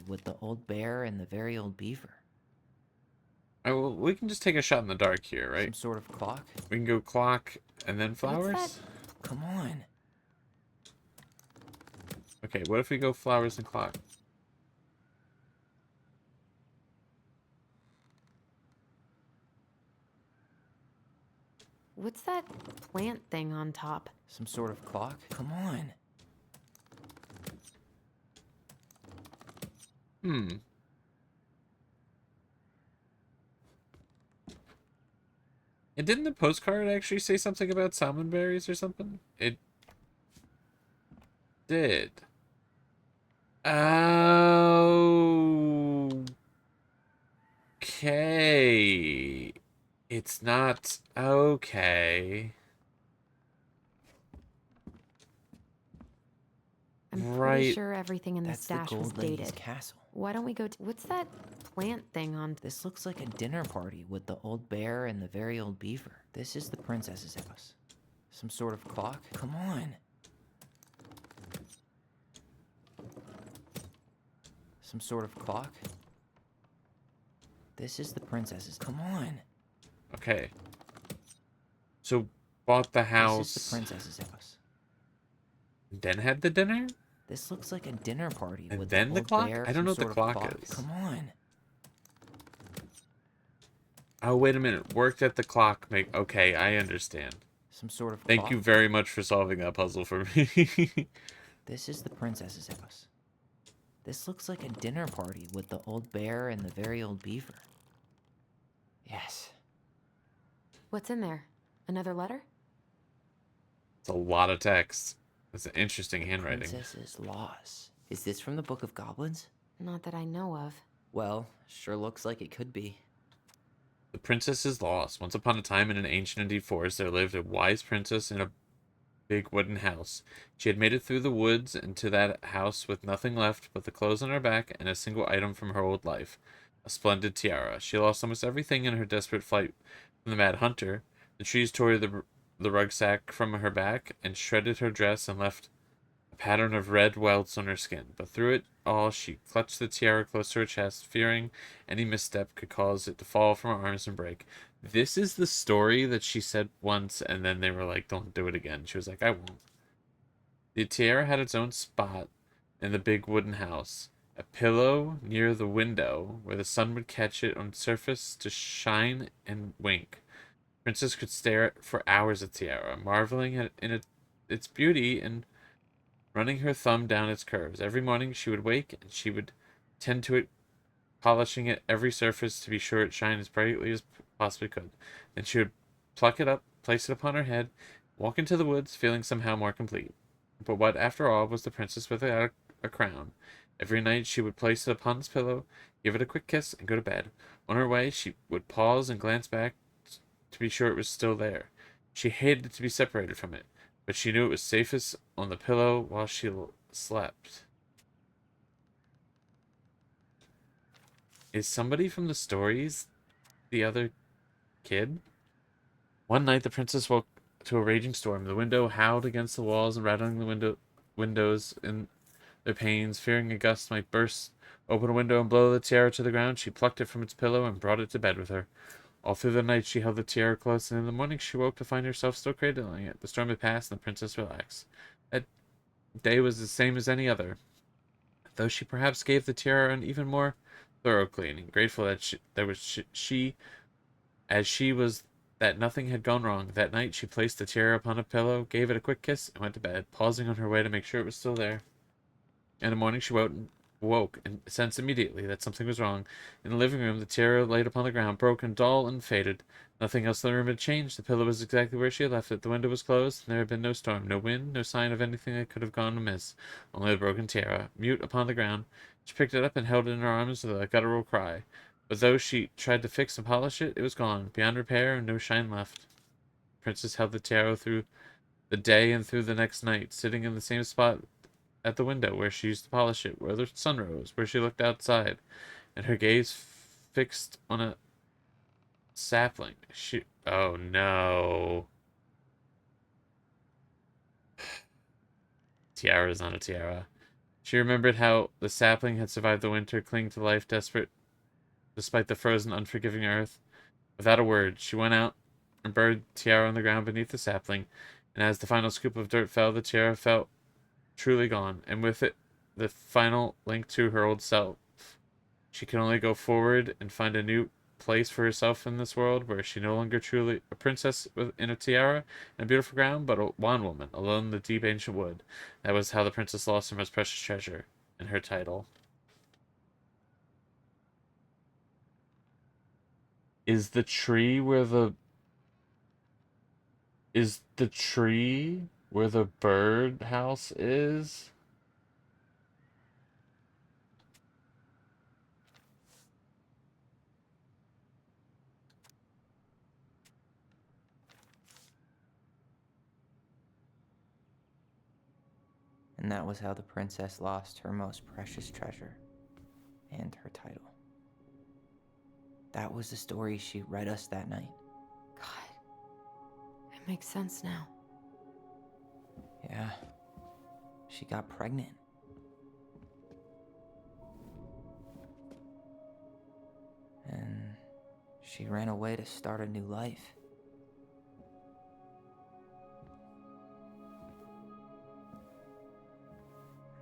With the old bear and the very old beaver. Oh, well, we can just take a shot in the dark here, right? Some sort of clock? We can go clock and then flowers? What's that? Come on. Okay, what if we go flowers and clock? What's that plant thing on top? Some sort of clock? Come on. And didn't the postcard actually say something about salmon berries or something? It did. Oh. Okay. It's not okay. I'm Right. pretty sure everything in the That's the stash was gold lady's dated. castle. Why don't we go to... What's that plant thing on... This looks like a dinner party with the old bear and the very old beaver. This is the princess's house. Some sort of clock? Come on. Some sort of clock? This is the princess's. Come on. Okay. So bought the house. This is the princess's house. Then had the dinner? This looks like a dinner party And with then the the old clock? bear. I don't know some what the sort of clock is. Come on. Oh, wait a minute. Worked at the clock. Okay, I understand. Some sort of Thank clock? you very much for solving that puzzle for me. This is the princess's house. This looks like a dinner party with the old bear and the very old beaver. Yes. What's in there? Another letter? It's a lot of text. That's an interesting handwriting. Princess's laws. Is this from the Book of Goblins? Not that I know of. Well, sure looks like it could be. The princess is lost. Once upon a time in an ancient Indian forest there lived a wise princess in a big wooden house. She had made it through the woods and to that house with nothing left but the clothes on her back and a single item from her old life, a splendid tiara. She lost almost everything in her desperate flight from the mad hunter. The trees tore the rucksack from her back and shredded her dress and left a pattern of red welts on her skin. But through it all she clutched the tiara close to her chest, fearing any misstep could cause it to fall from her arms and break. This is the story that she said once, and then they were like, don't do it again. She was like, I won't. The tiara had its own spot in the big wooden house, a pillow near the window where the sun would catch it on its surface to shine and wink. Princess could stare for hours at tiara, marveling its beauty and running her thumb down its curves. Every morning she would wake and she would tend to it, polishing it every surface to be sure it shined as brightly as possibly could. Then she would pluck it up, place it upon her head, walk into the woods, feeling somehow more complete. But what, after all, was the princess without a crown? Every night she would place it upon its pillow, give it a quick kiss, and go to bed. On her way, she would pause and glance back to be sure it was still there. She hated to be separated from it, but she knew it was safest on the pillow while she slept. Is somebody from the stories the other kid? One night the princess woke to a raging storm. The wind howled against the walls and rattling the windows in their panes. Fearing a gust might burst open a window and blow the tiara to the ground, she plucked it from its pillow and brought it to bed with her. All through the night she held the tiara close, and in the morning she woke to find herself still cradling it. The storm had passed, and the princess relaxed. That day was the same as any other, though she perhaps gave the tiara an even more thorough cleaning, grateful that as she was that nothing had gone wrong. That night she placed the tiara upon a pillow, gave it a quick kiss, and went to bed, pausing on her way to make sure it was still there. In the morning she woke and sensed immediately that something was wrong. In the living room, the tiara laid upon the ground, broken, dull, and faded. Nothing else in the room had changed. The pillow was exactly where she had left it. The window was closed, and there had been no storm, no wind, no sign of anything that could have gone amiss. Only the broken tiara, mute upon the ground. She picked it up and held it in her arms with a guttural cry. But though she tried to fix and polish it, it was gone, beyond repair, and no shine left. The princess held the tiara through the day and through the next night, sitting in the same spot at the window where she used to polish it, where the sun rose, where she looked outside, and her gaze fixed on a sapling. Oh no. Tiara is not a tiara. She remembered how the sapling had survived the winter, clinging to life, desperate despite the frozen, unforgiving earth. Without a word, she went out and buried the tiara on the ground beneath the sapling, and as the final scoop of dirt fell, the tiara felt truly gone, and with it the final link to her old self. She could only go forward and find a new place for herself in this world, where she no longer truly a princess in a tiara and a beautiful crown, but a bondwoman alone in the deep ancient wood. That was how the princess lost her most precious treasure, and her title. Is the tree where the bird house is? And that was how the princess lost her most precious treasure and her title. That was the story she read us that night. God, it makes sense now. Yeah, she got pregnant. And she ran away to start a new life.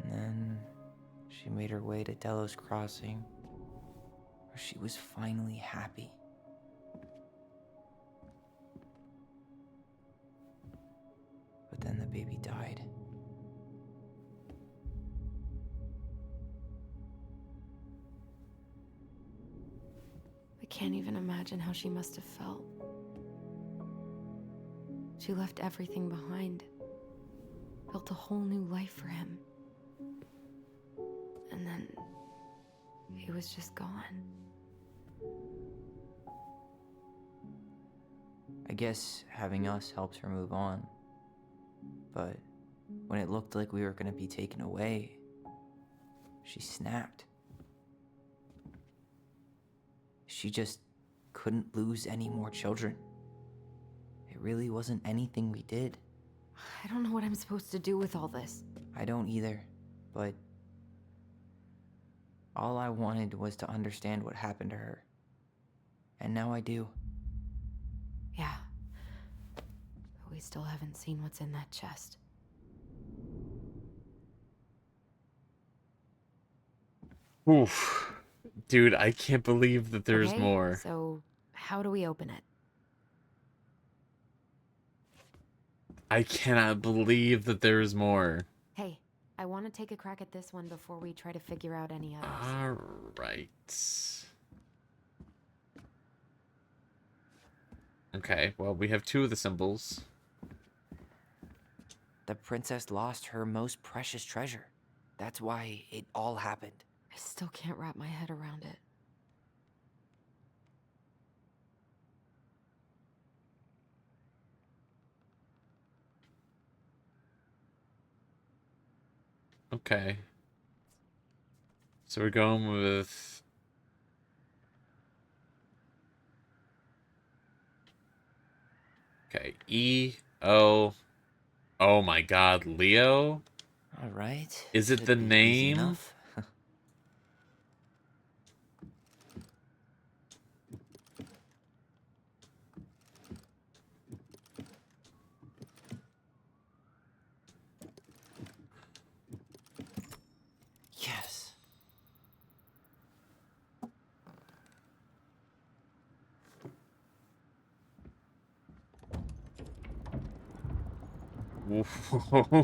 And then she made her way to Delos Crossing, where she was finally happy. But then the baby died. I can't even imagine how she must have felt. She left everything behind, built a whole new life for him. And then he was just gone. I guess having us helps her move on. But when it looked like we were gonna be taken away, she snapped. She just couldn't lose any more children. It really wasn't anything we did. I don't know what I'm supposed to do with all this. I don't either, but all I wanted was to understand what happened to her. And now I do. Yeah. But we still haven't seen what's in that chest. Oof. Dude, I can't believe that there's Okay, more. So, how do we open it? I cannot believe that there's more. Hey, I want to take a crack at this one before we try to figure out any others. Alright. Okay, well, we have two of the symbols. The princess lost her most precious treasure. That's why it all happened. I still can't wrap my head around it. Okay. So we're going with... Okay, E-O... Oh my god, Leo? Alright. Is it the Easy name? enough. Yes.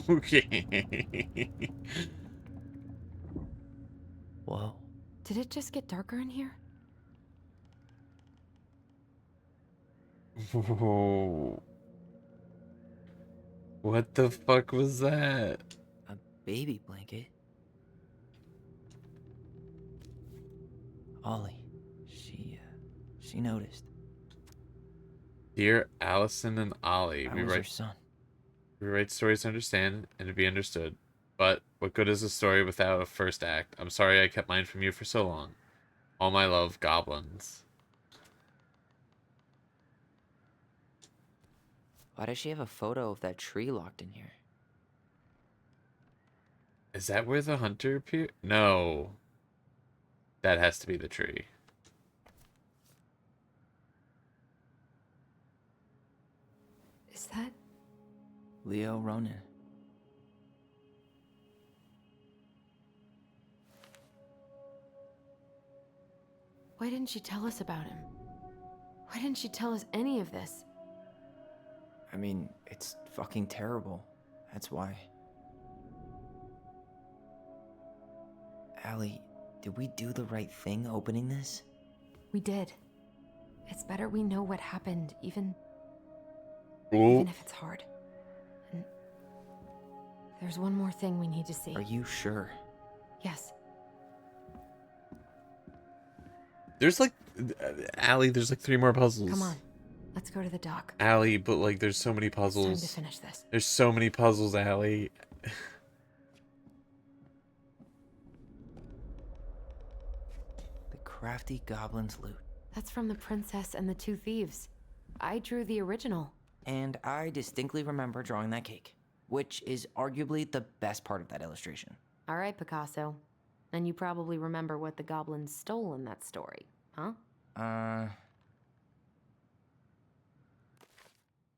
Okay. Whoa. Did it just get darker in here? Whoa. What the fuck was that? A baby blanket? Ollie. She noticed. Dear Allison and Ollie, I was her son. we write stories to understand and to be understood. But what good is a story without a first act? I'm sorry I kept mine from you for so long. All my love, goblins. Why does she have a photo of that tree locked in here? Is that where the hunter appeared? No. That has to be the tree. Is that... Leo Ronan. Why didn't she tell us about him? Why didn't she tell us any of this? I mean, it's fucking terrible. That's why. Allie, did we do the right thing opening this? We did. It's better we know what happened, even Ooh. if it's hard. And there's one more thing we need to see. Are you sure? Yes. There's like... Allie, there's like 3 more puzzles. Come on. Let's go to the dock. Allie, but like there's so many puzzles. It's time to finish this. There's so many puzzles, Allie. The crafty goblin's loot. That's from the princess and the 2 thieves. I drew the original. And I distinctly remember drawing that cake, which is arguably the best part of that illustration. All right, Picasso. And you probably remember what the goblins stole in that story, huh?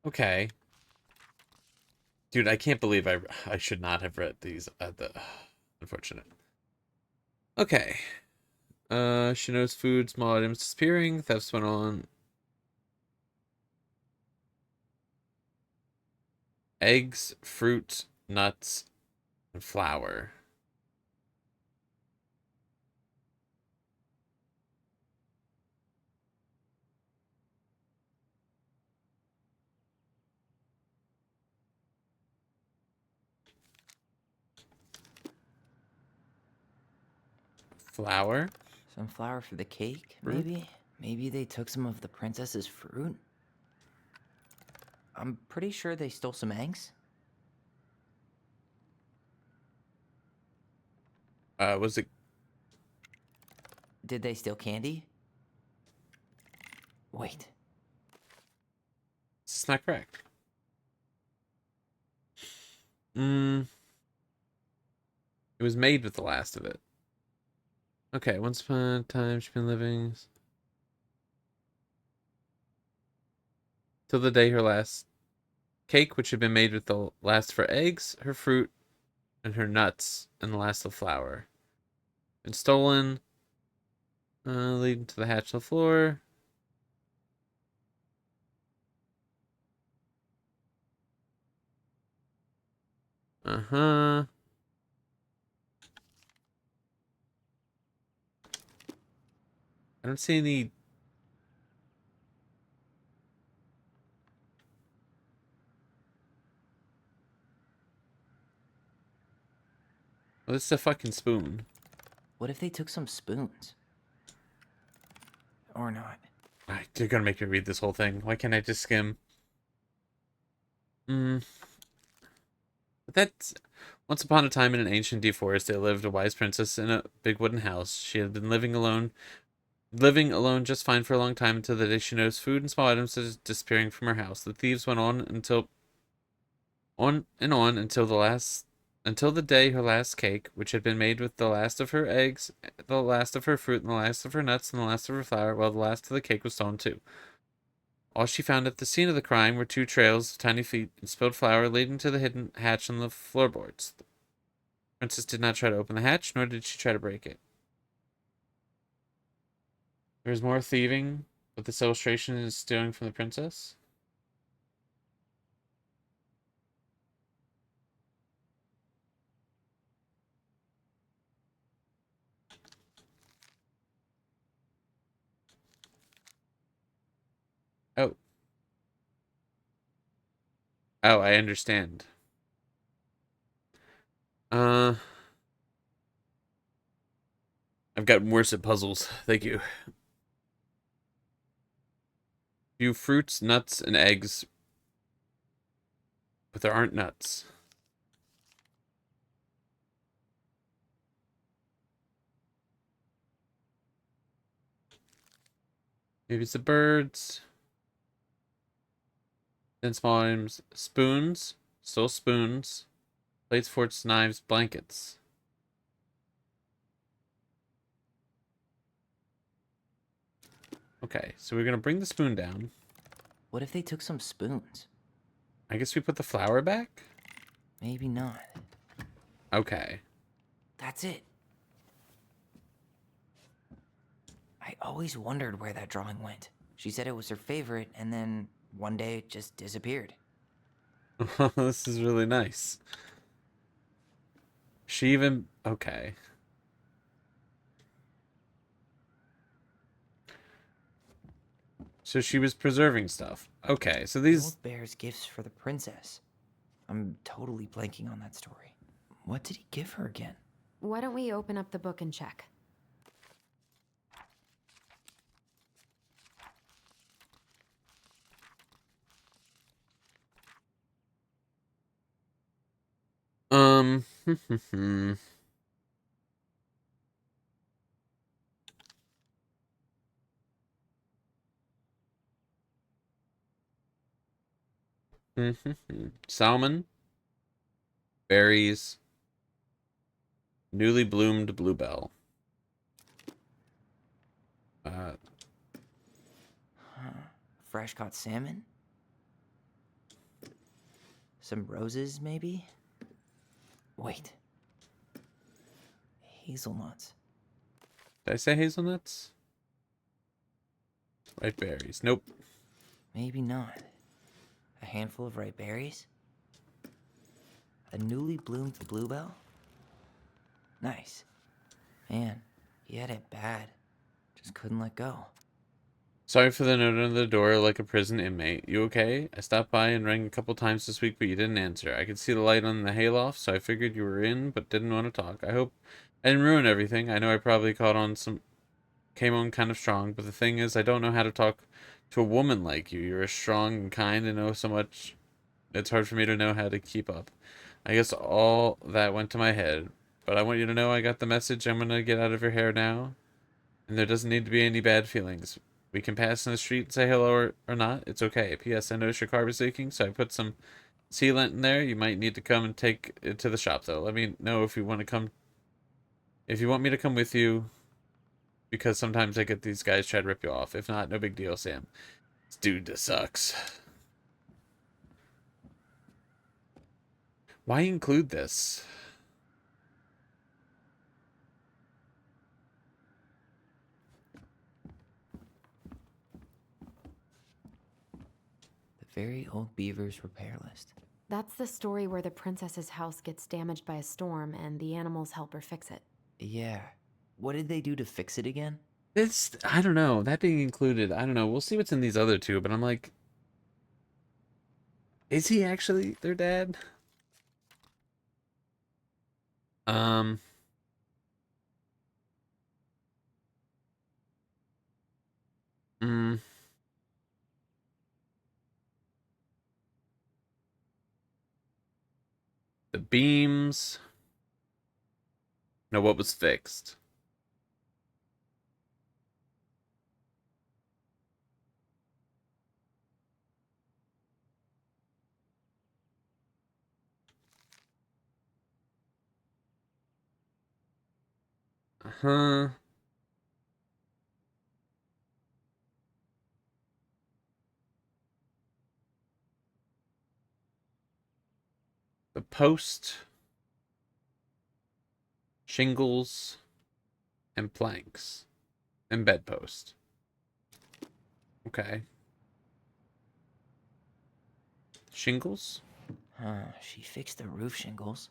Okay. Dude, I can't believe I should not have read these at the... Unfortunate. Okay. She knows food, small items disappearing, thefts went on. Eggs, fruit, nuts, and flour. Flour. Some flour for the cake, Fruit? maybe? Maybe they took some of the princess's fruit? I'm pretty sure they stole some eggs. Was it? Did they steal candy? Wait. It's not correct. It was made with the last of it. Okay, once upon a time she'd been living till the day her last cake, which had been made with the last of her eggs, her fruit, and her nuts, and the last of flour. And stolen, leading to the hatch on the floor. Uh-huh. I don't see any. Well, this is a fucking spoon. What if they took some spoons? Or not? You're gonna make me read this whole thing. Why can't I just skim? That's once upon a time in an ancient deep forest there lived a wise princess in a big wooden house. She had been living alone just fine for a long time until the day she noticed food and small items disappearing from her house. The thieves went on and on until the day her last cake, which had been made with the last of her eggs, the last of her fruit, and the last of her nuts, and the last of her flour, while the last of the cake was stolen too. All she found at the scene of the crime were 2 trails of tiny feet and spilled flour leading to the hidden hatch on the floorboards. The princess did not try to open the hatch, nor did she try to break it. There's more thieving, but this illustration is stealing from the princess. Oh. Oh, I understand. I've gotten worse at puzzles. Thank you. Few fruits, nuts, and eggs. But there aren't nuts. Maybe it's the birds. Then small items. Spoons. Still spoons. Plates, forks, knives, blankets. Okay, so we're gonna bring the spoon down. What if they took some spoons? I guess we put the flour back? Maybe not. Okay. That's it. I always wondered where that drawing went. She said it was her favorite, and then one day it just disappeared. This is really nice. She even... Okay. So she was preserving stuff. Okay, so these... Old Bear's gifts for the princess. I'm totally blanking on that story. What did he give her again? Why don't we open up the book and check? Salmon, berries, newly bloomed bluebell. Fresh caught salmon? Some roses, maybe? Wait. Hazelnuts. Did I say hazelnuts? Ripe berries. Nope. Maybe not. A handful of ripe berries? A newly bloomed bluebell? Nice. Man, he had it bad. Just couldn't let go. Sorry for the note under the door like a prison inmate. You okay? I stopped by and rang a couple times this week, but you didn't answer. I could see the light on the hayloft, so I figured you were in, but didn't want to talk. I hope I didn't ruin everything. I know I probably caught on some came on kind of strong, but the thing is, I don't know how to talk to a woman like you. You're strong and kind and know so much. It's hard for me to know how to keep up. I guess all that went to my head, but I want you to know I got the message. I'm gonna get out of your hair now, and there doesn't need to be any bad feelings. We can pass in the street and say hello or not. It's okay. P.S. I noticed your car was leaking, so I put some sealant in there. You might need to come and take it to the shop, though. Let me know if you want to come. If you want me to come with you, because sometimes I get these guys try to rip you off. If not, no big deal, Sam. This dude sucks. Why include this? The very old beaver's repair list. That's the story where the princess's house gets damaged by a storm and the animals help her fix it. Yeah. What did they do to fix it again? It's, I don't know. That being included, I don't know. We'll see what's in these other two, but I'm like, is he actually their dad? Um, mm, the beams. No, what was fixed? Uh-huh. The post, shingles, and planks, and bedpost. Okay. Shingles? She fixed the roof shingles.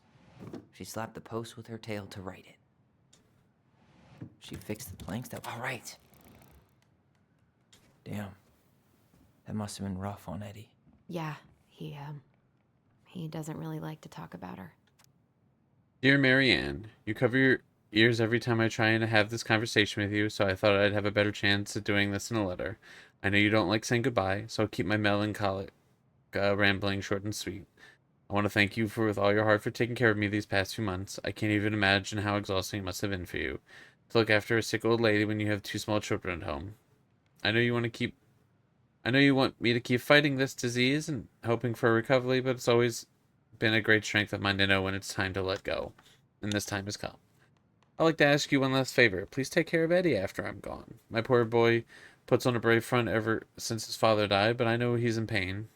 She slapped the post with her tail to right it. She fixed the planks that... All right. Damn. That must have been rough on Eddie. Yeah, he doesn't really like to talk about her. Dear Marianne, you cover your ears every time I try and have this conversation with you, so I thought I'd have a better chance at doing this in a letter. I know you don't like saying goodbye, so I'll keep my melancholic rambling short and sweet. I want to thank you with all your heart for taking care of me these past few months. I can't even imagine how exhausting it must have been for you to look after a sick old lady when you have two small children at home. I know you want me to keep fighting this disease and hoping for a recovery, but it's always been a great strength of mine to know when it's time to let go, and this time has come. I'd like to ask you one last favor. Please take care of Eddie after I'm gone. My poor boy puts on a brave front ever since his father died, but I know he's in pain.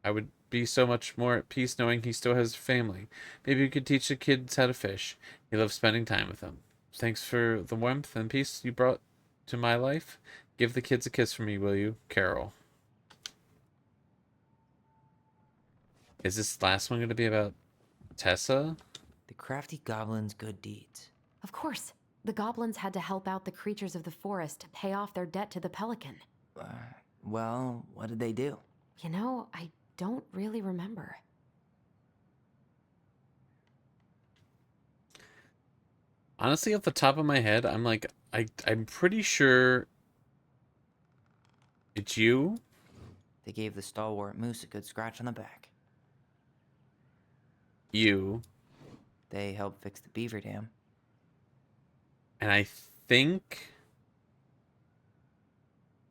I would be so much more at peace knowing he still has a family. Maybe you could teach the kids how to fish. He loves spending time with them. Thanks for the warmth and peace you brought to my life. Give the kids a kiss for me, will you? Carol. Is this last one going to be about Tessa? The crafty goblin's good deeds. Of course. The goblins had to help out the creatures of the forest to pay off their debt to the pelican. Well, what did they do? You know, I don't really remember. Honestly, off the top of my head, I'm like, I'm pretty sure it's you. They gave the stalwart moose a good scratch on the back. You. They helped fix the beaver dam. And I think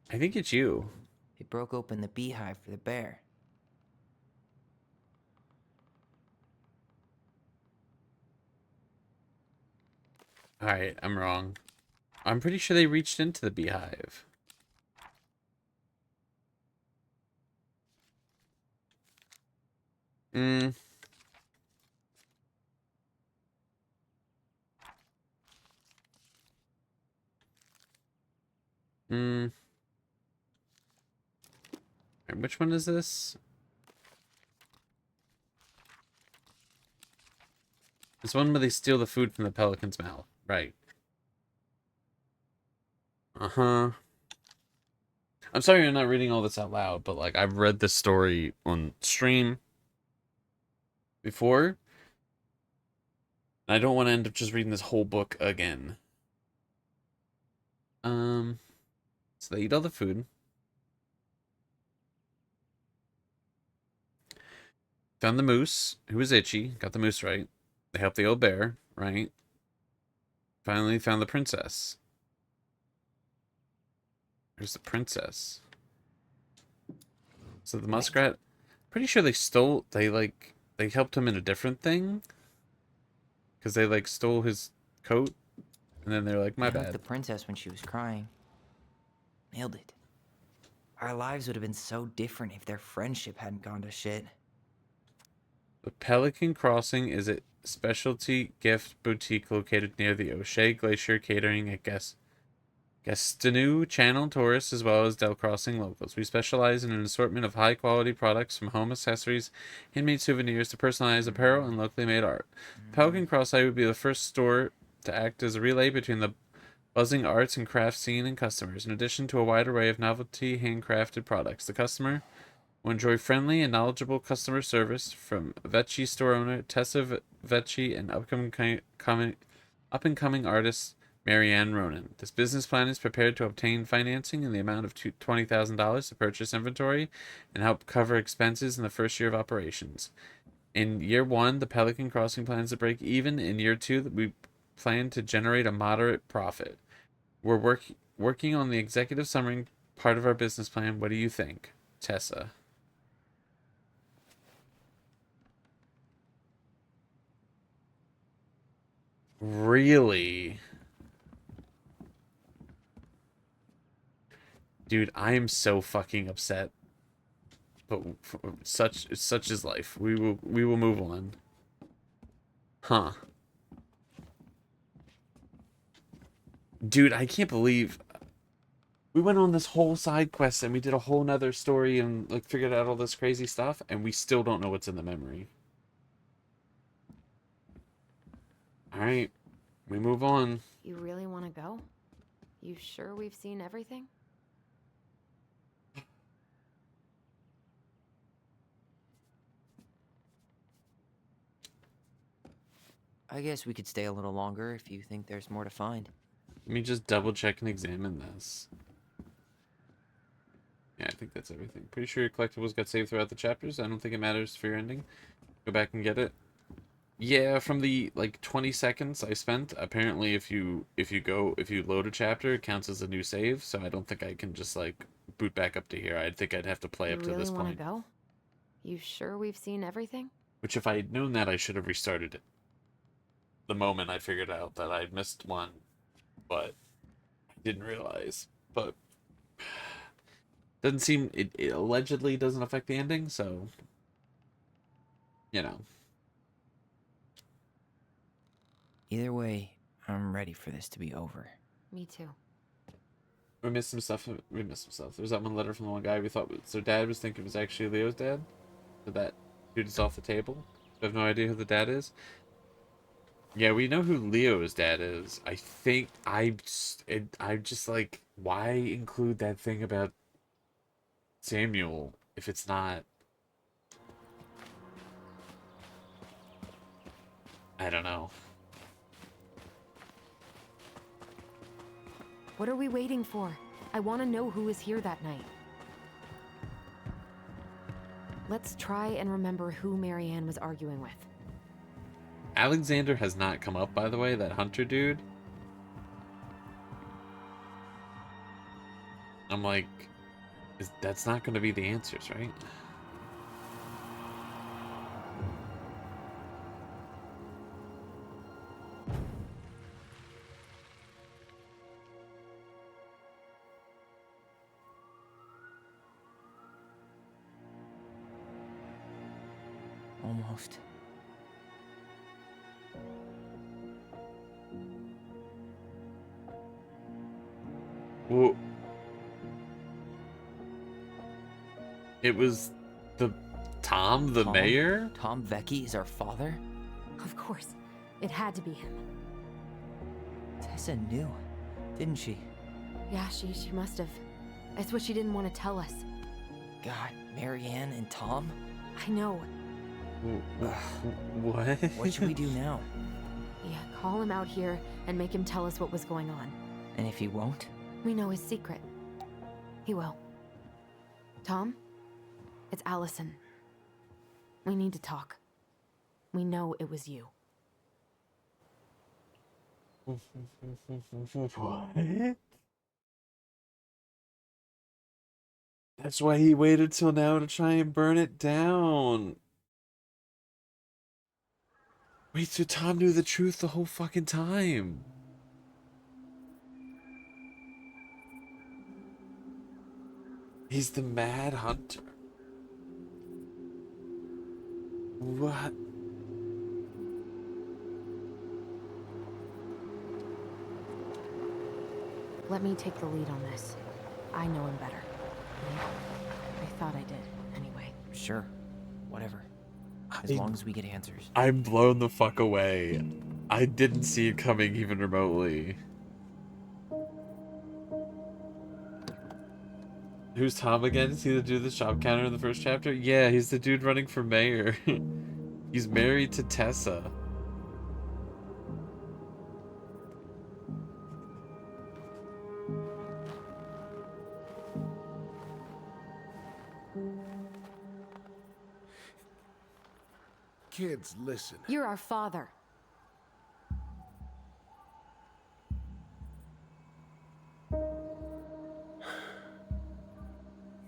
it's you. They broke open the beehive for the bear. Alright, I'm wrong. I'm pretty sure they reached into the beehive. Mm. Mm. Right, which one is this? This one where they steal the food from the pelican's mouth. Right. Uh-huh. I'm sorry I'm not reading all this out loud, but like I've read this story on stream before. And I don't want to end up just reading this whole book again. So they eat all the food. Found the moose, who was itchy. Got the moose right. They helped the old bear, right? Finally found the princess. Where's the princess? So the muskrat, pretty sure they helped him in a different thing. Because they like stole his coat. And then they're like, my They hugged bad. the princess when she was crying. Nailed it. Our lives would have been so different if their friendship hadn't gone to shit. The Pelican Crossing is a specialty gift boutique located near the O'Shea Glacier, catering at Gastineau Channel tourists as well as Del Crossing locals. We specialize in an assortment of high-quality products from home accessories, handmade souvenirs to personalized apparel and locally made art. Pelican Crossing would be the first store to act as a relay between the buzzing arts and crafts scene and customers. In addition to a wide array of novelty handcrafted products, the customer will enjoy friendly and knowledgeable customer service from Vecchi store owner Tessa Vecchi and up-and-coming artist Marianne Ronan. This business plan is prepared to obtain financing in the amount of $20,000 to purchase inventory and help cover expenses in the first year of operations. In year 1, the Pelican Crossing plans to break even. In year 2, we plan to generate a moderate profit. We're working on the executive summary part of our business plan. What do you think, Tessa? Really? Dude, I am so fucking upset. But such is life. We will move on. Huh. Dude, I can't believe we went on this whole side quest and we did a whole nother story and like figured out all this crazy stuff and we still don't know what's in the memory. Alright. We move on. You really want to go? You sure we've seen everything? I guess we could stay a little longer if you think there's more to find. Let me just double check and examine this. Yeah, I think that's everything. Pretty sure your collectibles got saved throughout the chapters. I don't think it matters for your ending. Go back and get it. Yeah, from the like 20 seconds I spent, apparently if you load a chapter, it counts as a new save, so I don't think I can just like boot back up to here. I think I'd have to play You up to really this want point. to go? You sure we've seen everything? Which if I had known that, I should have restarted it the moment I figured out that I'd missed one, but I didn't realize. But doesn't seem it allegedly doesn't affect the ending, so you know. Either way, I'm ready for this to be over. Me too. We missed some stuff. There's that one letter from the one guy we thought their dad was thinking was actually Leo's dad. So that dude is off the table. We have no idea who the dad is. Yeah, we know who Leo's dad is. I think I'm just like, why include that thing about Samuel if it's not? I don't know. What are we waiting for? I want to know who was here that night. Let's try and remember who Marianne was arguing with. Alexander has not come up, by the way, that hunter dude. I'm like, that's not going to be the answers, right? Almost. Well, it was Tom, the mayor? Tom Vecchi is our father? Of course. It had to be him. Tessa knew, didn't she? Yeah, she must have. It's what she didn't want to tell us. God, Marianne and Tom? I know. What? What should we do now? Yeah, call him out here and make him tell us what was going on. And if he won't? We know his secret. He will. Tom? It's Allison. We need to talk. We know it was you. What? That's why he waited till now to try and burn it down. Wait, so Tom knew the truth the whole fucking time. He's the Mad Hunter. What? Let me take the lead on this. I know him better. I thought I did, anyway. Sure. Whatever. As long as we get answers. I'm blown the fuck away. I didn't see it coming even remotely. Who's Tom again? Is he the dude that shop counter in the first chapter? Yeah, he's the dude running for mayor. He's married to Tessa. Kids, listen. You're our father.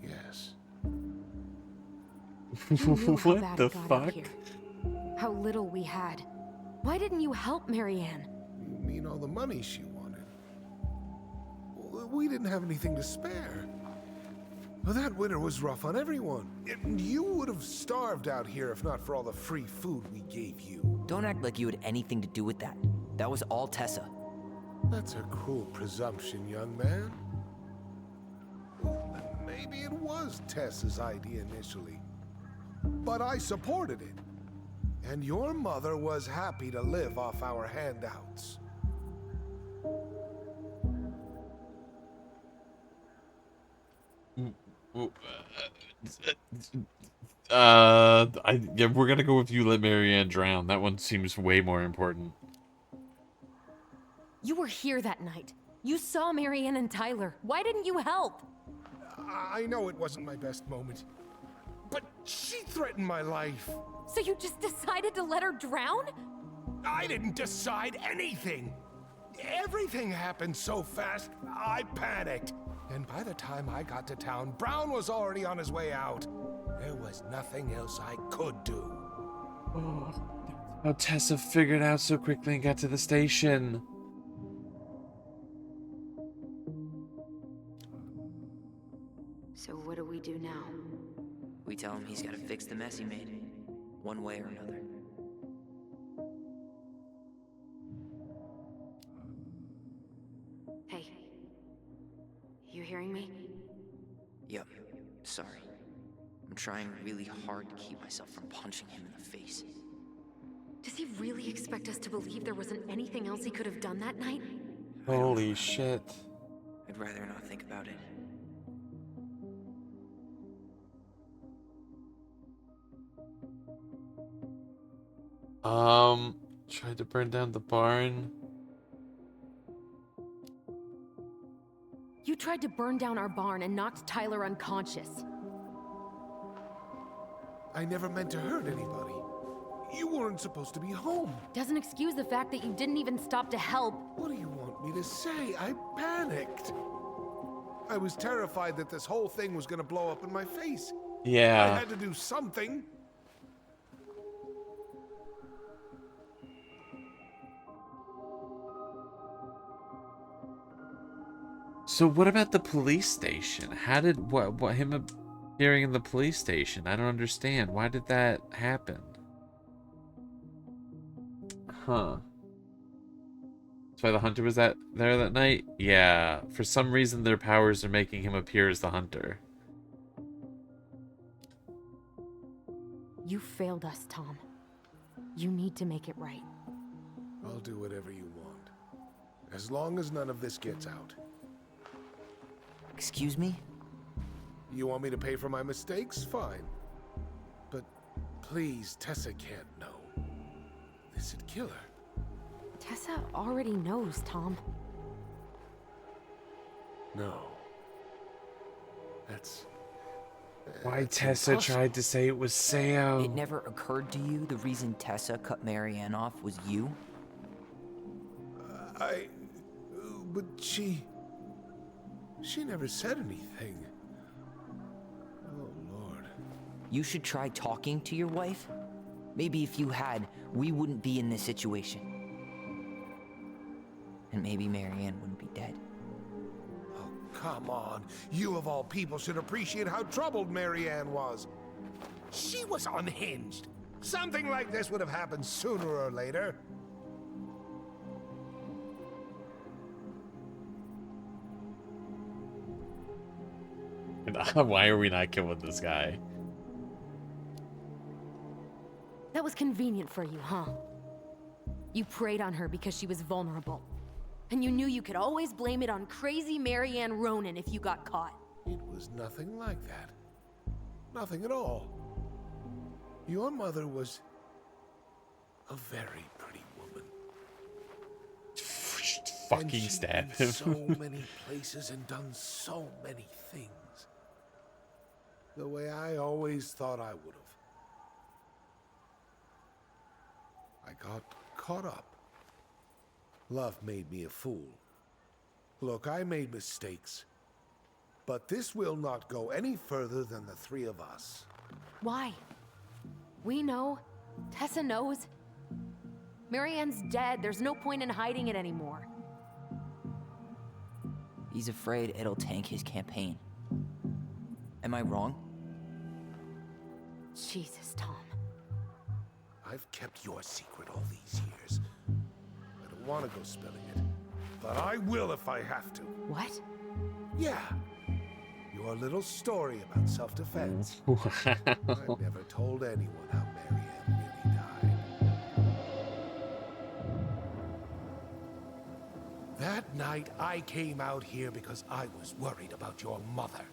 Yes. You knew how What bad the it got out fuck? here. How little we had. Why didn't you help Marianne? You mean all the money she wanted? We didn't have anything to spare. Well, that winter was rough on everyone. You would have starved out here if not for all the free food we gave you. Don't act like you had anything to do with that. That was all Tessa. That's a cruel presumption, young man. Maybe it was Tessa's idea initially, but I supported it. And your mother was happy to live off our handouts. Yeah, we're gonna go with you let Marianne drown. That one seems way more important. You were here that night. You saw Marianne and Tyler. Why didn't you help? I know it wasn't my best moment, but she threatened my life. So you just decided to let her drown? I didn't decide anything. Everything happened so fast, I panicked. And by the time I got to town, Brown was already on his way out. There was nothing else I could do. How Tessa figured out so quickly and got to the station. So what do we do now? We tell him he's got to fix the mess he made, one way or another. Hey. You hearing me? Yep. Sorry. I'm trying really hard to keep myself from punching him in the face. Does he really expect us to believe there wasn't anything else he could have done that night? Holy shit. I'd rather not think about it. Tried to burn down the barn. You tried to burn down our barn and knocked Tyler unconscious. I never meant to hurt anybody. You weren't supposed to be home. Doesn't excuse the fact that you didn't even stop to help. What do you want me to say? I panicked. I was terrified that this whole thing was gonna blow up in my face. Yeah. I had to do something. So what about the police station? How did what him appearing in the police station? I don't understand. Why did that happen? Huh. That's why the hunter was there that night? Yeah. For some reason their powers are making him appear as the hunter. You failed us, Tom. You need to make it right. I'll do whatever you want. As long as none of this gets out. Excuse me? You want me to pay for my mistakes? Fine. But please, Tessa can't know. This'd kill her. Tessa already knows, Tom. No. That's Why that's Tessa impossible. tried to say it was Sam. It never occurred to you the reason Tessa cut Marianne off was you? But she never said anything. Oh, Lord. You should try talking to your wife. Maybe if you had, we wouldn't be in this situation. And maybe Marianne wouldn't be dead. Oh, come on. You of all people should appreciate how troubled Marianne was. She was unhinged. Something like this would have happened sooner or later. Why are we not killing this guy? That was convenient for you, huh? You preyed on her because she was vulnerable. And you knew you could always blame it on crazy Marianne Ronan if you got caught. It was nothing like that. Nothing at all. Your mother was a very pretty woman. Fucking stab him. So many places and done so many things. The way I always thought I would have. I got caught up. Love made me a fool. Look, I made mistakes. But this will not go any further than the three of us. Why? We know. Tessa knows. Marianne's dead. There's no point in hiding it anymore. He's afraid it'll tank his campaign. Am I wrong? Jesus, Tom. I've kept your secret all these years. I don't want to go spilling it. But I will if I have to. What? Yeah. Your little story about self-defense. I've never told anyone how Marianne really died. That night, I came out here because I was worried about your mother.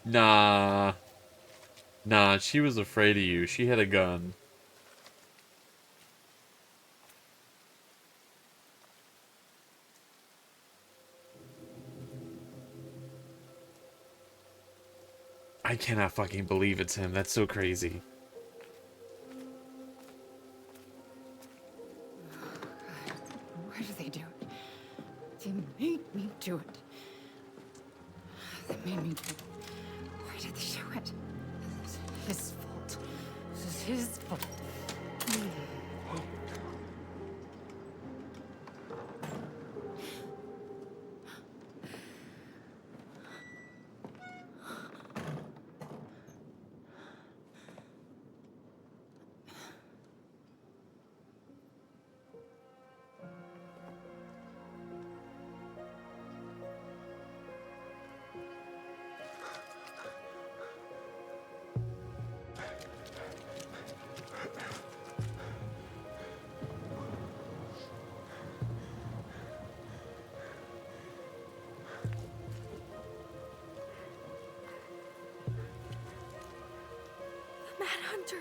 Nah. Nah, she was afraid of you. She had a gun. I cannot fucking believe it's him. That's so crazy. Why did they do it? They made me do it. They made me do it. Why did they do it? This is his fault. This is his fault. Manhunter.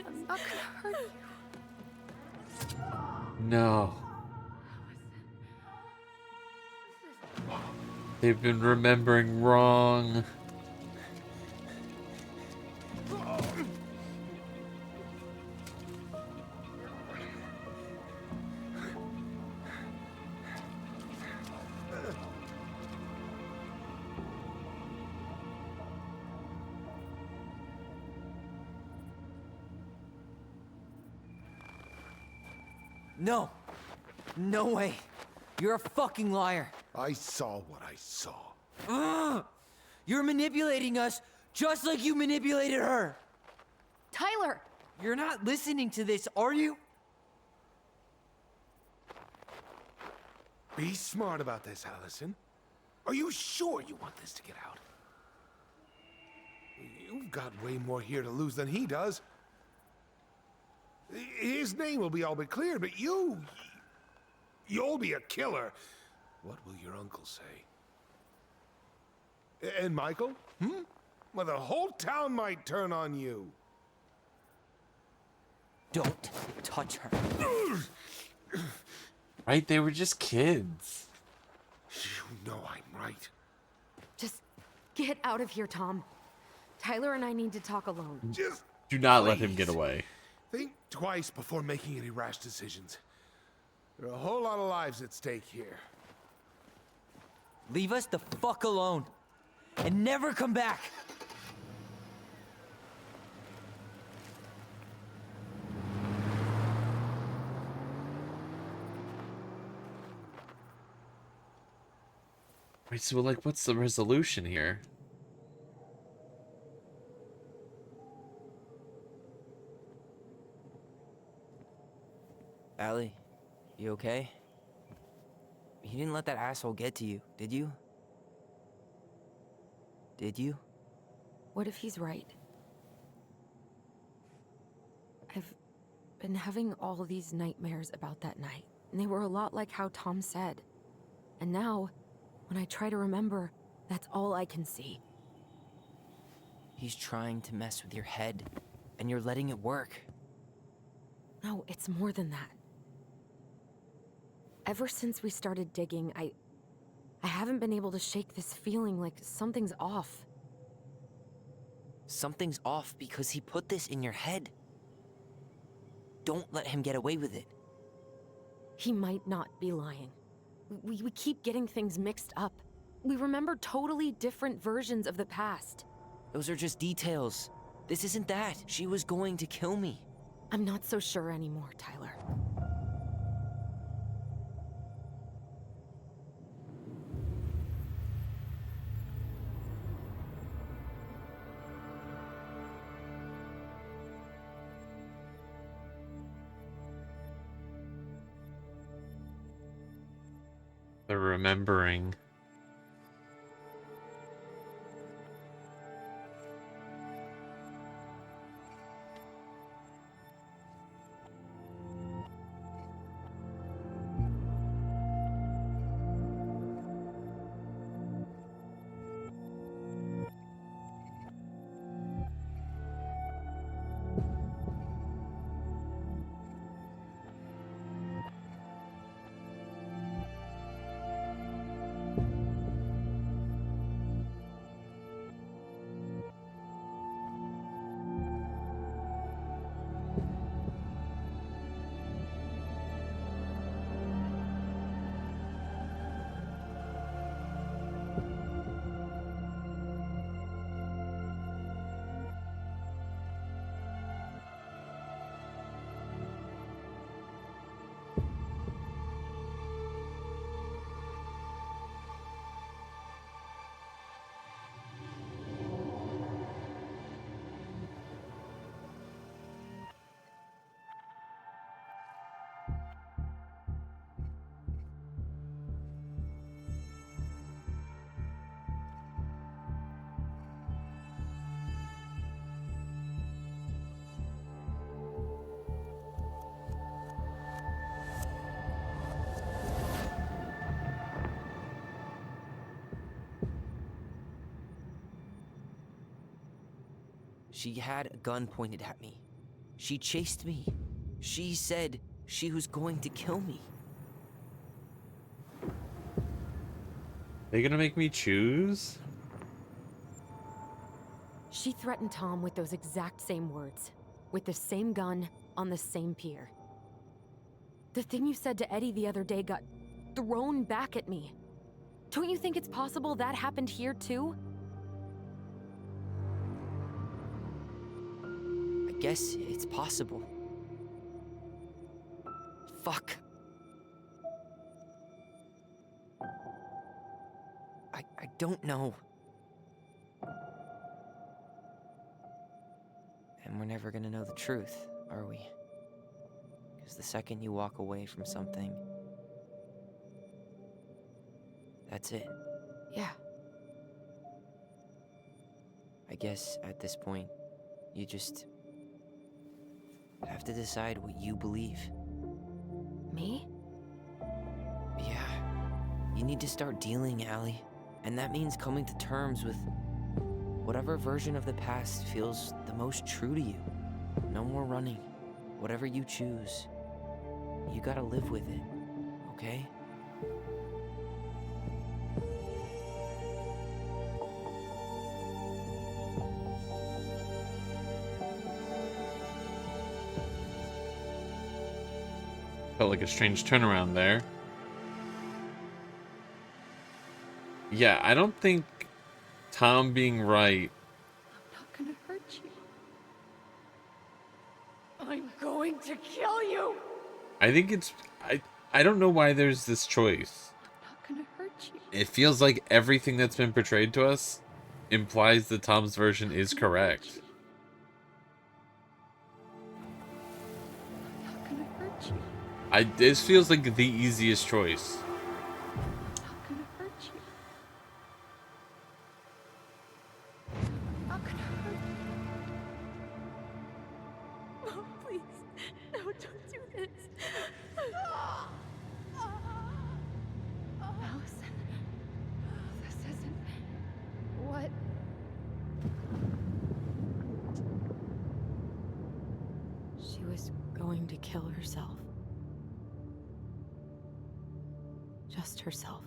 I'm not gonna hurt you. No. They've been remembering wrong. No. No way. You're a fucking liar. I saw what I saw. Ugh! You're manipulating us just like you manipulated her. Tyler! You're not listening to this, are you? Be smart about this, Allison. Are you sure you want this to get out? You've got way more here to lose than he does. His name will be all but cleared, but you'll be a killer. What will your uncle say? And Michael? Well, the whole town might turn on you. Don't touch her. Right? They were just kids. You know I'm right. Just get out of here, Tom. Tyler and I need to talk alone. Just do not let him get away. Think twice before making any rash decisions. There are a whole lot of lives at stake here. Leave us the fuck alone. And never come back. Wait, so like, what's the resolution here? Allie, you okay? He didn't let that asshole get to you, did you? Did you? What if he's right? I've been having all these nightmares about that night, and they were a lot like how Tom said. And now, when I try to remember, that's all I can see. He's trying to mess with your head, and you're letting it work. No, it's more than that. Ever since we started digging, I haven't been able to shake this feeling like something's off. Something's off because he put this in your head. Don't let him get away with it. He might not be lying. We keep getting things mixed up. We remember totally different versions of the past. Those are just details. This isn't that. She was going to kill me. I'm not so sure anymore, Tyler. They're remembering. She had a gun pointed at me. She chased me. She said she was going to kill me. They gonna make me choose? She threatened Tom with those exact same words. With the same gun, on the same pier. The thing you said to Eddie the other day got thrown back at me. Don't you think it's possible that happened here too? I guess it's possible. Fuck. I don't know. And we're never gonna know the truth, are we? Because the second you walk away from something, That's it. Yeah. I guess at this point, you just have to decide what you believe. Me? Yeah. You need to start dealing, Allie. And that means coming to terms with whatever version of the past feels the most true to you. No more running. Whatever you choose, you gotta live with it, okay? Felt like a strange turnaround there. Yeah, I don't think Tom being right. I'm not gonna hurt you. I'm going to kill you. I think it's I don't know why there's this choice. I'm not gonna hurt you. It feels like everything that's been portrayed to us implies that Tom's version is correct. I'm not gonna hurt you. This feels like the easiest choice. I'm not gonna hurt you. I'm not gonna hurt you. No, please. No, don't do this. Allison, this isn't what... She was going to kill herself. Just herself.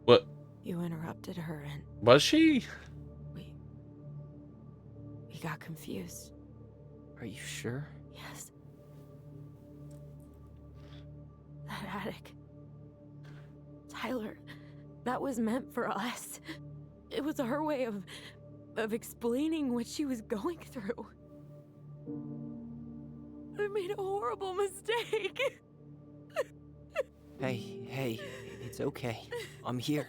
What? You interrupted her and Was she? we got confused. Are you sure? Yes. That attic. Tyler, that was meant for us. It was her way of explaining what she was going through. I made a horrible mistake. Hey, it's okay. I'm here.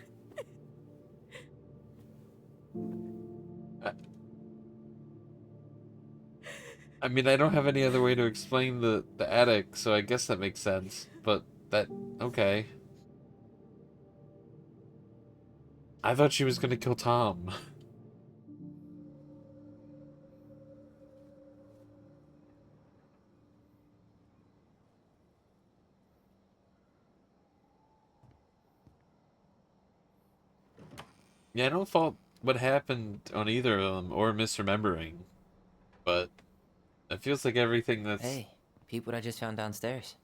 I mean, I don't have any other way to explain the attic, so I guess that makes sense. But okay. I thought she was gonna kill Tom. Yeah, I don't fault what happened on either of them or misremembering, but it feels like everything that's... Hey, peep what I just found downstairs.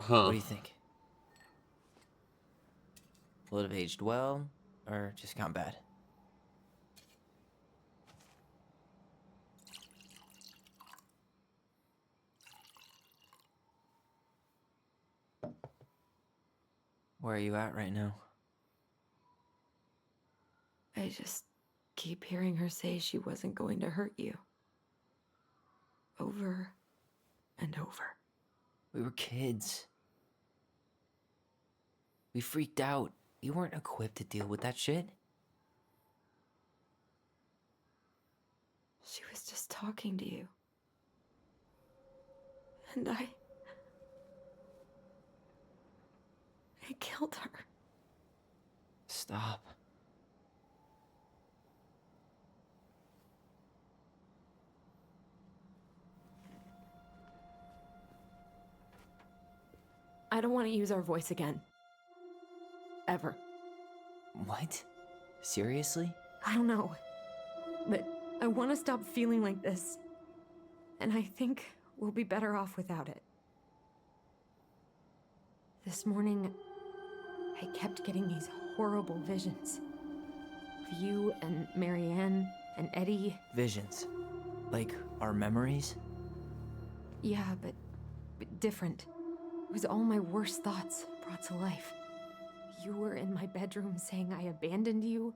Huh. What do you think? Will it have aged well, or just gone bad? Where are you at right now? I just keep hearing her say she wasn't going to hurt you. Over and over. We were kids. We freaked out. You weren't equipped to deal with that shit. She was just talking to you. And I killed her. Stop. I don't want to use our voice again. Ever. What? Seriously? I don't know. But I want to stop feeling like this. And I think we'll be better off without it. This morning, I kept getting these horrible visions. Of you and Marianne and Eddie. Visions. Like our memories? Yeah, but different. It was all my worst thoughts brought to life. You were in my bedroom saying I abandoned you.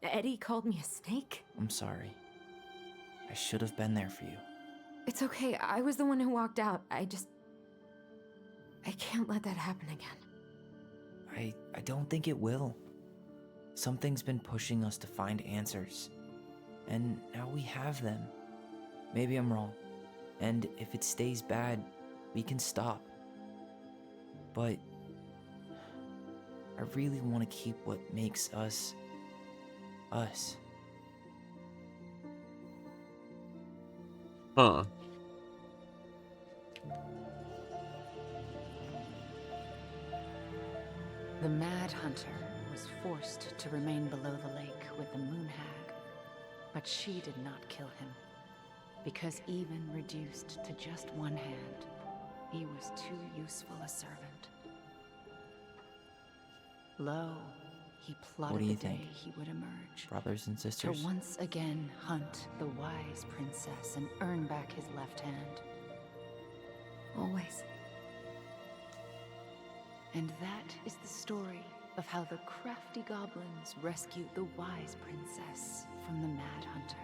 Eddie called me a snake. I'm sorry. I should have been there for you. It's okay. I was the one who walked out. I can't let that happen again. I don't think it will. Something's been pushing us to find answers. And now we have them. Maybe I'm wrong. And if it stays bad, we can stop. But I really want to keep what makes us, us. Huh. The Mad Hunter was forced to remain below the lake with the Moon Hag, but she did not kill him, because even reduced to just one hand, he was too useful a servant. Lo, he What do plotted you the day think? he would emerge. Brothers and sisters? To once again hunt the wise princess and earn back his left hand. Always. And that is the story of how the crafty goblins rescued the wise princess from the Mad Hunter.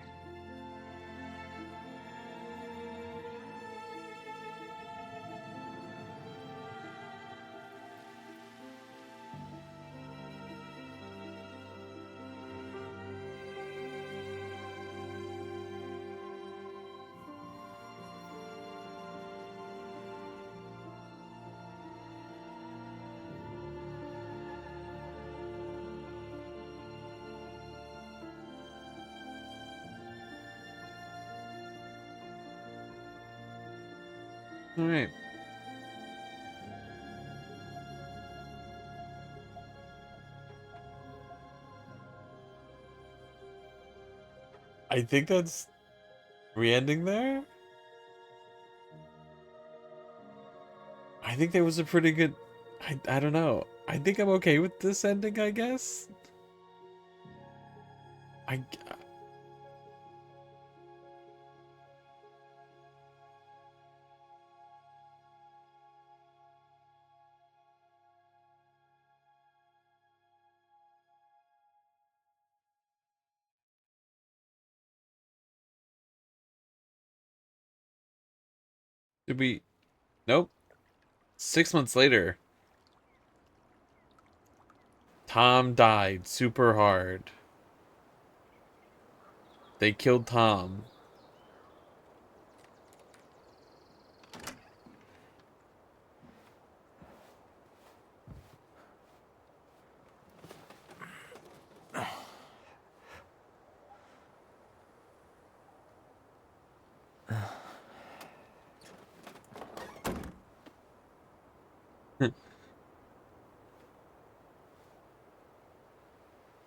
All right. I think that's re-ending there. I think that was a pretty good. I don't know. I think I'm okay with this ending, I guess. I did we? Nope. 6 months later, Tom died super hard. They killed Tom.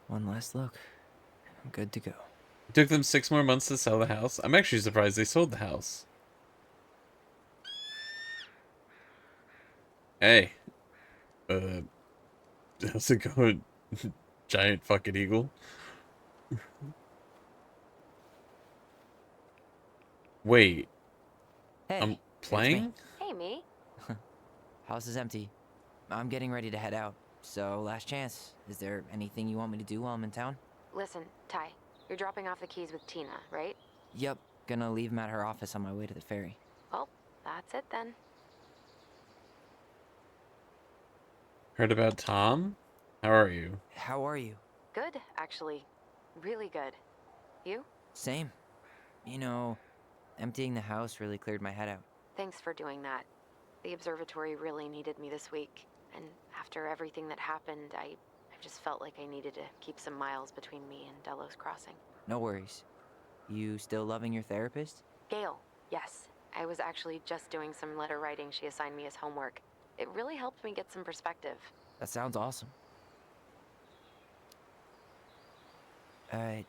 One last look. I'm good to go. It took them 6 more months to sell the house. I'm actually surprised they sold the house. Hey. How's it going? Giant fucking eagle. Wait. Hey, I'm it's playing? me. Hey, me. House is empty. I'm getting ready to head out. So, last chance. Is there anything you want me to do while I'm in town? Listen, Ty, you're dropping off the keys with Tina, right? Yep. Gonna leave 'em at her office on my way to the ferry. Well, that's it then. Heard about Tom? How are you? How are you? Good, actually. Really good. You? Same. You know, emptying the house really cleared my head out. Thanks for doing that. The observatory really needed me this week. And after everything that happened, I just felt like I needed to keep some miles between me and Delos Crossing. No worries. You still loving your therapist? Gail, yes. I was actually just doing some letter writing she assigned me as homework. It really helped me get some perspective. That sounds awesome.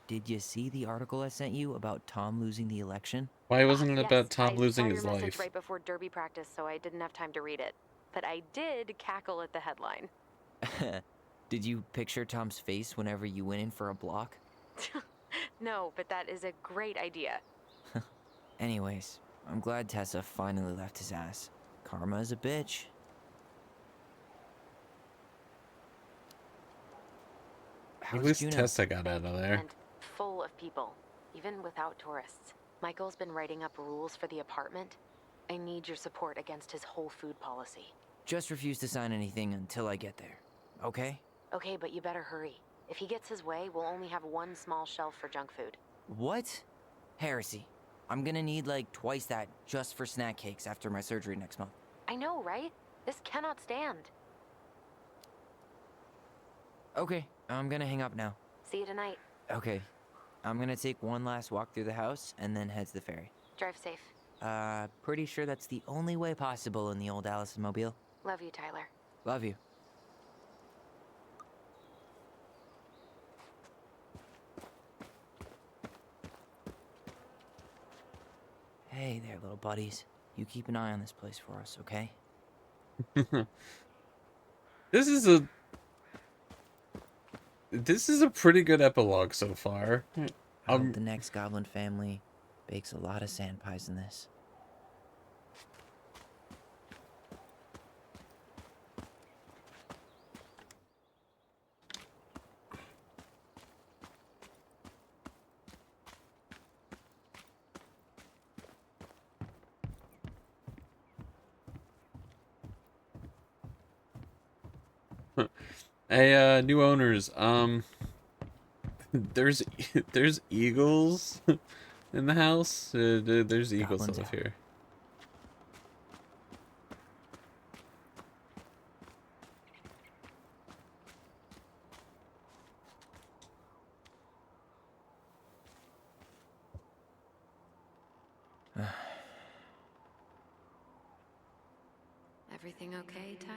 Did you see the article I sent you about Tom losing the election? Why wasn't it Yes, about Tom I losing saw his your message life? right before Derby practice, so I didn't have time to read it. But I did cackle at the headline. Did you picture Tom's face whenever you went in for a block? No, but that is a great idea. Anyways, I'm glad Tessa finally left his ass. Karma is a bitch. At How's least Juno? Tessa got out of there. And full of people, even without tourists. Michael's been writing up rules for the apartment. I need your support against his whole food policy. Just refuse to sign anything until I get there, okay? Okay, but you better hurry. If he gets his way, we'll only have one small shelf for junk food. What? Heresy. I'm gonna need like twice that just for snack cakes after my surgery next month. I know, right? This cannot stand. Okay, I'm gonna hang up now. See you tonight. Okay, I'm gonna take one last walk through the house and then head to the ferry. Drive safe. Pretty sure that's the only way possible in the old Allison mobile. Love you, Tyler. Love you. Hey there, little buddies. You keep an eye on this place for us, okay? This is a pretty good epilogue so far. I hope the next goblin family bakes a lot of sand pies in this. Hey, new owners, there's eagles in the house. There's eagles Goblins up out. here. Everything okay, Ty?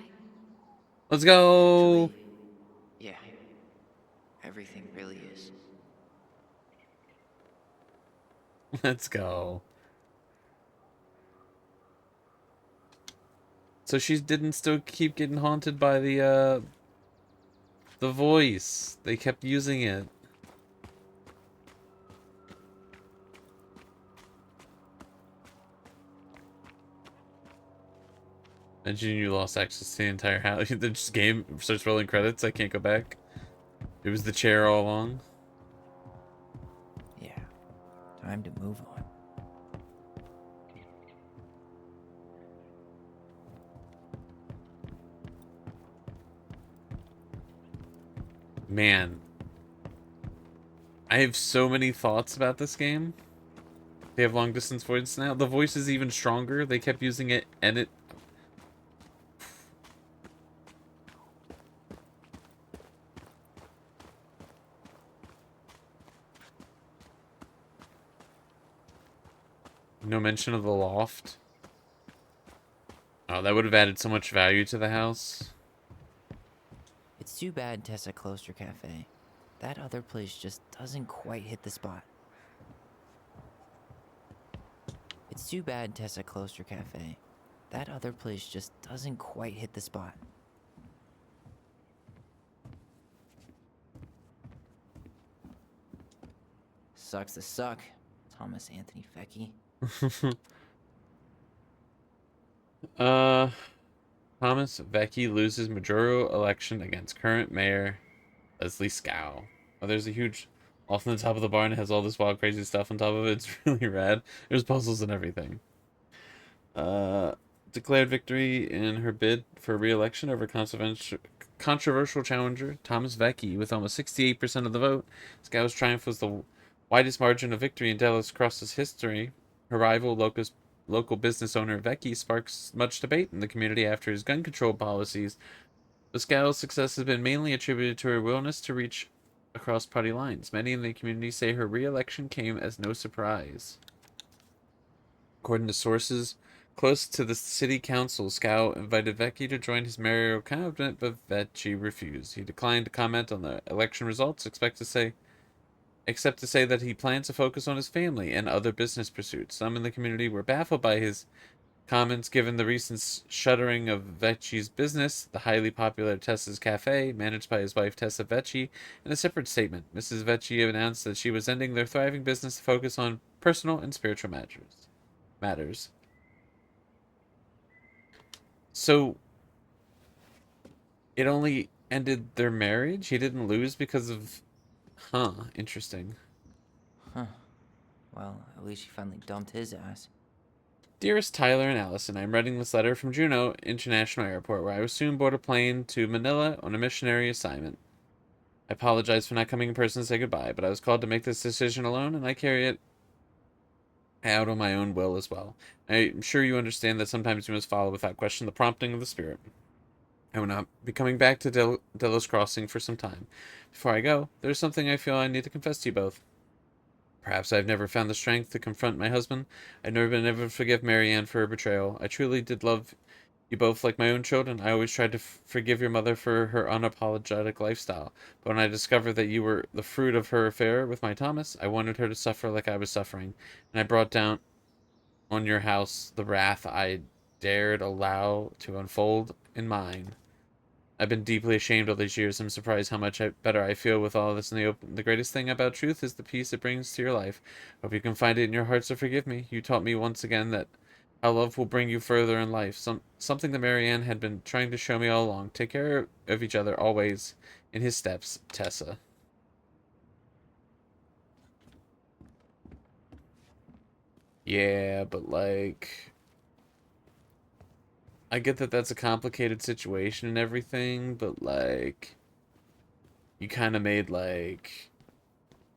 Let's go. Actually, yeah. Everything really is. Let's go. So she didn't still keep getting haunted by the voice. They kept using it. Imagine you lost access to the entire house. The just game starts rolling credits. I can't go back. It was the chair all along. Yeah. Time to move on. Man. I have so many thoughts about this game. They have long distance voice now. The voice is even stronger. They kept using it and it... No mention of the loft. Oh, that would have added so much value to the house. It's too bad Tessa closed her cafe. That other place just doesn't quite hit the spot. It's too bad Tessa closed her cafe. That other place just doesn't quite hit the spot. Sucks to suck, Thomas Anthony Fecky. Thomas Vecchi loses Majuro election against current mayor Leslie Scow. Oh, there's a huge off on the top of the barn. It has all this wild, crazy stuff on top of it. It's really rad. There's puzzles and everything. Declared victory in her bid for re-election over controversial challenger Thomas Vecchi with almost 68% of the vote. Scow's triumph was the widest margin of victory in Dallas Cross's history. Her rival, local business owner Vecchi, sparks much debate in the community after his gun control policies. The Scow's success has been mainly attributed to her willingness to reach across party lines. Many in the community say her re-election came as no surprise. According to sources close to the city council, Scow invited Vecchi to join his mayoral cabinet, but Vecchi refused. He declined to comment on the election results, except to say that he plans to focus on his family and other business pursuits. Some in the community were baffled by his comments given the recent shuttering of Vecchi's business, the highly popular Tessa's Cafe, managed by his wife Tessa Vecchi. In a separate statement, Mrs. Vecchi announced that she was ending their thriving business to focus on personal and spiritual matters. So, it only ended their marriage? He didn't lose because of... Huh, interesting. Huh. Well, at least she finally dumped his ass. Dearest Tyler and Allison, I am writing this letter from Juneau International Airport, where I will soon board a plane to Manila on a missionary assignment. I apologize for not coming in person to say goodbye, but I was called to make this decision alone, and I carry it out on my own will as well. I'm sure you understand that sometimes you must follow without question the prompting of the spirit. I will not be coming back to Delos Crossing for some time. Before I go, there's something I feel I need to confess to you both. Perhaps I've never found the strength to confront my husband. I've never been able to forgive Marianne for her betrayal. I truly did love you both like my own children. I always tried to forgive your mother for her unapologetic lifestyle. But when I discovered that you were the fruit of her affair with my Thomas, I wanted her to suffer like I was suffering. And I brought down on your house the wrath I dared allow to unfold in mine. I've been deeply ashamed all these years. I'm surprised how much better I feel with all this in the open. The greatest thing about truth is the peace it brings to your life. Hope you can find it in your hearts to forgive me. You taught me once again that how love will bring you further in life. Something that Marianne had been trying to show me all along. Take care of each other always. In his steps, Tessa. Yeah, but like, I get that that's a complicated situation and everything, but like, you kind of made like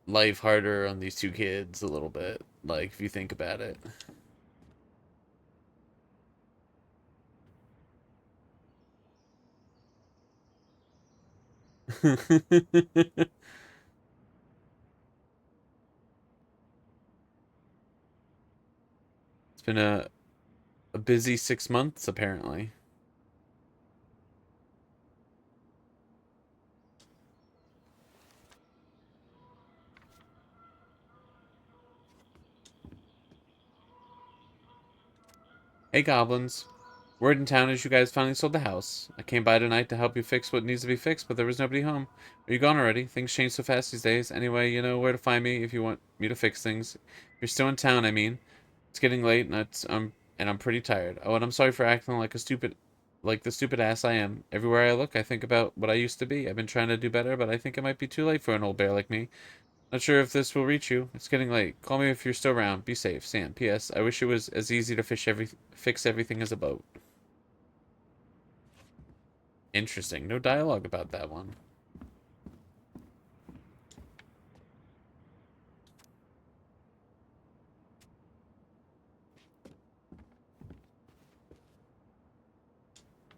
life harder on these two kids a little bit, like if you think about it. It's been a busy 6 months apparently. Hey goblins. Word in town is you guys finally sold the house. I came by tonight to help you fix what needs to be fixed, but there was nobody home. Are you gone already? Things change so fast these days. Anyway, you know where to find me if you want me to fix things. If you're still in town, I mean. It's getting late and I'm pretty tired. Oh, and I'm sorry for acting like the stupid ass I am. Everywhere I look, I think about what I used to be. I've been trying to do better, but I think it might be too late for an old bear like me. Not sure if this will reach you. It's getting late. Call me if you're still around. Be safe, Sam. P.S. I wish it was as easy to fix everything as a boat. Interesting. No dialogue about that one.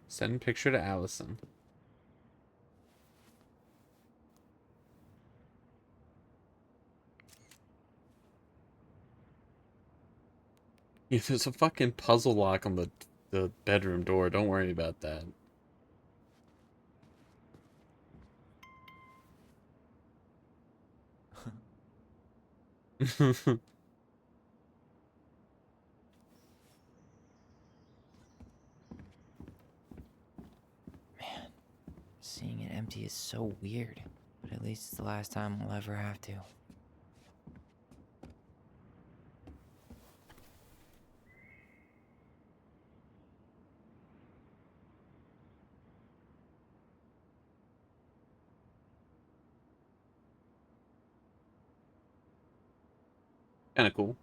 Send picture to Allison. Yeah, there's a fucking puzzle lock on the bedroom door. Don't worry about that. Man, seeing it empty is so weird. But at least it's the last time we'll ever have to. Kind of cool.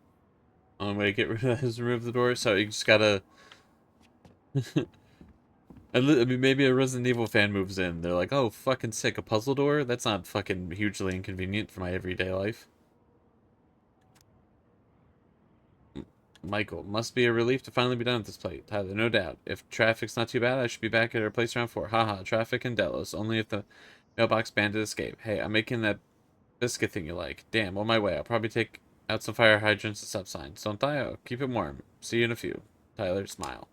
Only way to get rid of is remove the door. So you just gotta. I mean, maybe a Resident Evil fan moves in. They're like, "Oh, fucking sick! A puzzle door? That's not fucking hugely inconvenient for my everyday life." Michael, must be a relief to finally be done with this plate. Tyler, no doubt. If traffic's not too bad, I should be back at our place around 4. Haha, traffic in Delos. Only if the mailbox bandit escape. Hey, I'm making that biscuit thing you like. Damn, on my way. I'll probably take out some fire hydrants and stop signs. Don't die. Oh, keep it warm. See you in a few. Tyler, smile.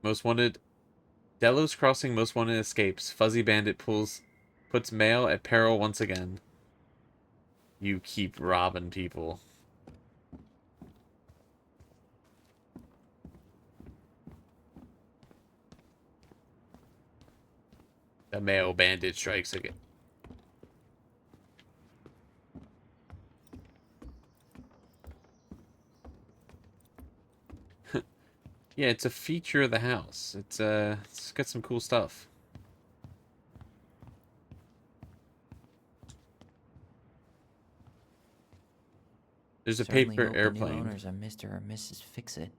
Most wanted. Delos Crossing most wanted escapes. Fuzzy bandit puts mail at peril once again. You keep robbing people. The mail bandit strikes again. Yeah, it's a feature of the house. It's got some cool stuff. There's a Certainly paper hope the new airplane. owners are Mr. or Mrs. Fix-It.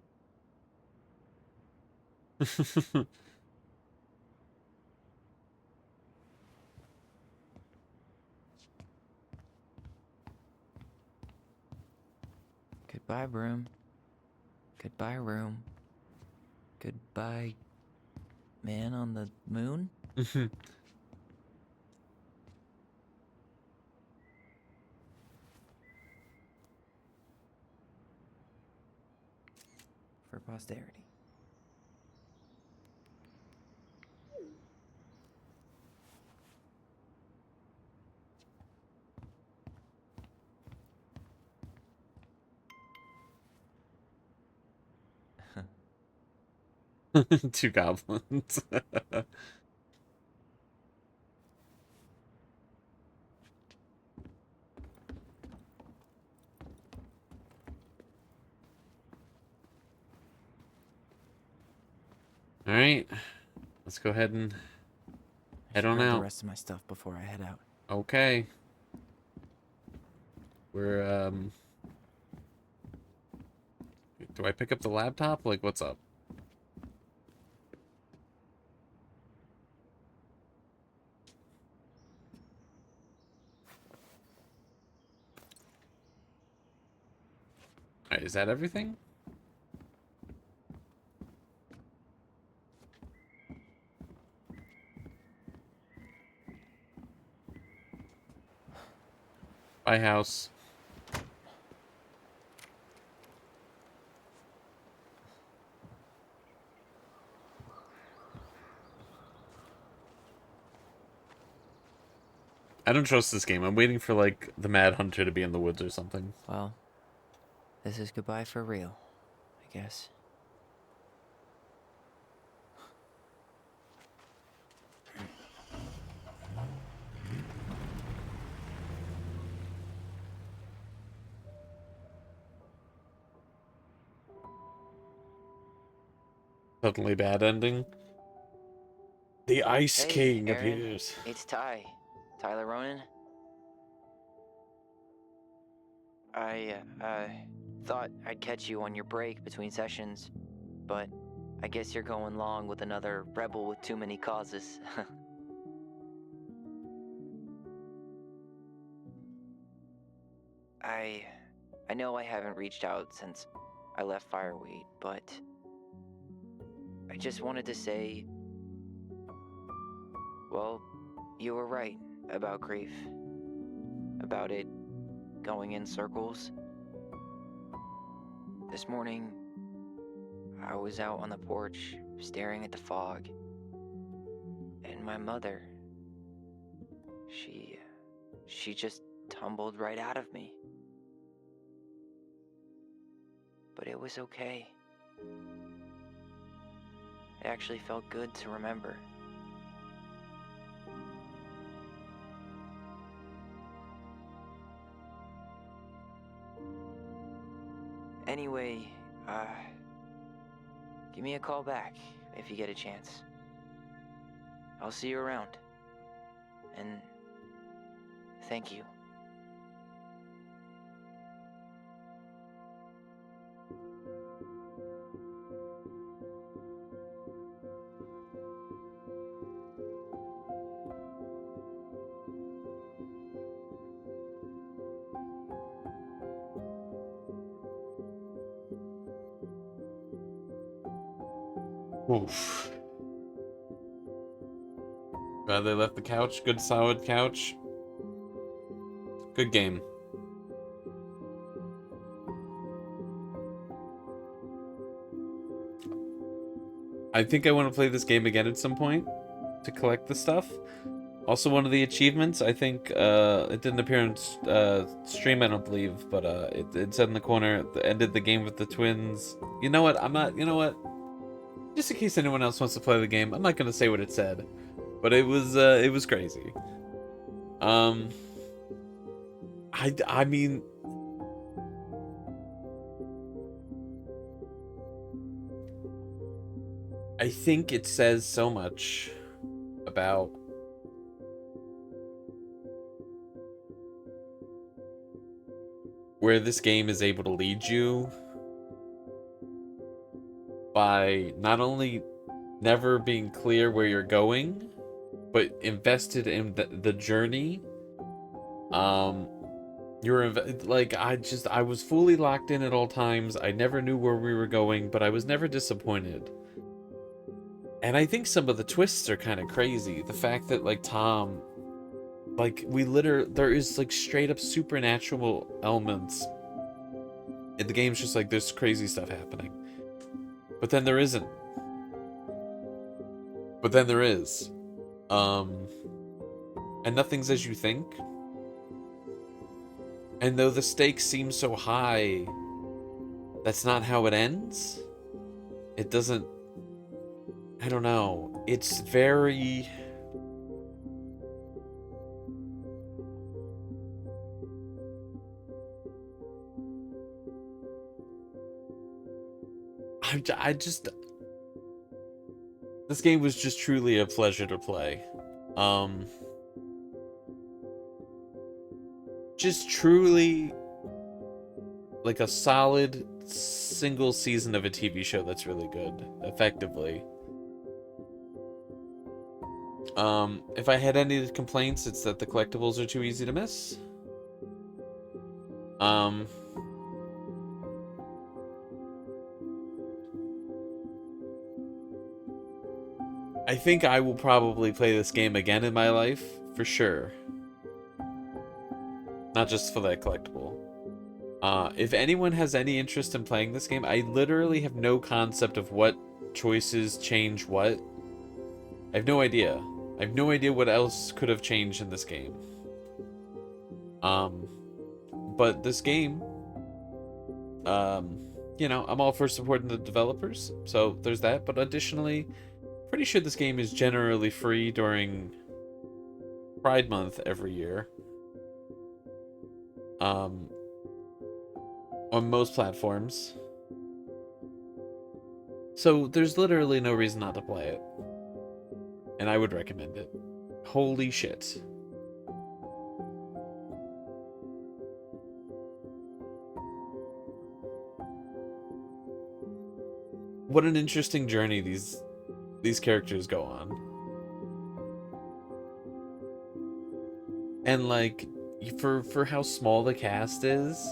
Goodbye, broom. Goodbye, room. Goodbye, man on the moon? For posterity. Two goblins. All right, let's go ahead and head on Grab the out. rest of my stuff before I head out. Okay. We're do I pick up the laptop? Like, what's up? All right, is that everything? Bye, house. I don't trust this game. I'm waiting for, like, the Mad Hunter to be in the woods or something. Well, this is goodbye for real, I guess. Suddenly bad ending. The Ice Hey, King Aaron, appears. it's Ty. Tyler Ronan. I thought I'd catch you on your break between sessions, but I guess you're going long with another rebel with too many causes. I know I haven't reached out since I left Fireweed, but I just wanted to say, well, you were right about grief. About it going in circles. This morning, I was out on the porch staring at the fog, and my mother, she just tumbled right out of me. But it was okay. It actually felt good to remember. Anyway, give me a call back if you get a chance. I'll see you around. And thank you. Oof. Glad they left the couch. Good solid couch. Good game. I think I want to play this game again at some point to collect the stuff. Also, one of the achievements, I think, it didn't appear in stream, I don't believe, but it said in the corner, ended the game with the twins. You know what? You know what? Just in case anyone else wants to play the game, I'm not going to say what it said, but it was crazy. I mean, I think it says so much about where this game is able to lead you by not only never being clear where you're going, but invested in the journey. I was fully locked in at all times. I never knew where we were going, but I was never disappointed. And I think some of the twists are kind of crazy. The fact that, like, Tom, like, there is, like, straight up supernatural elements. And the game's just like, there's crazy stuff happening. But then there isn't. But then there is. And nothing's as you think. And though the stakes seem so high, that's not how it ends. It doesn't... I don't know. It's very... I just... This game was just truly a pleasure to play. Just truly like a solid single season of a TV show that's really good, effectively. If I had any complaints, it's that the collectibles are too easy to miss. I think I will probably play this game again in my life, for sure. Not just for that collectible. If anyone has any interest in playing this game, I literally have no concept of what choices change what. I have no idea. I have no idea what else could have changed in this game. But this game, you know, I'm all for supporting the developers, so there's that. But additionally, pretty sure this game is generally free during Pride Month every year. On most platforms. So there's literally no reason not to play it. And I would recommend it. Holy shit. What an interesting journey these characters go on. And like, for how small the cast is,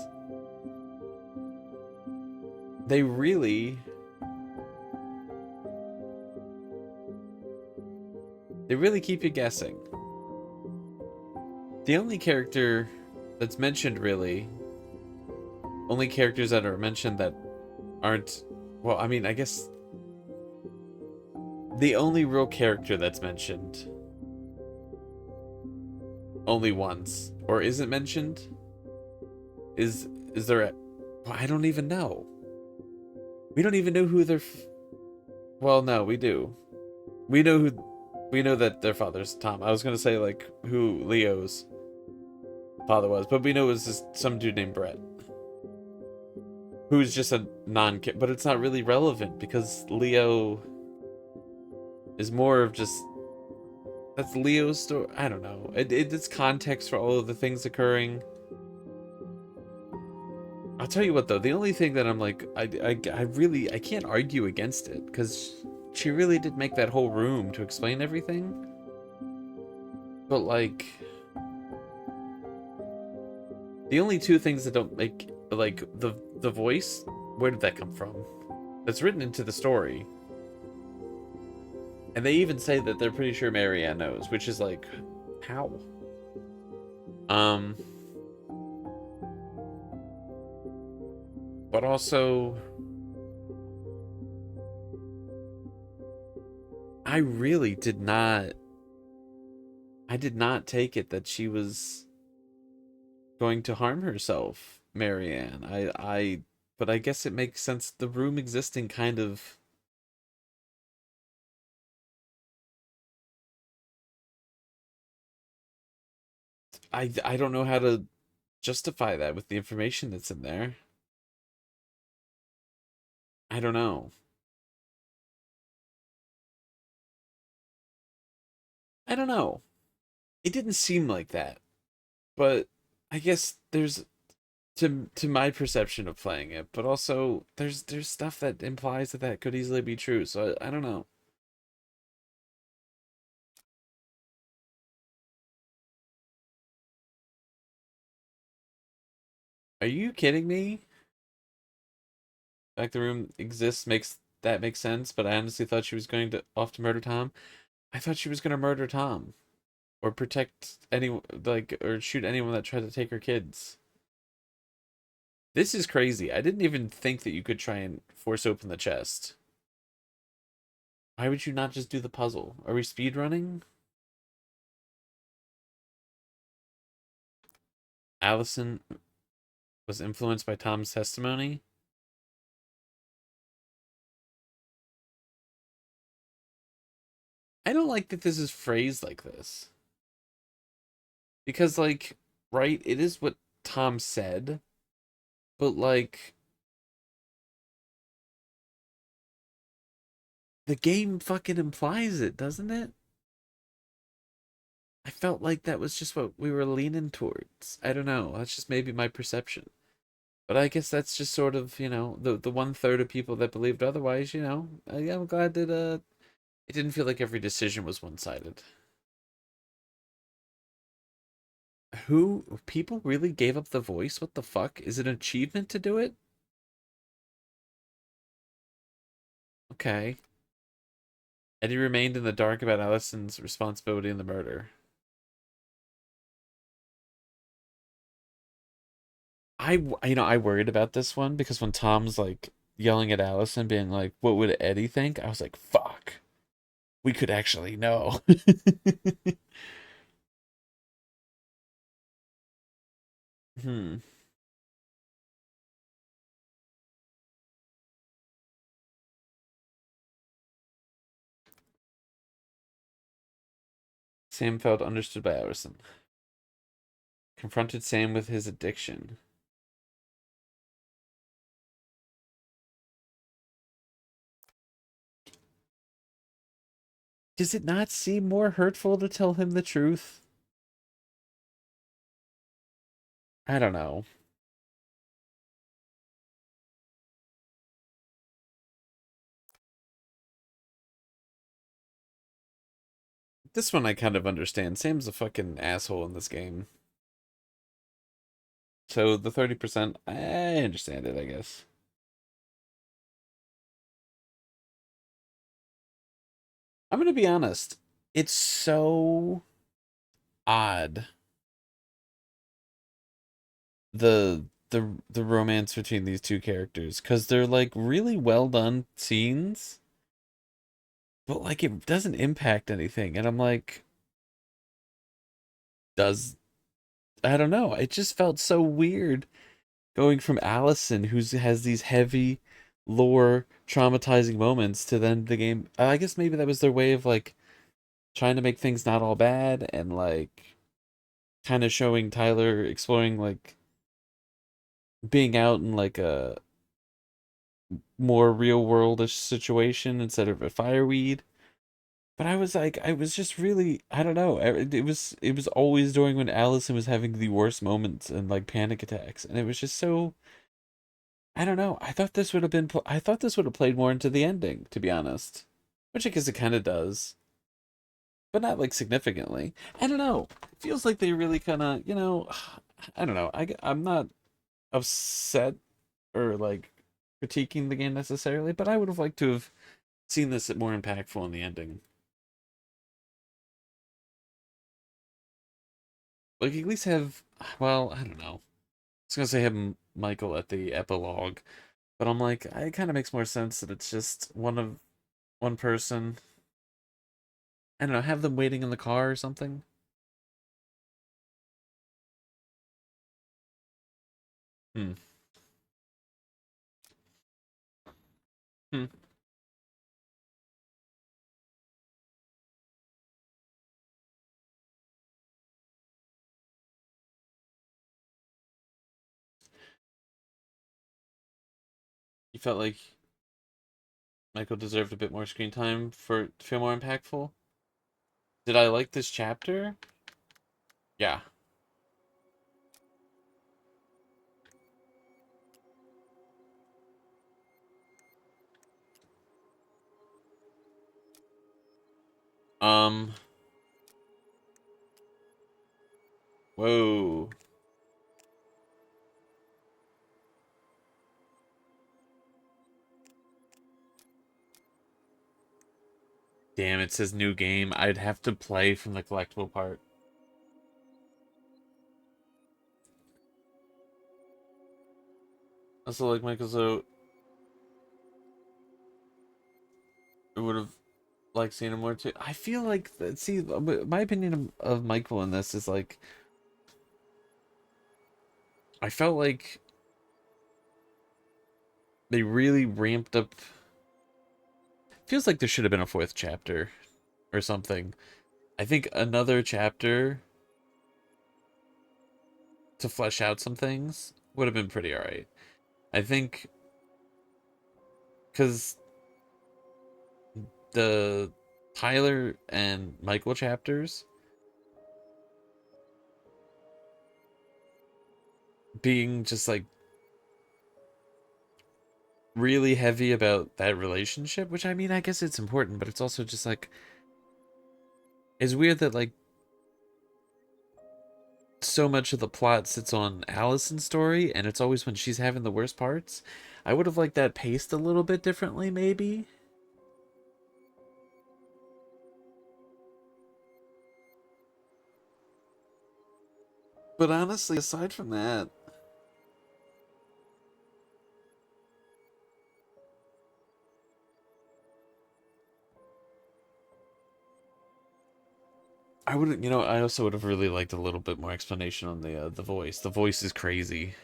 they really keep you guessing. The only character that's mentioned, really, only characters that are mentioned that aren't, well, I mean, I guess the only real character that's mentioned only once, or isn't mentioned, is there a, well, I don't even know. We don't even know who well, no, we do. We know that their father's Tom. I was gonna say, like, who Leo's father was, but we know it was just some dude named Brett, who's just a non-kid, but it's not really relevant because Leo is more of just, that's Leo's story. I don't know. It's context for all of the things occurring. I'll tell you what, though, the only thing that I'm like, I can't argue against it, because she really did make that whole room to explain everything. But, like, the only two things that don't make, like, the voice, where did that come from? That's written into the story. And they even say that they're pretty sure Marianne knows, which is like, how? But also, I really did not take it that she was going to harm herself, Marianne. But I guess it makes sense. The room existing kind of, I don't know how to justify that with the information that's in there. I don't know. I don't know. It didn't seem like that. But I guess there's to my perception of playing it, but also there's stuff that implies that that could easily be true. So I don't know. Are you kidding me? Like the room exists makes sense, but I honestly thought she was going to off to murder Tom. I thought she was gonna murder Tom or protect any like or shoot anyone that tried to take her kids. This is crazy. I didn't even think that you could try and force open the chest. Why would you not just do the puzzle? Are we speed running? Allison was influenced by Tom's testimony. I don't like that this is phrased like this. Because, like, right, it is what Tom said, but, like, the game fucking implies it, doesn't it? I felt like that was just what we were leaning towards. I don't know. That's just maybe my perception. But I guess that's just sort of, the 1/3 of people that believed otherwise, I'm glad that it didn't feel like every decision was one-sided. Who people really gave up the voice? What the fuck? Is it an achievement to do it? Okay. Eddie remained in the dark about Allison's responsibility in the murder. I worried about this one because when Tom's like yelling at Allison, being like, "What would Eddie think?" I was like, "Fuck, we could actually know." Hmm. Sam felt understood by Allison. Confronted Sam with his addiction. Does it not seem more hurtful to tell him the truth? I don't know. This one I kind of understand. Sam's a fucking asshole in this game. So the 30%, I understand it, I guess. I'm gonna be honest. It's so odd. The romance between these two characters, because they're like really well done scenes, but like it doesn't impact anything. And I'm like, does I don't know. It just felt so weird going from Allison, who has these heavy lore traumatizing moments, to then the game. I guess maybe that was their way of like trying to make things not all bad and like kind of showing Tyler exploring like being out in like a more real worldish situation instead of a fireweed. But I was like, I was just really, I don't know. It was always during when Allison was having the worst moments and like panic attacks, and it was just so. I don't know. I thought this would have played more into the ending, to be honest. Which I guess it kind of does, but not like significantly. I don't know. It feels like they really kind of, I don't know. I'm not upset or like critiquing the game necessarily, but I would have liked to have seen this more impactful in the ending. Like at least have, well, I don't know. I was gonna say have Michael at the epilogue, but I'm like, it kind of makes more sense that it's just one person. I don't know, have them waiting in the car or something. Hmm. Hmm. You felt like Michael deserved a bit more screen time for it to feel more impactful. Did I like this chapter? Yeah. Um. Whoa. Damn, it says new game. I'd have to play from the collectible part. Also, like Michael, so I would have liked seeing him more too. I feel like, see, my opinion of Michael in this is like, I felt like they really ramped up. Feels like there should have been a fourth chapter or something. I think another chapter to flesh out some things would have been pretty alright. I think because the Tyler and Michael chapters being just like really heavy about that relationship, which I mean, I guess it's important, but it's also just like, it's weird that like so much of the plot sits on Allison's story, and it's always when she's having the worst parts. I would have liked that paced a little bit differently, maybe. But honestly, aside from that, I would, I also would have really liked a little bit more explanation on the voice. The voice is crazy.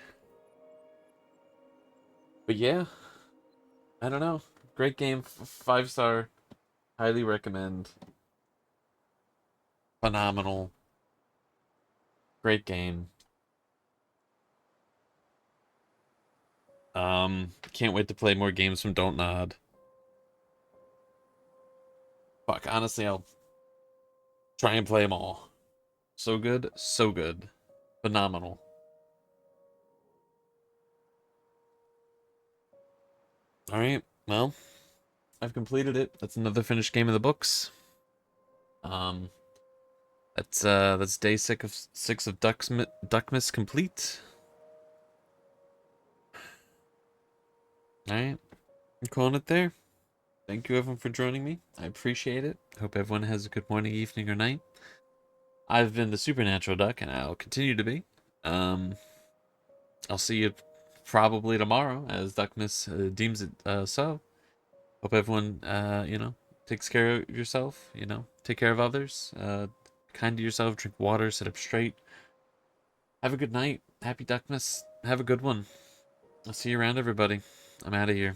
But yeah, I don't know. Great game, 5 star. Highly recommend. Phenomenal. Great game. Can't wait to play more games from Don't Nod. Fuck, honestly, I'll try and play them all. So good, so good. Phenomenal. Alright, well, I've completed it. That's another finished game of the books. Um, that's day 6 of Duckmas complete. Alright, I'm calling it there. Thank you everyone for joining me. I appreciate it. Hope everyone has a good morning, evening, or night. I've been the Supernatural Duck, and I'll continue to be. I'll see you probably tomorrow, as Duckmas deems it so. Hope everyone, takes care of yourself, take care of others, kind to yourself, drink water, sit up straight. Have a good night. Happy Duckmas. Have a good one. I'll see you around, everybody. I'm out of here.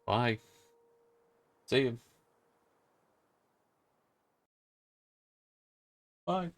Bye. See you. Bye.